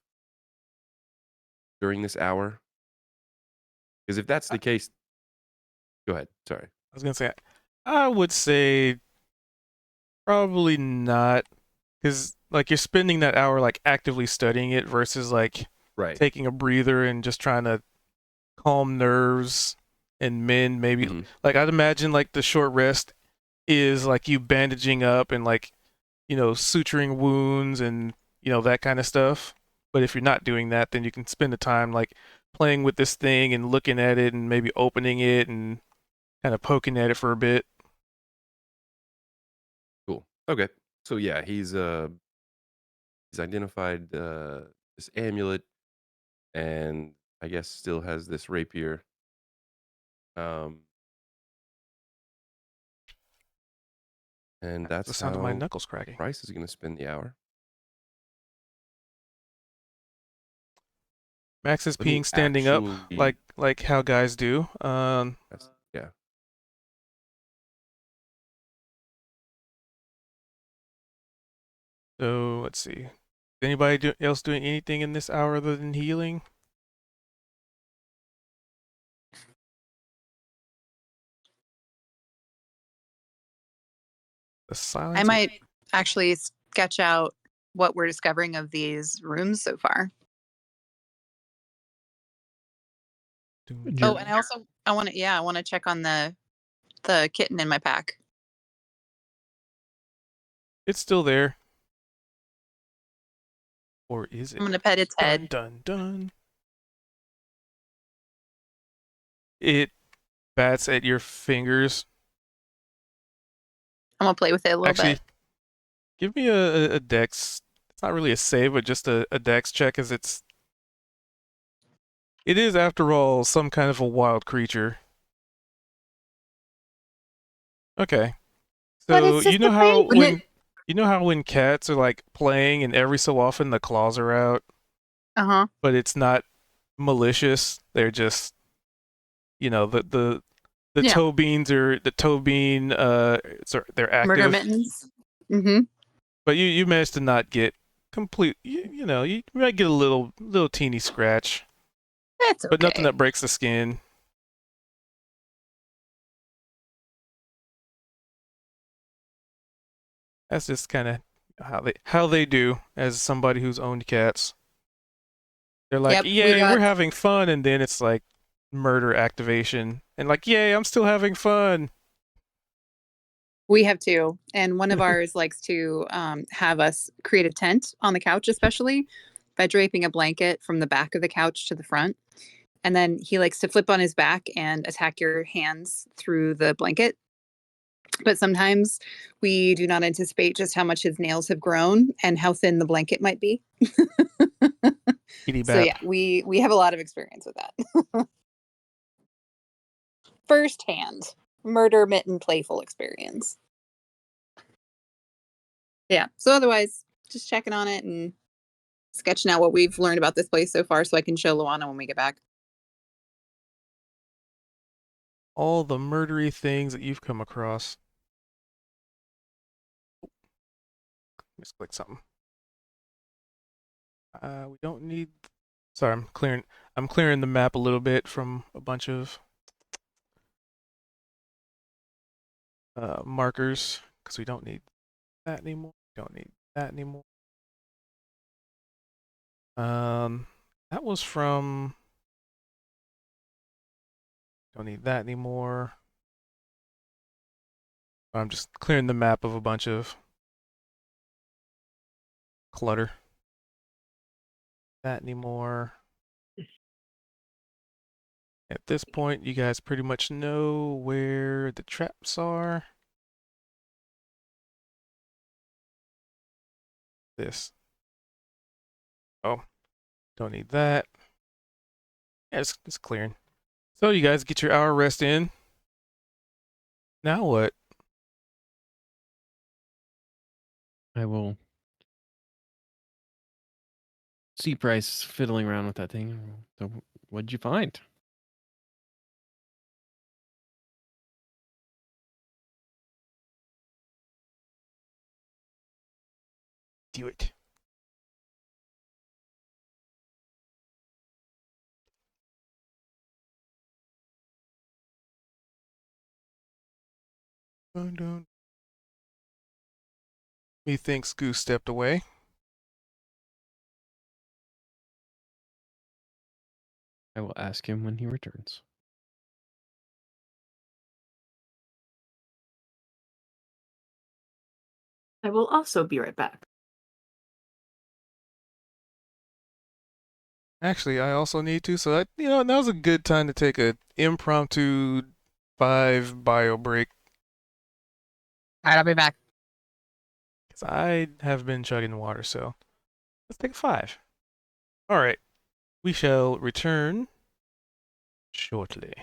during this hour? Because if that's the case, go ahead. Sorry. I was gonna say, I would say probably not, because like you're spending that hour like actively studying it versus like Right. taking a breather and just trying to calm nerves and mend. Maybe Mhm. like I'd imagine like the short rest is like you bandaging up and like suturing wounds and that kind of stuff. But if you're not doing that, then you can spend the time like playing with this thing and looking at it and maybe opening it and kind of poking at it for a bit. Cool. Okay. So yeah, he's identified this amulet, and I guess still has this rapier. Um, and That's the that's sound of my how knuckles cracking. Price is going to spend the hour. Max is Let me peeing standing up, actually. like how guys do. Yeah. So let's see. Anybody else doing anything in this hour other than healing? The silence. I might actually sketch out what we're discovering of these rooms so far. Oh, and I want to check on the kitten in my pack. It's still there. Or is it? I'm gonna pet its head. Dun dun dun. It bats at your fingers. I'm gonna play with it a little Actually, bit. give me a dex. It's not really a save, but just a dex check, as it is after all some kind of a wild creature. Okay. But So it's just a baby. you know how when cats are like playing and every so often the claws are out, Uh-huh. but it's not malicious. They're just the Yeah. toe beans are the toe bean they're Murder active. mittens. Mm-hmm. But you managed to not get complete. You might get a little teeny scratch, That's but nothing okay. that breaks the skin. That's just kind of how they do as somebody who's owned cats. They're like, Yep, we "Yay, got we're having fun," and then it's like murder activation, and like, "Yay, I'm still having fun." we have two, and one of ours likes to have us create a tent on the couch, especially by draping a blanket from the back of the couch to the front. And then he likes to flip on his back and attack your hands through the blanket. But sometimes we do not anticipate just how much his nails have grown and how thin the blanket might be. Kitty So bap. yeah, we have a lot of experience with that. Firsthand. Murder mitten playful experience. Yeah. So otherwise, just checking on it and sketching out what we've learned about this place so far so I can show Luana when we get back. All the murdery things that you've come across. Misclick something. We don't need. Sorry, I'm clearing the map a little bit from a bunch of markers because we don't need that anymore. Don't need that anymore. That was from. Don't need that anymore. I'm just clearing the map of a bunch of clutter. That anymore. At this point, you guys pretty much know where the traps are. This. Oh, don't need that. Yeah, it's clearing. So you guys get your hour rest in. Now what? I will see Price fiddling around with that thing. So, what'd you find? Do it. Dun, dun. Methinks Goose stepped away. I will ask him when he returns. I will also be right back. Actually, I also need to, so now's a good time to take a impromptu 5 bio break. All right, I'll be back. Because I have been chugging water, so let's take a 5. All right, we shall return shortly.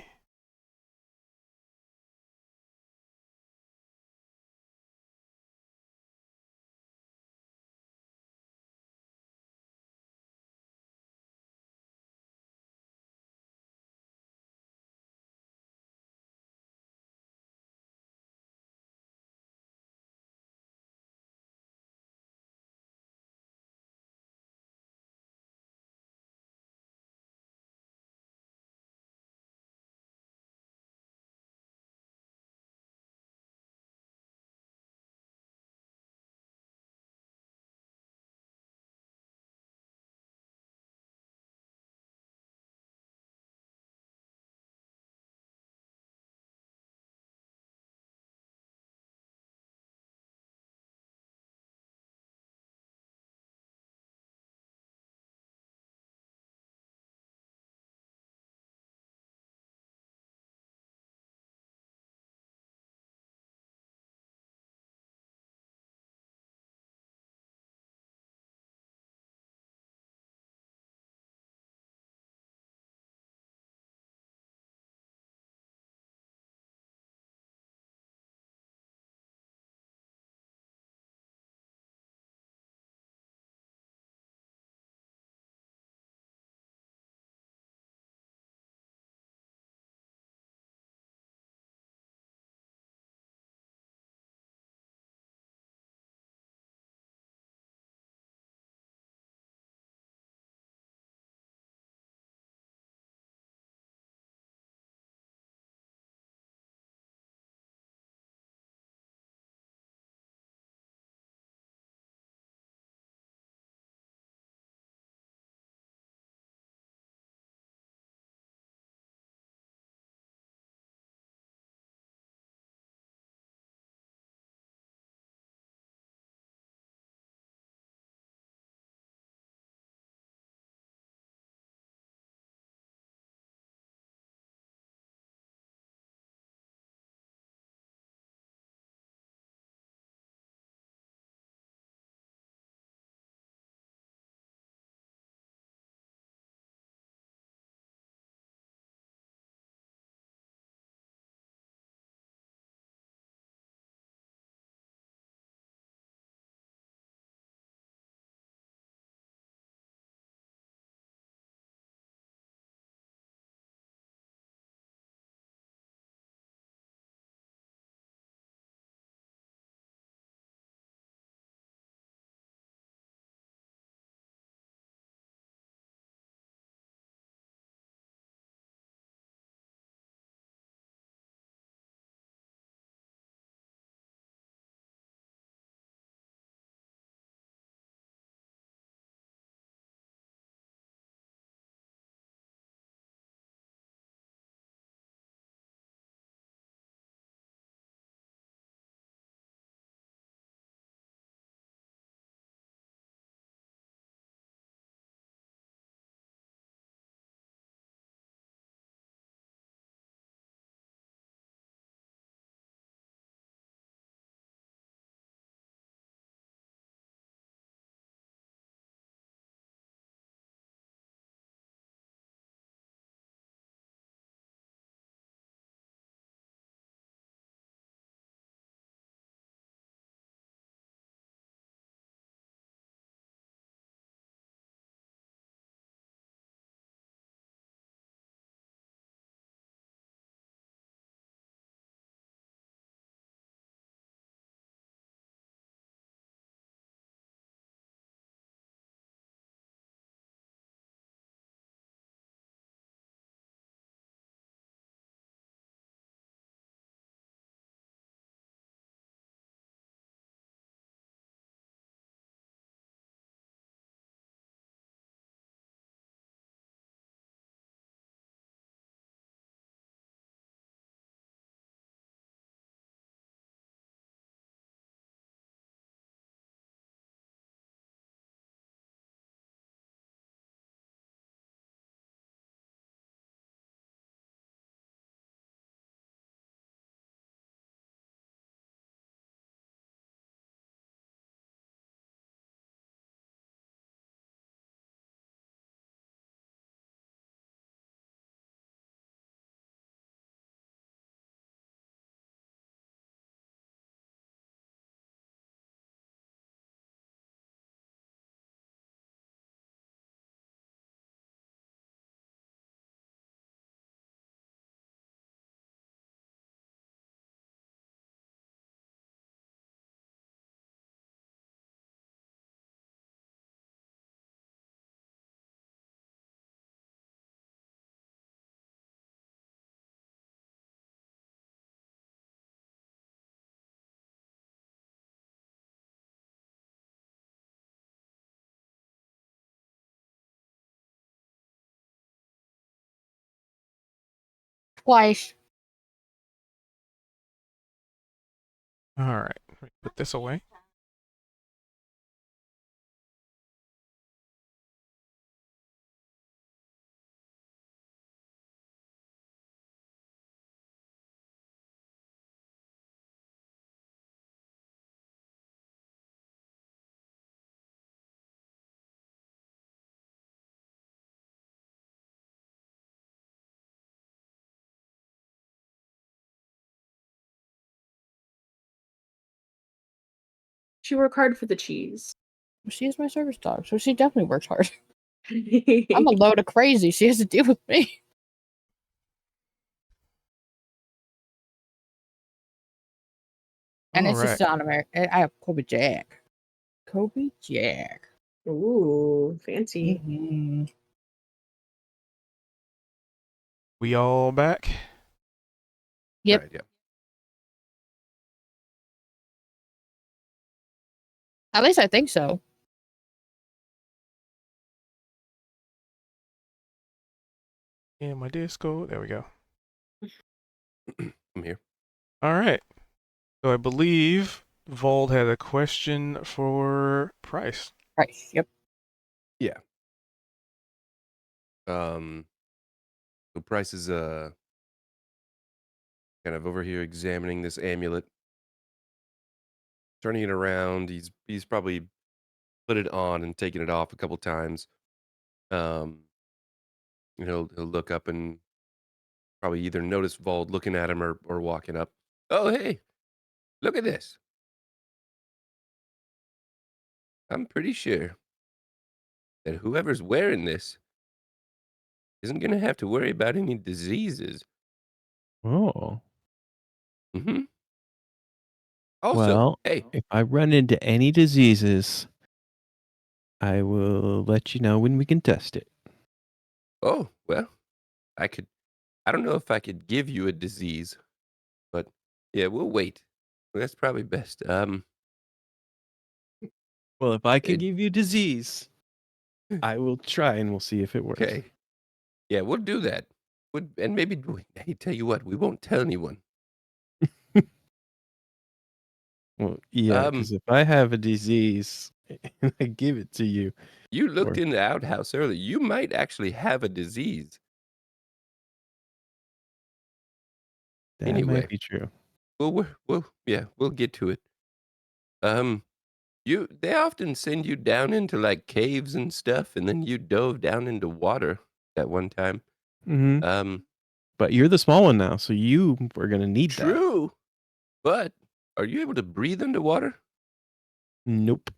Twice. All right, let me put this away. She worked hard for the cheese. She is my service dog, so she definitely works hard. I'm a load of crazy. She has to deal with me. And All it's right. just on America. I have Kobe Jack. Kobe Jack. Ooh, fancy. Mm-hmm. We all back? Yep. All right, yeah. At least I think so. In my Disco. There we go. I'm here. All right. So I believe Vold had a question for Price. Right. Yep. So Price is kind of over here examining this amulet, turning it around. He's probably put it on and taken it off a couple times. He'll look up and probably either notice Vold looking at him or walking up. Oh, hey, look at this. I'm pretty sure that whoever's wearing this isn't going to have to worry about any diseases. Oh. Mm-hmm. Also, Well, hey, if I run into any diseases, I will let you know when we can test it. oh, well, I don't know if I could give you a disease, but yeah, we'll wait. That's probably best. Well, if I can It- give you disease, I will try and we'll see if it works. okay. Yeah, we'll do that. And maybe, hey, tell you what, we won't tell anyone. Well, yeah, because if I have a disease and I give it to you, You looked Or- in the outhouse earlier. You might actually have a disease. that Anyway, might be true. we'll get to it. They often send you down into like caves and stuff, and then you dove down into water that one time. Mm-hmm. But you're the small one now, so you are going to need that. True, but are you able to breathe underwater? Nope.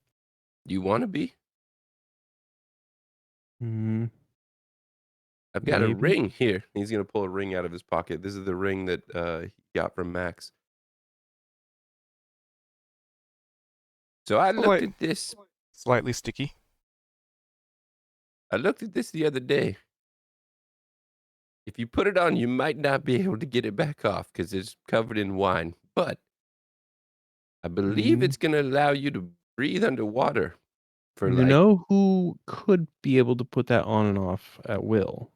You want to be? Mm, I've got a maybe. ring here. He's gonna pull a ring out of his pocket. This is the ring that he got from Max. So I looked at this. Slightly sticky. I looked at this the other day. If you put it on, you might not be able to get it back off because it's covered in wine. But I believe it's going to allow you to breathe underwater for You like, know who could be able to put that on and off at will?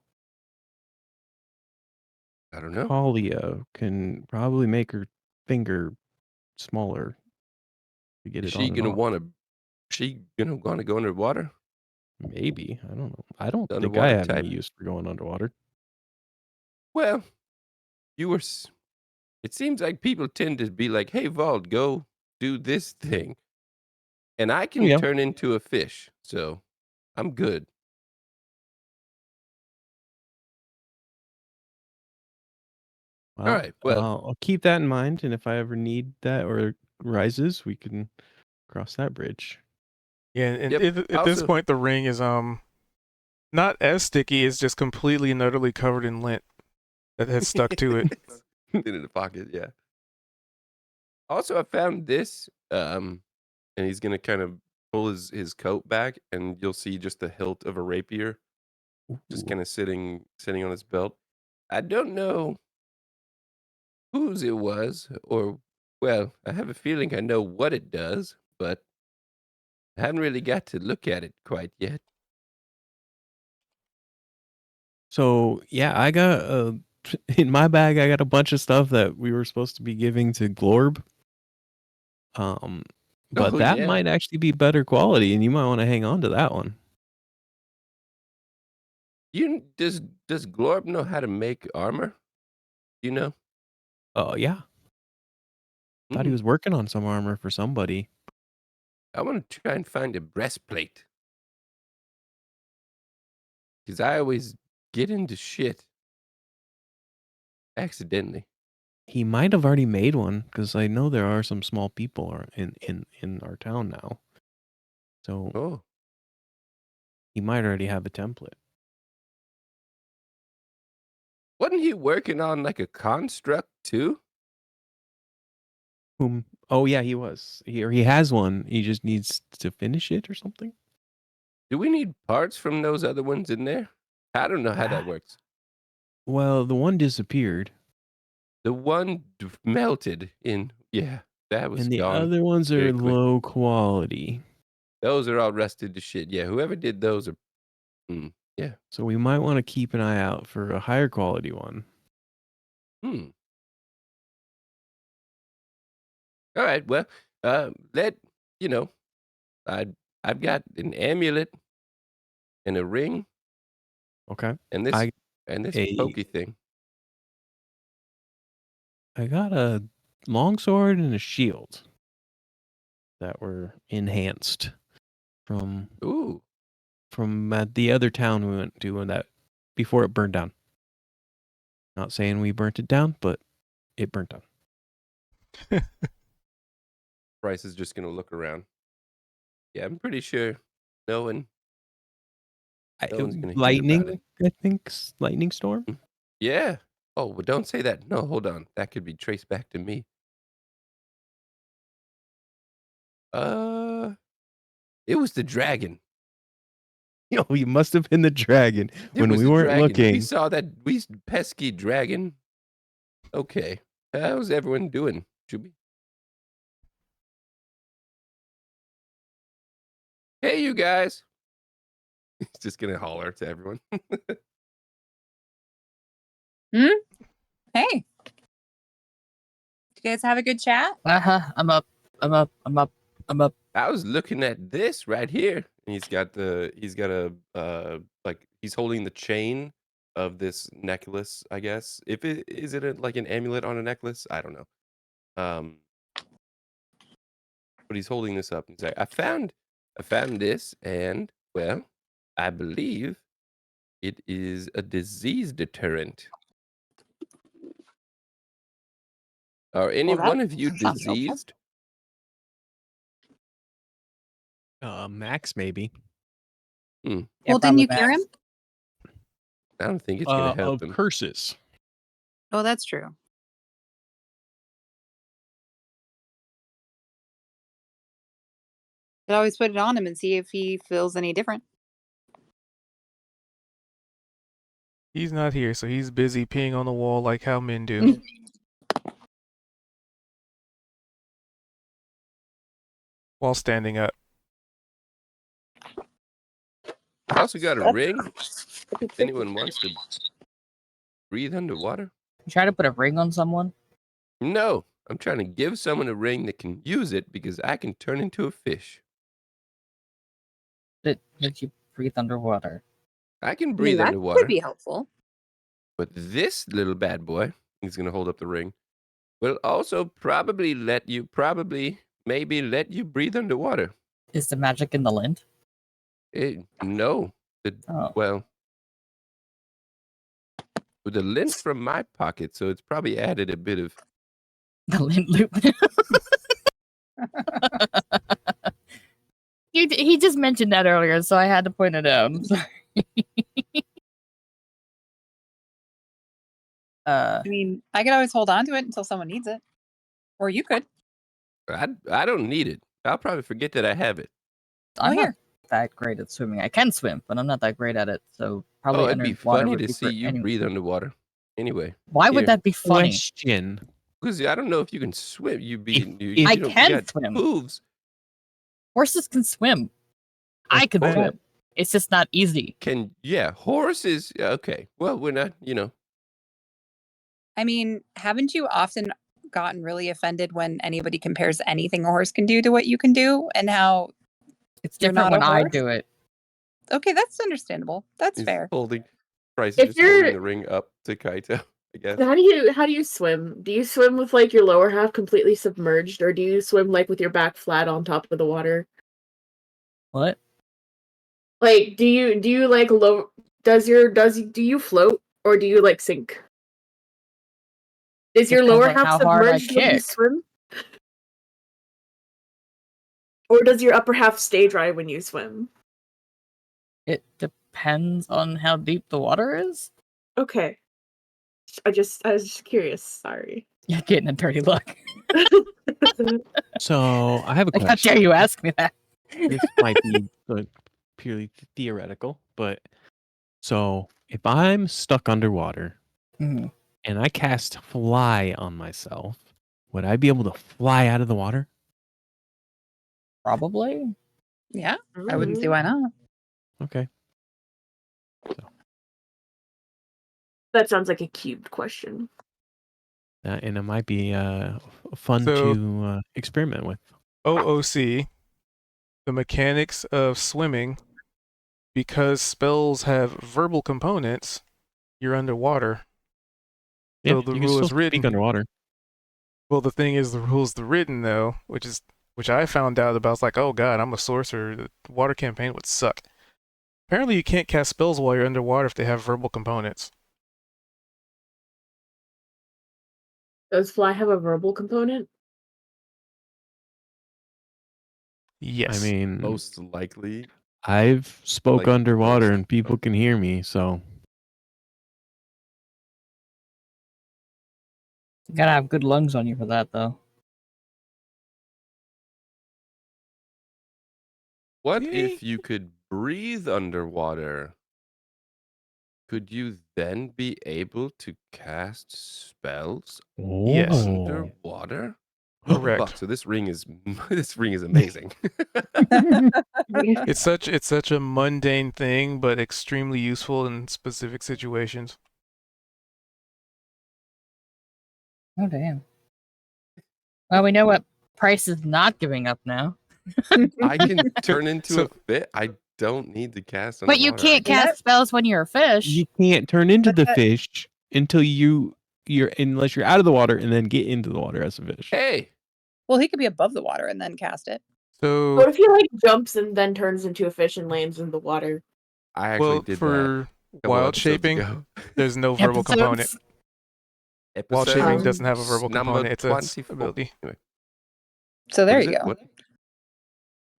I don't know. Talia can probably make her finger smaller to get Is it she on and going to off. want to, she going to want to go underwater? Maybe. I don't know. I don't The think I underwater have any type? use for going underwater. Well, it seems like people tend to be like, hey, Vald, go do this thing. And I can Yeah. turn into a fish. So I'm good. Well, All right. Well, I'll keep that in mind, and if I ever need that or it rises, we can cross that bridge. Yeah, and Yep. at this point, the ring is not as sticky. It's just completely and utterly covered in lint that has stuck to it. in the pocket, yeah. Also, I found this, and he's gonna kind of pull his coat back, and you'll see just the hilt of a rapier, just Ooh. kind of sitting on his belt. I don't know whose it was, or well, I have a feeling I know what it does, but I haven't really got to look at it quite yet. So yeah, I got a in my bag, I got a bunch of stuff that we were supposed to be giving to Glorb. But Oh, that yeah. might actually be better quality, and you might want to hang on to that one. Does Glorb know how to make armor? You know? Oh yeah, thought he was working on some armor for somebody. I want to try and find a breastplate. Because I always get into shit accidentally. He might have already made one because I know there are some small people in our town now. So Oh, he might already have a template. wasn't he working on like a construct too? Whom? Oh yeah, he was. He has one. He just needs to finish it or something. Do we need parts from those other ones in there? I don't know how that works. Well, the one disappeared, The one melted in. Yeah, that was and the gone other ones are very quick. low quality. Those are all rusted to shit. Yeah, whoever did those are. Yeah. So we might want to keep an eye out for a higher quality one. All right. Well, let you know. I've got an amulet and a ring Okay. and this I a pokey thing. I got a longsword and a shield that were enhanced from Ooh. the other town we went to, and that before it burned down. Not saying we burnt it down, but it burnt down. Bryce is just gonna look around. Yeah, I'm pretty sure no one's gonna hear about it. Lightning, I think, lightning storm. Yeah. Oh, well, don't say that. No, hold on. That could be traced back to me. It was the dragon. Oh, you must have been the dragon It when was we the weren't dragon. We looking. saw that pesky dragon. Okay. How's everyone doing, Chuby? Hey, you guys. He's just gonna holler to everyone. Hey. You guys have a good chat? I'm up. I'm up. I'm up. I'm up. I was looking at this right here. And he's got like he's holding the chain of this necklace, I guess. Is it like an amulet on a necklace? I don't know. But he's holding this up and he's like, I found this, and well, I believe it is a disease deterrent. Are any one of you diseased? Max maybe. Yeah, Well, didn't probably you cure him? Max. I don't think it's gonna help Of him. curses. Oh, that's true. Could always put it on him and see if he feels any different. He's not here, so he's busy peeing on the wall like how men do. While standing up. I also got a ring. If anyone wants to breathe underwater. You try to put a ring on someone? No, I'm trying to give someone a ring that can use it because I can turn into a fish. That makes you breathe underwater. I can I mean, breathe that underwater. could be helpful. But this little bad boy, he's going to hold up the ring, will also maybe let you breathe underwater. Is the magic in the lint? No. Oh. Well, with the lint from my pocket, so it's probably added a bit of. The lint loop. He just mentioned that earlier, so I had to point it out. I'm sorry. I mean, I could always hold on to it until someone needs it. Or you could. I don't need it. I'll probably forget that I have it. I'm not here. that great at swimming. I can swim, but I'm not that great at it. So probably Oh, it'd be underwater funny would to be see for you any- breathe underwater. Anyway, Why here. would that be funny? Question. Because I don't know if you can swim. I don't- can you got swim. Hooves. Horses can swim. I can swim. It's just not easy. Horses. Okay. Well, we're not. I mean, haven't you often gotten really offended when anybody compares anything a horse can do to what you can do, and how It's you're different not a when I horse? do it. Okay, that's understandable. That's He's fair. Price is If just holding you're the ring up to Kaito, I guess. how do you swim? Do you swim with like your lower half completely submerged, or do you swim like with your back flat on top of the water? What? Like, do you like low? Do you float or do you like sink? Is your Depends lower on half how hard I submerged when you kick. swim? Or does your upper half stay dry when you swim? It depends on how deep the water is. Okay. I was just curious. Sorry. You're getting a dirty look. So I have a Like, how question. dare you ask me that? This might be purely theoretical, but so if I'm stuck underwater Mhm. and I cast fly on myself, would I be able to fly out of the water? Probably. Yeah, I wouldn't see why not. Okay. That sounds like a cubed question. And it might be fun So- to experiment with. OOC, the mechanics of swimming, because spells have verbal components, you're underwater. Yeah, So the you can rule still is written. speak underwater. Well, the thing is, the rule's the written though, which I found out about. It's like, oh god, I'm a sorcerer. The water campaign would suck. Apparently, you can't cast spells while you're underwater if they have verbal components. Does fly have a verbal component? Yes. I mean, Most likely. I've spoke like underwater most- and people can hear me, so You gotta have good lungs on you for that, though. What Yeah. if you could breathe underwater? Could you then be able to cast spells Yes. underwater? Correct. Fuck, so this ring is amazing. It's such a mundane thing, but extremely useful in specific situations. Oh, damn. Well, we know what Price is not giving up now. I can turn into So- a fish. I don't need to cast But you underwater. can't cast spells when you're a fish. you can't turn into But the that- fish until you're unless you're out of the water and then get into the water as a fish. Hey, Well, he could be above the water and then cast it. So, What if he like jumps and then turns into a fish and lands in the water? I actually well, did that for a couple wild episodes shaping, ago. there's no verbal component. Episodes? Wild shaping shaping Um, doesn't have a verbal Number component. It's a 24. ability. Anyway, So there what is you it? go. What?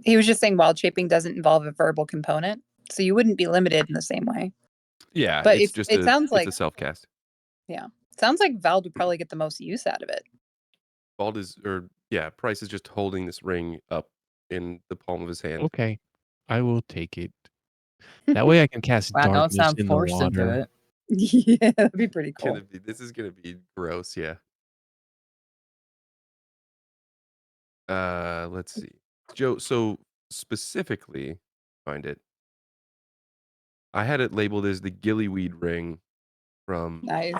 He was just saying wild shaping doesn't involve a verbal component, so you wouldn't be limited in the same way. Yeah, But it's it- just it sounds like- it's a self cast. Sounds like Val would probably get the most use out of it. Price is just holding this ring up in the palm of his hand. Okay, I will take it. That way I can cast Wow, don't darkness sound in the forced into water. it. Yeah, that'd be pretty cool. This is gonna be gross. Yeah. Let's see, Joe. So specifically, find it. I had it labeled as the gillyweed ring from Nice.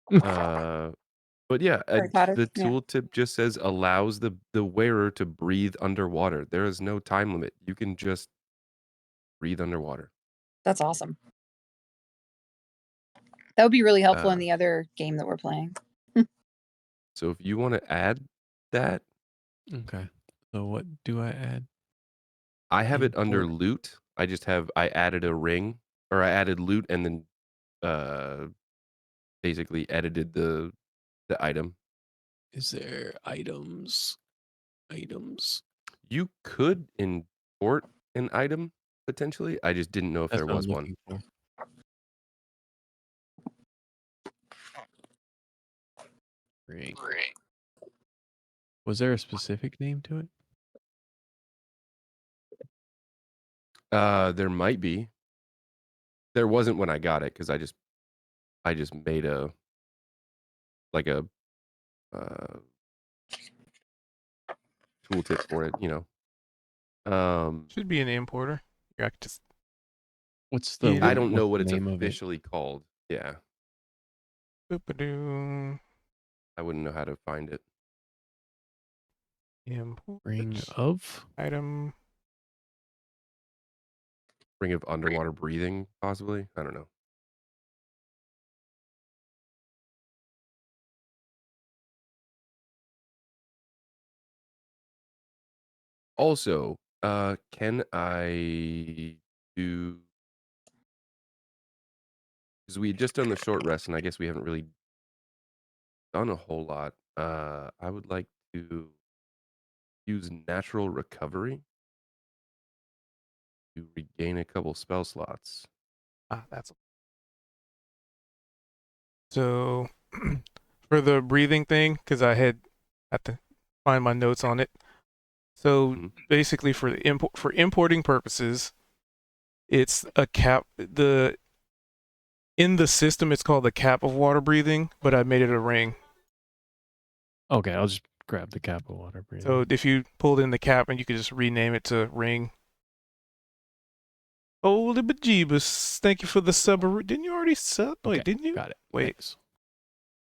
but yeah, Harry Potter, the yeah. tooltip just says allows the wearer to breathe underwater. There is no time limit. You can just breathe underwater. That's awesome. That would be really helpful in Uh, the other game that we're playing. So if you want to add that, Okay, so what do I add? I have it under Import. loot. I added a ring, or I added loot and then basically edited the item. Is there items? Items. You could import an item potentially. I just didn't know if That's there what was I'm one. looking for. Ring. Was there a specific name to it? There might be. There wasn't when I got it because I just made a tooltip for it, Should be an importer. Yeah, I could just What's the? Yeah, I don't know what's what the it's name of it? officially called. Yeah. Boop-a-doo. I wouldn't know how to find it. Import Ring of. item. Ring of underwater breathing, possibly. I don't know. Also, can I do? Because we had just done the short rest, and I guess we haven't really done a whole lot. I would like to use natural recovery to regain a couple spell slots. That's so for the breathing thing, because I had to find my notes on it. So Mhm. basically, for the importing purposes, it's a cap. In the system, it's called the cap of water breathing, but I made it a ring. Okay, I'll just grab the cap of water breathing. So if you pulled in the cap, and you could just rename it to ring. Holy bejeebus! Thank you for the sub. Didn't you already sub? Okay, Wait, didn't you? got it. Wait, Thanks.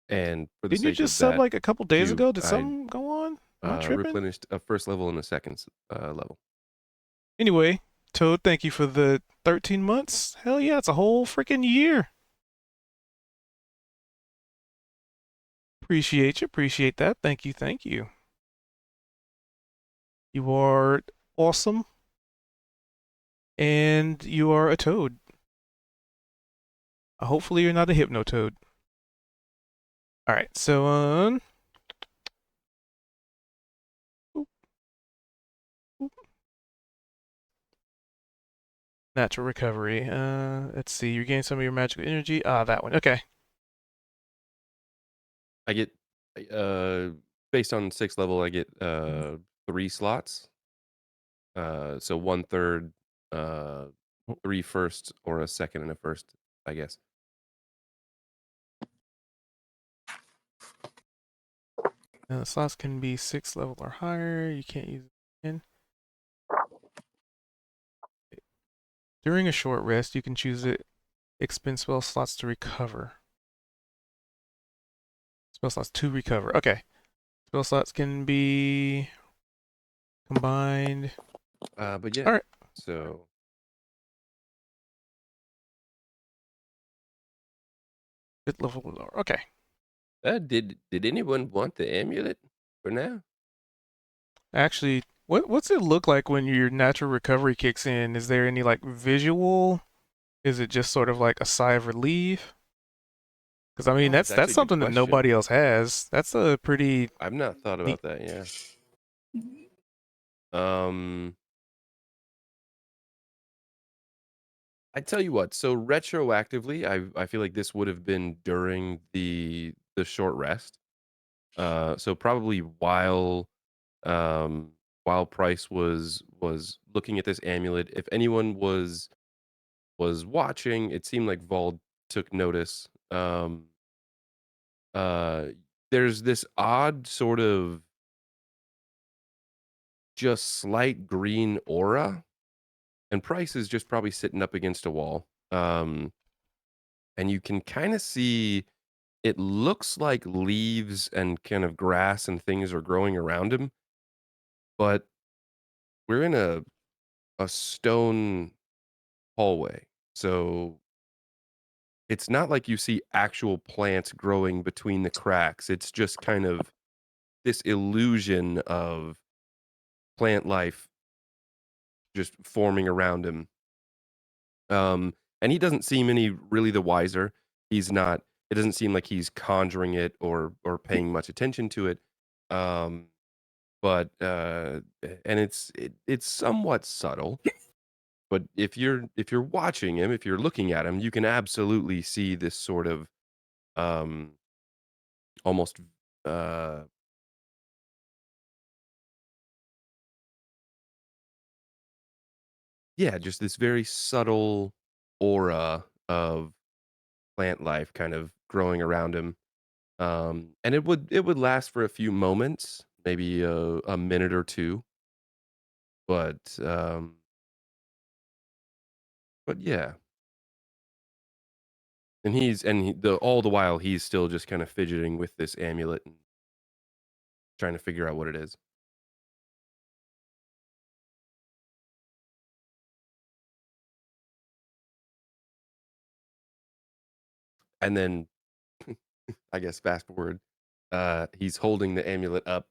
And for the didn't you sake just of sub that, like a couple days Q, ago? Did I something go on? Am I tripping? replenished a first level and a second level. Anyway, Toad, thank you for the 13 months. Hell yeah, it's a whole freaking year. Appreciate you. Appreciate that. Thank you. Thank you. You are awesome. And you are a toad. Hopefully you're not a hypno toad. Alright, so natural recovery. Let's see. You gain some of your magical energy. That one. Okay. I get based on 6th level, I get 3 slots. So 1/3, 3 first, or a second and a first, I guess. The slots can be 6th level or higher. You can't use it again. During a short rest, you can choose it. Expend spell slots to recover. Spell slots to recover. Okay. Spell slots can be combined. But yeah. All right. So 5th level or lower. Okay. did anyone want the amulet for now? Actually, what's it look like when your natural recovery kicks in? Is there any like visual? Is it just sort of like a sigh of relief? Because I mean, Oh, that's actually a good something that question. nobody else has. That's a pretty I've not thought neat. about that. Yeah. I tell you what. So retroactively, I feel like this would have been during the short rest. So probably while Price was looking at this amulet, if anyone was watching, it seemed like Vald took notice. Uh, there's this odd sort of just slight green aura, and Price is just probably sitting up against a wall. And you can kind of see it looks like leaves and kind of grass and things are growing around him, but we're in a stone hallway. So it's not like you see actual plants growing between the cracks. It's just kind of this illusion of plant life just forming around him. And he doesn't seem any really the wiser. He's not. It doesn't seem like he's conjuring it or paying much attention to it. Um, but and it's somewhat subtle. But if you're watching him, if you're looking at him, you can absolutely see this sort of um almost uh yeah, just this very subtle aura of plant life kind of growing around him. And it would last for a few moments, maybe a minute or two, but but yeah. And all the while he's still just kind of fidgeting with this amulet and trying to figure out what it is. And then I guess fast forward, he's holding the amulet up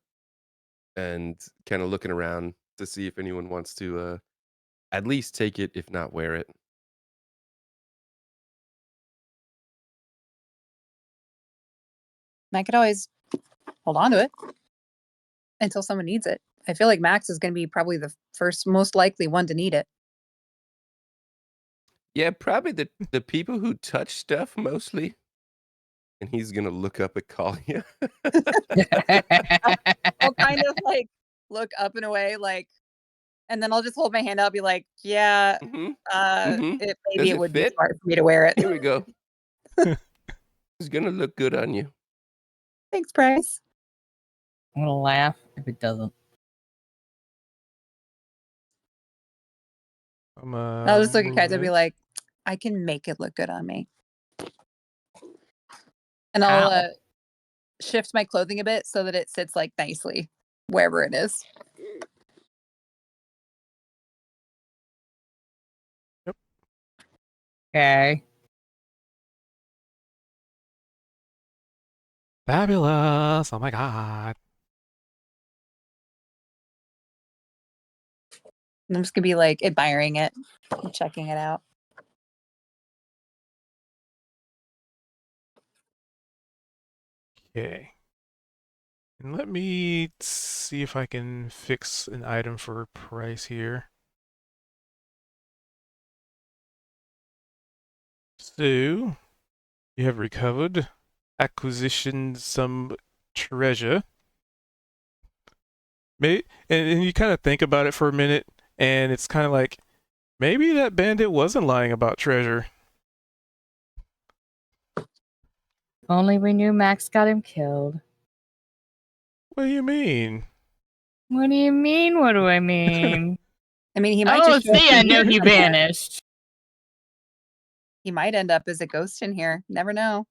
and kind of looking around to see if anyone wants to at least take it, if not wear it. I could always hold on to it until someone needs it. I feel like Max is going to be probably the first, most likely one to need it. Yeah, probably the people who touch stuff mostly. And he's gonna look up at Kalia. I'll kind of like look up and away, like, and then I'll just hold my hand out, be like, "Yeah, maybe Does it it would be fit? smart for me to wear it." Here we go. It's gonna look good on you. Thanks, Price. I'm gonna laugh if it doesn't. I'll just look at Kaiser and be like, "I can make it look good on me," and I'll Ow. shift my clothing a bit so that it sits like nicely wherever it is. Okay. Fabulous. Oh my god. And I'm just gonna be like admiring it, and checking it out. Okay. And let me see if I can fix an item for price here. So, you have recovered, acquisition some treasure. Maybe, and you kind of think about it for a minute, and it's kind of like, maybe that bandit wasn't lying about treasure. Only we knew Max got him killed. What do you mean? What do you mean? What do I mean? I mean, he might Oh, just show up see, I in knew here he somewhere. vanished. He might end up as a ghost in here. Never know.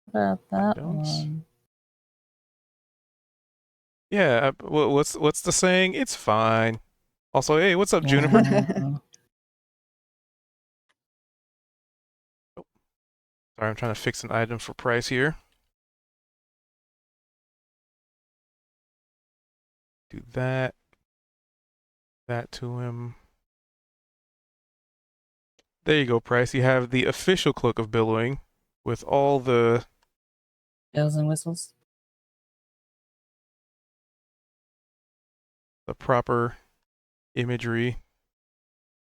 About that don't. one. Yeah, what's the saying? It's fine. Also, hey, what's up, Juniper? Wow. Sorry, I'm trying to fix an item for price here. Do that. That to him. There you go, Price. You have the official Cloak of Billowing with all the Bells and whistles. proper imagery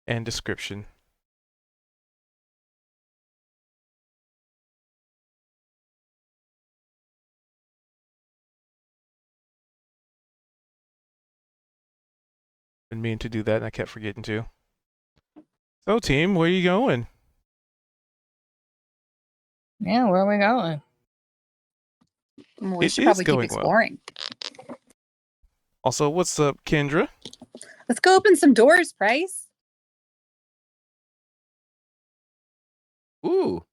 and description. Been meaning to do that, and I kept forgetting to. So, team, where are you going? Yeah, where are we going? We It should is probably keep going well. exploring. Also, what's up, Kendra? Let's go open some doors, Price. Ooh.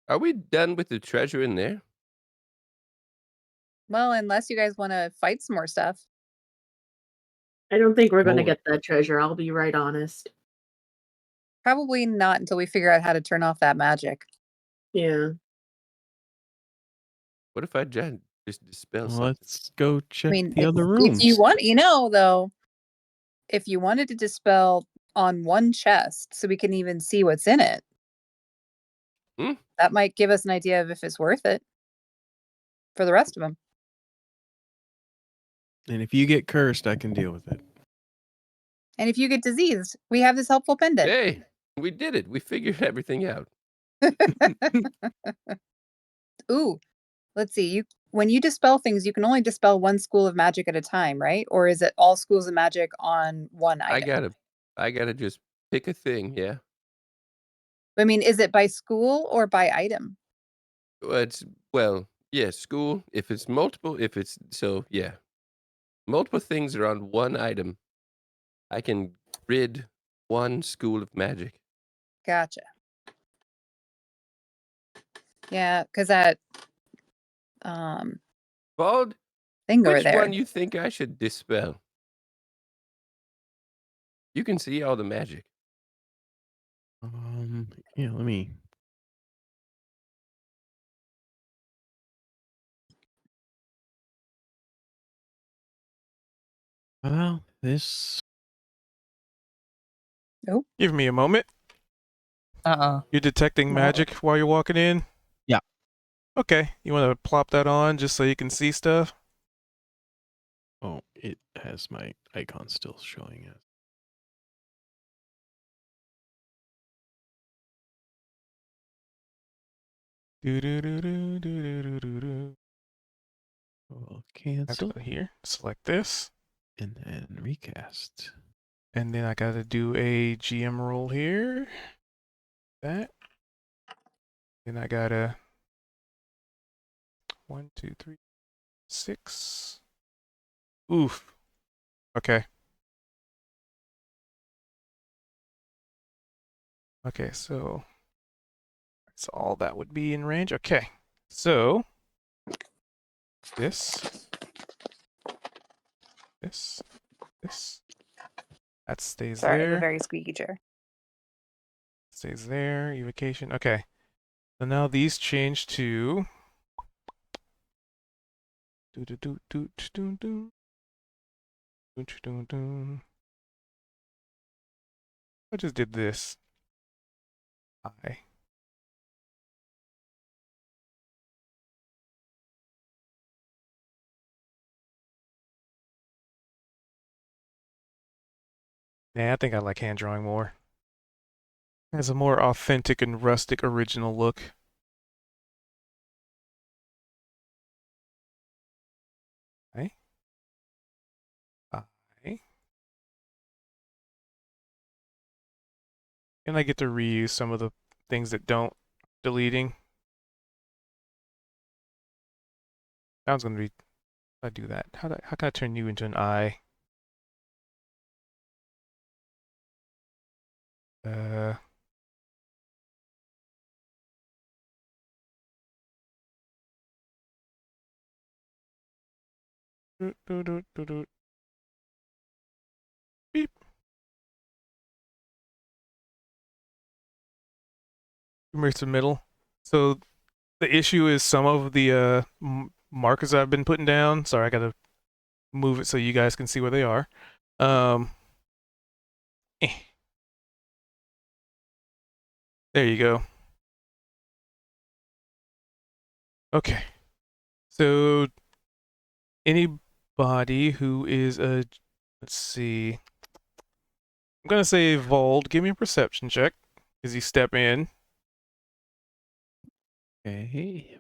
Are we done with the treasure in there? Well, unless you guys want to fight some more stuff. I don't think we're going to More. get that treasure. I'll be right honest. Probably not until we figure out how to turn off that magic. Yeah. What if I just dispel something? Let's go I check mean, the other if rooms. you want, though, if you wanted to dispel on one chest so we can even see what's in it, that might give us an idea of if it's worth it for the rest of them. And if you get cursed, I can deal with it. And if you get diseased, we have this helpful pendant. Hey, we did it. We figured everything out. Ooh, let's see. When you dispel things, you can only dispel one school of magic at a time, right? Or is it all schools of magic on one item? I gotta just pick a thing, yeah. I mean, is it by school or by item? Yeah, school. If it's multiple, yeah. Multiple things are on one item. I can rid one school of magic. Gotcha. Yeah, because that Bald, thing over which there. one you think I should dispel? You can see all the magic. Yeah, let me. Well, this. Give me a moment. You're detecting No. magic while you're walking in? Yeah. Okay. You want to plop that on just so you can see stuff? Oh, it has my icon still showing it. Do do do do do do do do. We'll I have to cancel go here. Select this. and then recast. And then I gotta do a GM roll here. That. Then I gotta 1, 2, 3, 6. Oof. Okay. Okay, so that's all that would be in range. Okay. So this, this, this. That stays Sorry, I have a there. very squeaky chair. Stays there. Evocation. Okay. So now these change to do do do do do do do do do. I just did this. I. Nah, I think I like hand drawing more. It has a more authentic and rustic original look. I. I. And I get to reuse some of the things that don't deleting. That one's gonna be. I do that. How can I turn you into an eye? Uh. Do, do, do, do, do. Beep. Remove the middle. So the issue is some of the markers I've been putting down. Sorry, I gotta move it so you guys can see where they are. Eh. There you go. Okay. So anybody who is a, let's see, I'm gonna say Vold. Give me a perception check as you step in. Okay.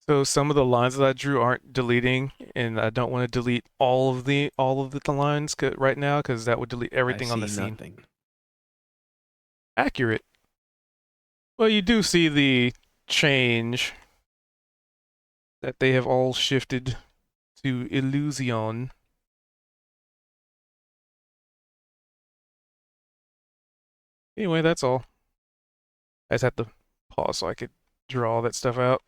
So some of the lines that I drew aren't deleting, and I don't want to delete all of the lines right now because that would delete I everything on see the scene. nothing. Accurate. Well, you do see the change that they have all shifted to illusion. Anyway, that's all. I just had to pause so I could draw all that stuff out.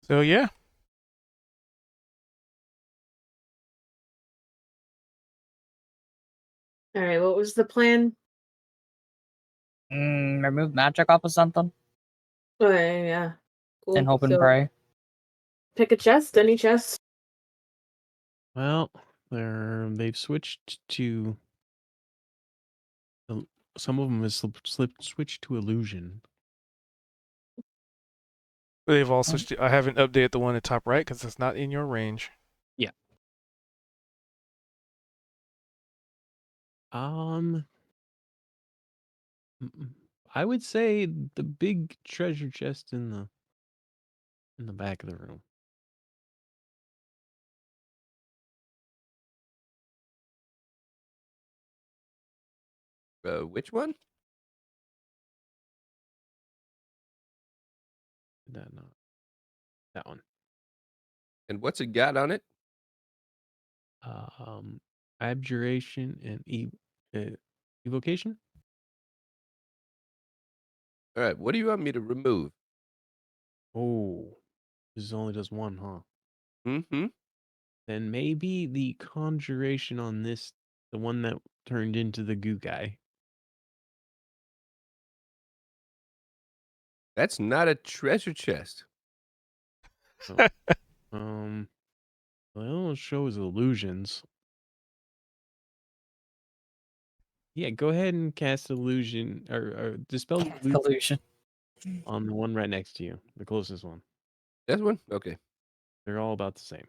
So yeah, All right, what was the plan? Remove magic off of something Okay, yeah. Cool. and hope and So, pray. pick a chest, any chest. Well, they've switched to some of them has switched to illusion. they've all switched. I haven't updated the one at top right because it's not in your range. Yeah. Um. I would say the big treasure chest in the back of the room. Which one? Did that not? That one. And what's it got on it? Abjuration and evocation. All right. What do you want me to remove? Oh, this only does one, huh? Mm-hmm. Then maybe the conjuration on this, the one that turned into the goo guy. That's not a treasure chest. Oh, well, it shows illusions. Yeah, go ahead and cast illusion or dispel illusion Illusion. on the one right next to you, the closest one. This one? Okay. They're all about the same.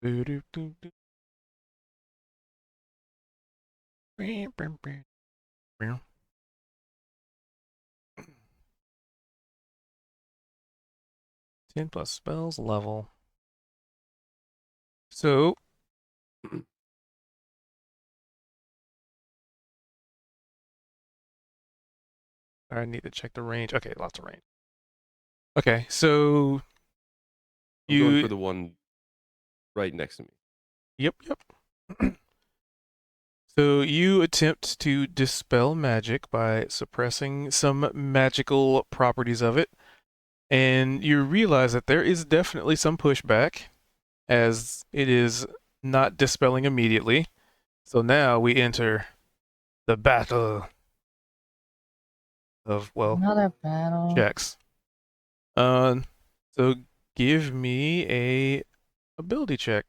Boo-doo-doo-doo. 10 plus spells level. So I need to check the range. Okay, lots of range. Okay, so I'm going for you the one right next to me. yep. So you attempt to dispel magic by suppressing some magical properties of it, and you realize that there is definitely some pushback as it is not dispelling immediately. So now we enter the battle of, well, Another battle. checks. So give me a ability check.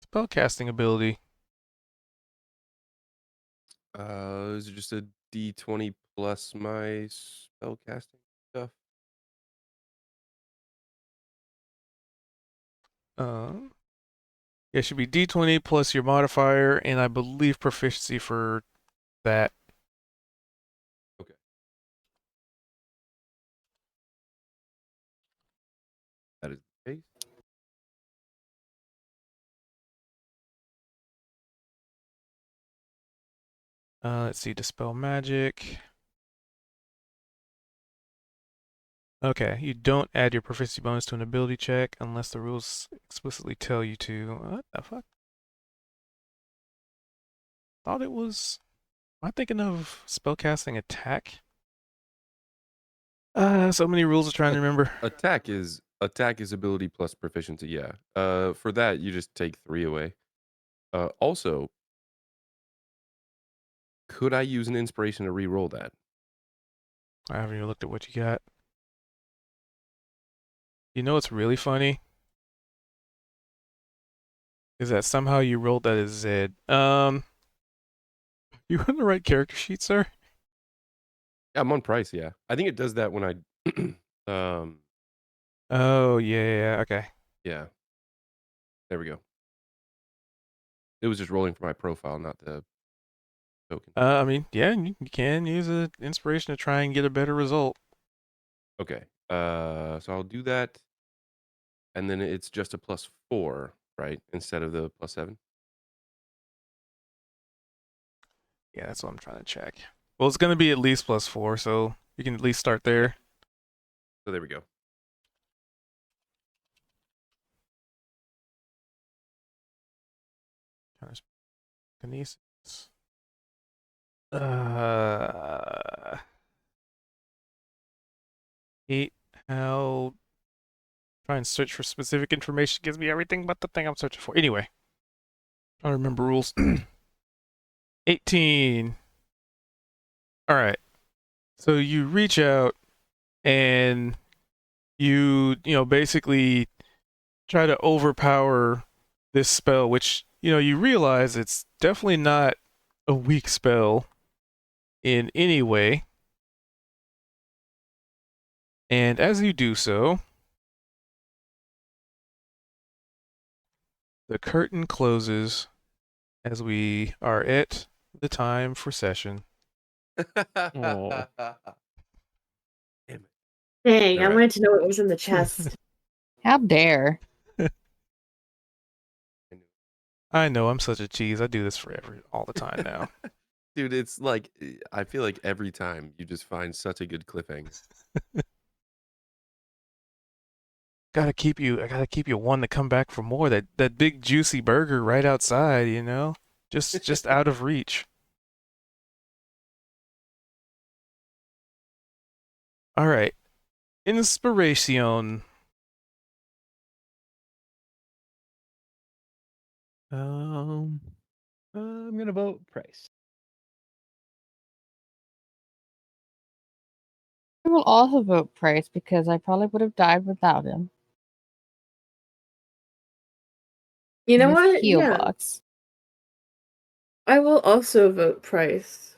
Spellcasting ability. Is it just a D20 plus my spellcasting stuff? It should be D20 plus your modifier, and I believe proficiency for that. Okay. That is the case. Let's see, dispel magic. Okay, you don't add your proficiency bonus to an ability check unless the rules explicitly tell you to. What the fuck? Thought it was. Am I thinking of spellcasting attack? So many rules to try and remember. Attack is ability plus proficiency. Yeah. For that you just take 3 away. Also, could I use an inspiration to re-roll that? I haven't even looked at what you got. You know what's really funny? Is that somehow you rolled that as Zed. You on the right character sheet, sir? Yeah, I'm on price. Yeah, I think it does that when I. Oh yeah, okay. Yeah. There we go. It was just rolling for my profile, not the token. I mean, yeah, you can use an inspiration to try and get a better result. Okay. So I'll do that, and then it's just a +4, right, instead of the +7. Yeah, that's what I'm trying to check. Well, it's gonna be at least +4, so you can at least start there. So there we go. Kinesis. 8. How? Try and search for specific information. Gives me everything but the thing I'm searching for. Anyway, trying to remember rules. 18. All right. So you reach out and you basically try to overpower this spell, which you realize it's definitely not a weak spell in any way. And as you do so, the curtain closes as we are at the time for session. Aw. Damn it. Dang, I Alright. wanted to know what was in the chest. How dare? I know, I'm such a cheese. I do this all the time now. Dude, it's like I feel like every time you just find such a good cliffhanger. I gotta keep you wanting to come back for more. That big juicy burger right outside, you know? Just out of reach. All right. Inspiration. I'm gonna vote Price. I will also vote Price because I probably would have died without him. You know His what? heal Yeah, box. I will also vote Price.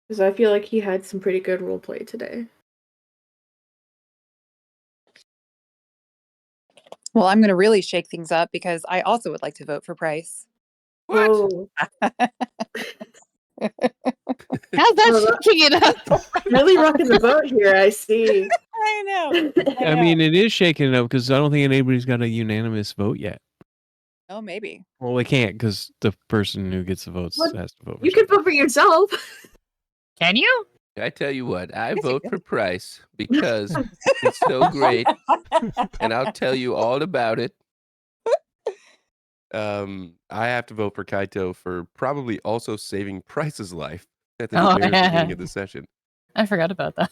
Because I feel like he had some pretty good roleplay today. Well, I'm going to really shake things up because I also would like to vote for Price. Oh, How's that Oh, shaking it up? really rocking the boat here, I see. I know. I mean, it is shaking it up because I don't think anybody's got a unanimous vote yet. Oh, maybe. Well, they can't because the person who gets the votes What? has to vote for You can vote for yourself. Can you? I tell you what, I Yes, you vote can. for Price because he's so great, and I'll tell you all about it. I have to vote for Kaito for probably also saving Price's life at the Oh, very yeah. beginning of the session. I forgot about that.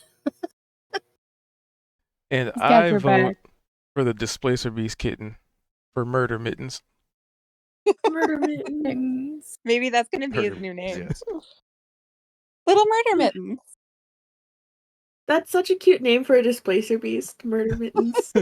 And He's got I your vote back. for the Displacer Beast kitten for Murder Mittens. Murder Mittens. Maybe that's going to be his Murder new name. Yes. Little Murder Mittens. That's such a cute name for a displacer beast. Murder Mittens.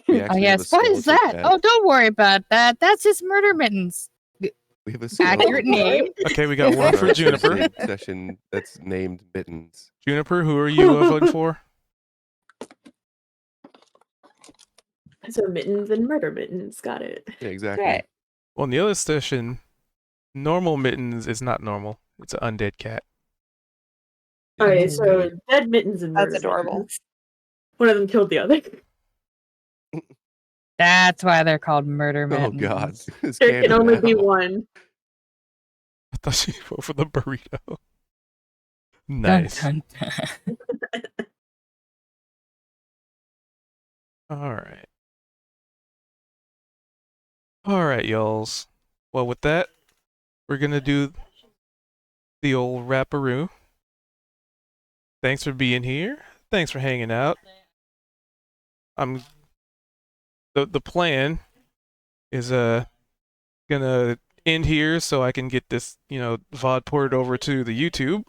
We Oh actually have a yes, what is skeletal that? cat. Oh, don't worry about that. That's his murder mittens. We have a skeletal Accurate name. Okay, we got one on for our Juniper. Tuesday session that's named Mittens. Juniper, who are you voting for? So Mittens and Murder Mittens. Got it. Yeah, exactly. Right. Well, in the other session, normal Mittens is not normal. It's an undead cat. Okay, so dead Mittens and That's Murder adorable. Mittens. One of them killed the other. That's why they're called murder Oh mittens. God, it's There can canon only be now. one. I thought she voted for the burrito. Dun, Nice. dun, dun. All right. All right, y'alls. Well, with that, we're going to do the old wraparoo. Thanks for being here. Thanks for hanging out. The plan is gonna end here so I can get this, VOD ported over to the YouTube,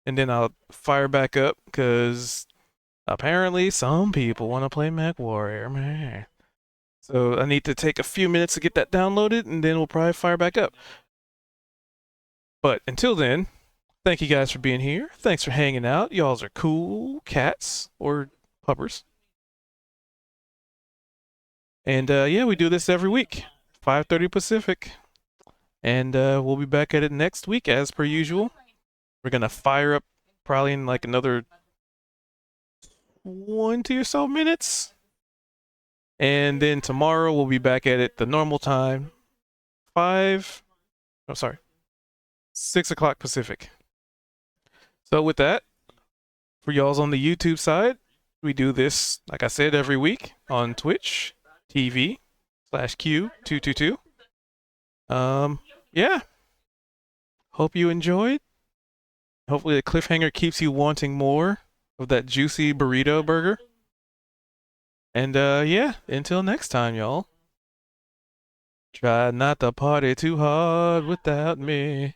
and then I'll fire back up because apparently some people want to play Mech Warrior, man. So I need to take a few minutes to get that downloaded, and then we'll probably fire back up. But until then, thank you guys for being here. Thanks for hanging out. Y'alls are cool cats or puppers. And yeah, we do this every week, 5:30 Pacific. And we'll be back at it next week as per usual. We're gonna fire up probably in like another 20 or so minutes. And then tomorrow we'll be back at it the normal time. 6 o'clock Pacific. So with that, for y'all's on the YouTube side, we do this, like I said, every week on Twitch TV/Q222. Yeah. Hope you enjoyed. Hopefully the cliffhanger keeps you wanting more of that juicy burrito burger. And yeah, until next time, y'all. Try not to party too hard without me.